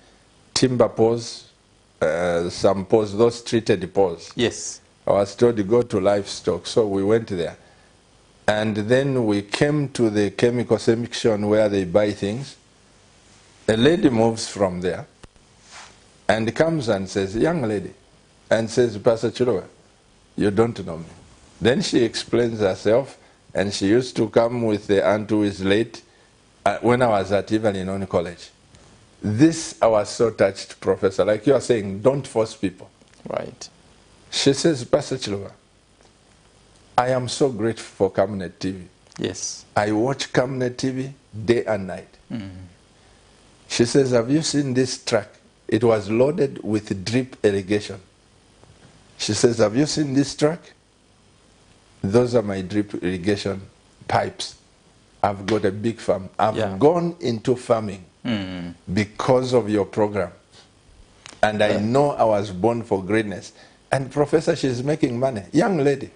timber poles, some poles, those treated poles. Yes. I was told to go to livestock, so we went there. And then we came to the chemical section where they buy things. A lady moves from there and comes and says, young lady, and says, Pastor Chilowa, you don't know me. Then she explains herself, and she used to come with the aunt who is late when I was at Evelyn College. This, I was so touched, Professor. Like you are saying, don't force people. Right. She says, Pastor Chilowa, I am so grateful for Camnet TV. Yes. I watch Camnet TV day and night. She says, have you seen this truck? It was loaded with drip irrigation. She says, have you seen this truck? Those are my drip irrigation pipes. I've got a big farm. I've gone into farming because of your program. And I know I was born for greatness. And Professor, she's making money. Young lady.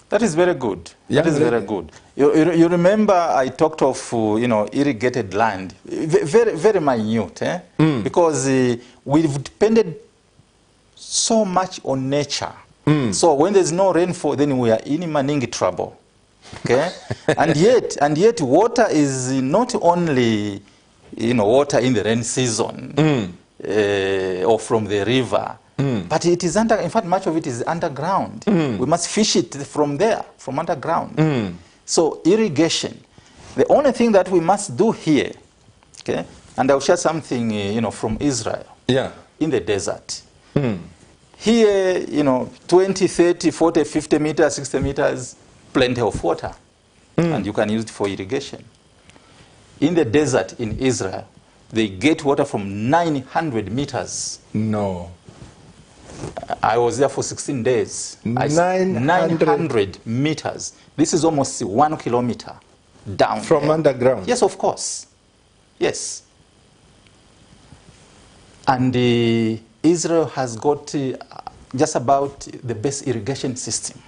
That is very good. That is very good. You remember I talked of irrigated land, very very minute, because we've depended so much on nature. So when there's no rainfall, then we are in Maningi trouble. Okay, and yet water is not only water in the rain season or from the river. But it is in fact, much of it is underground. We must fish it from there, from underground. So irrigation, the only thing that we must do here, okay, and I'll share something, from Israel, in the desert. Here, 20, 30, 40, 50 meters, 60 meters, plenty of water, and you can use it for irrigation. In the desert in Israel, they get water from 900 meters. No. I was there for 16 days. 900 meters. This is almost 1 kilometer down. From there. Underground? Yes, of course. Yes. And Israel has got just about the best irrigation system.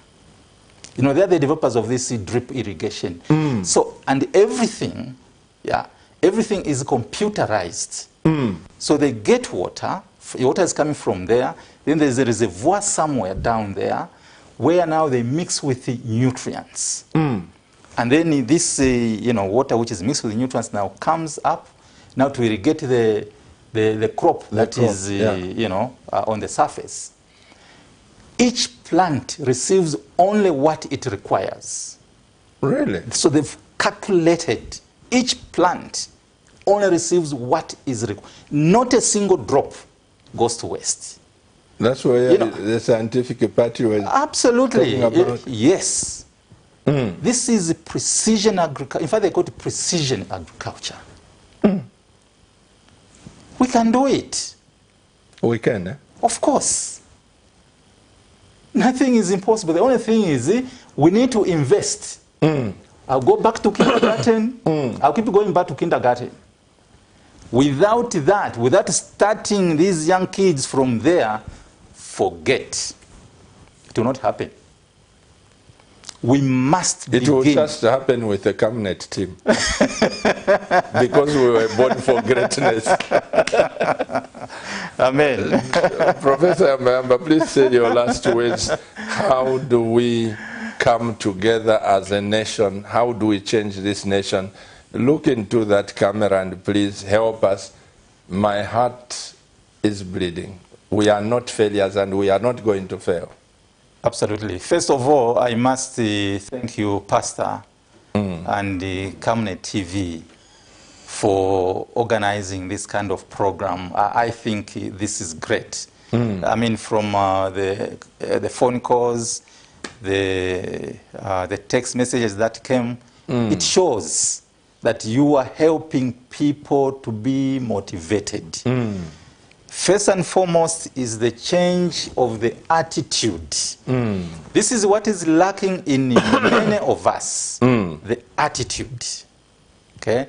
They're the developers of this drip irrigation. So, and everything, everything is computerized. So they get water. Water is coming from there. Then there's a reservoir somewhere down there where now they mix with the nutrients. And then this water which is mixed with the nutrients now comes up now to irrigate the crop that is on the surface. Each plant receives only what it requires. Really? So they've calculated each plant only receives what is required. Not a single drop goes to waste. That's where the scientific party was absolutely talking about. Yes. This is precision agriculture. In fact, they call it precision agriculture. We can do it. We can, eh? Of course. Nothing is impossible. The only thing is we need to invest. I'll go back to kindergarten. I'll keep going back to kindergarten. Without that, without starting these young kids from there, forget. It will not happen. We must begin. It will just happen with the Camnet team. Because we were born for greatness. Amen. Professor Ambamba, please say your last words. How do we come together as a nation? How do we change this nation? Look into that camera and please help us. My heart is bleeding. We are not failures and we are not going to fail. Absolutely. First of all, I must thank you, Pastor, and Camnet TV for organizing this kind of program. I think this is great. I mean, from the phone calls, the text messages that came, it shows that you are helping people to be motivated. First and foremost is the change of the attitude. This is what is lacking in many of us, the attitude. Okay?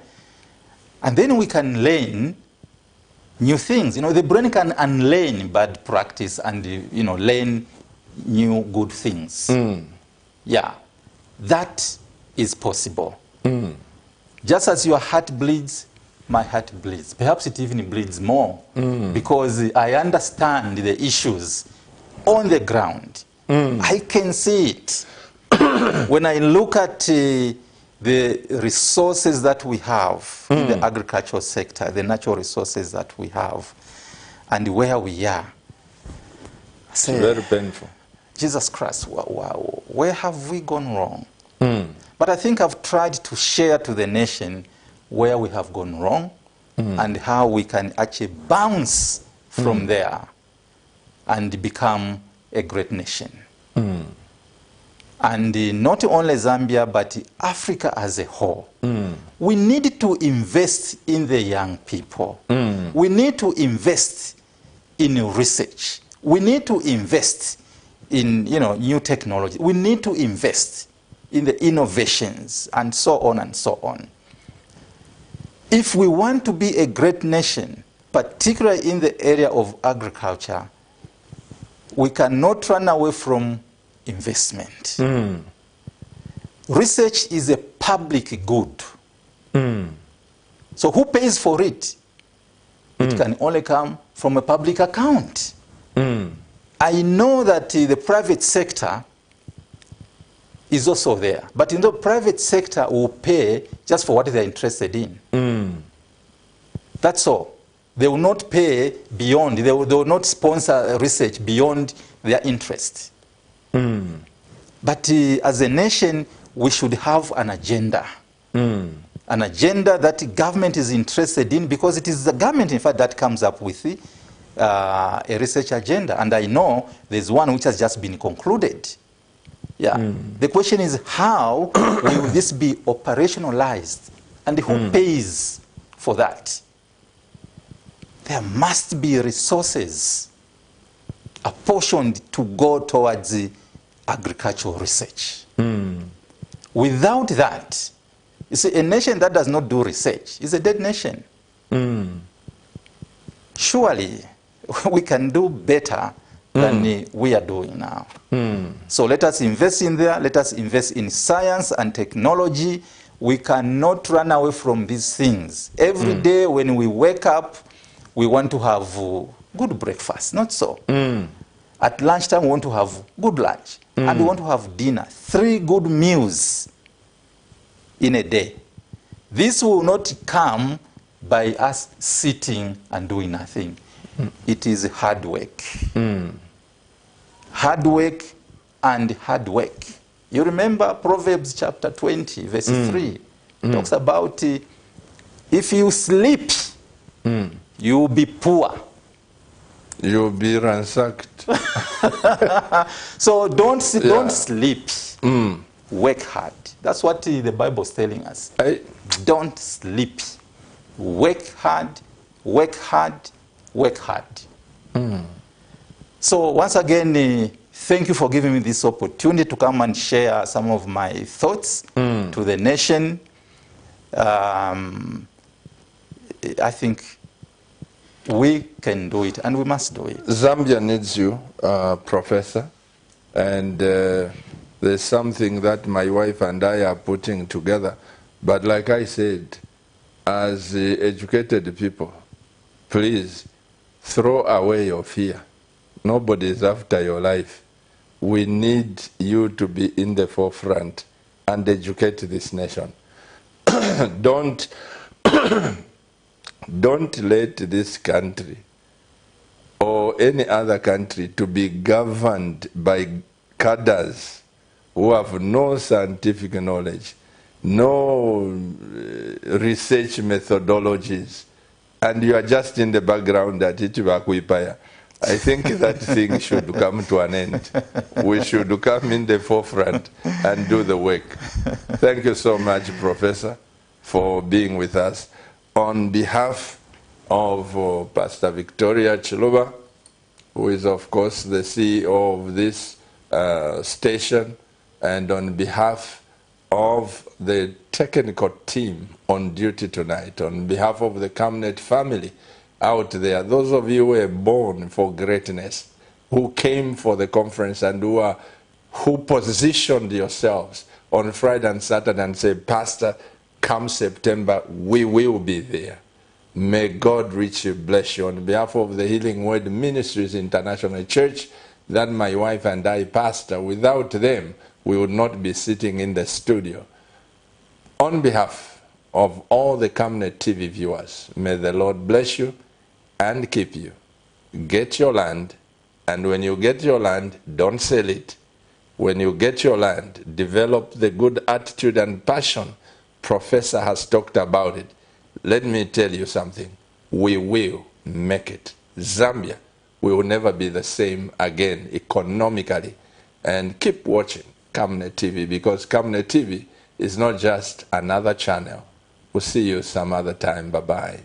And then we can learn new things. You know, the brain can unlearn bad practice and, you know, learn new good things. Yeah, that is possible. Just as your heart bleeds, my heart bleeds. Perhaps it even bleeds more because I understand the issues on the ground. I can see it. When I look at the resources that we have in the agricultural sector, the natural resources that we have, and where we are, I say, It's very painful. Jesus Christ, wow, where have we gone wrong? But I think I've tried to share to the nation where we have gone wrong and how we can actually bounce from there and become a great nation. And not only Zambia, but Africa as a whole. We need to invest in the young people. We need to invest in research. We need to invest in, you know, new technology. We need to invest in the innovations and so on and so on. If we want to be a great nation, particularly in the area of agriculture, we cannot run away from investment. Research is a public good. So who pays for it? It can only come from a public account. I know that the private sector is also there. But in the private sector will pay just for what they're interested in. That's all. They will not pay beyond, they will not sponsor research beyond their interest. But as a nation, we should have an agenda. An agenda that the government is interested in, because it is the government, in fact, that comes up with a research agenda. And I know there's one which has just been concluded. Yeah. The question is, how will this be operationalized? And who pays for that? There must be resources apportioned to go towards the agricultural research. Without that, you see, a nation that does not do research is a dead nation. Surely, we can do better than we are doing now. So let us invest in there. Let us invest in science and technology. We cannot run away from these things. Every day when we wake up, we want to have good breakfast, not so. At lunchtime, we want to have good lunch. And we want to have dinner. 3 good meals in a day. This will not come by us sitting and doing nothing. It is hard work. Hard work and hard work. You remember Proverbs chapter 20, verse 3. Talks about if you sleep, you will be poor. You'll be ransacked. So don't sleep. Work hard. That's what the Bible is telling us. Don't sleep. Work hard, work hard, work hard. So once again, thank you for giving me this opportunity to come and share some of my thoughts to the nation. I think we can do it, and we must do it. Zambia needs you, Professor, and there's something that my wife and I are putting together. But like I said, as educated people, please throw away your fear. Nobody is after your life. We need you to be in the forefront and educate this nation. Don't let this country or any other country to be governed by cadres who have no scientific knowledge, no research methodologies, and you are just in the background at Itibakuipaya. I think that thing should come to an end. We should come in the forefront and do the work. Thank you so much, Professor, for being with us. On behalf of Pastor Victoria Chiluba, who is, of course, the CEO of this station, and on behalf of the technical team on duty tonight, on behalf of the Camnet family out there, those of you who were born for greatness, who came for the conference and who positioned yourselves on Friday and Saturday and said, Pastor, come September, we will be there. May God richly bless you. On behalf of the Healing Word Ministries International Church, that my wife and I pastor, without them, we would not be sitting in the studio. On behalf of all the Camnet TV viewers, may the Lord bless you and keep you. Get your land, and when you get your land, don't sell it. When you get your land, develop the good attitude and passion Professor has talked about it. Let me tell you something. We will make it. Zambia will never be the same again economically. And keep watching Camnet TV, because Camnet TV is not just another channel. We'll see you some other time. Bye-bye.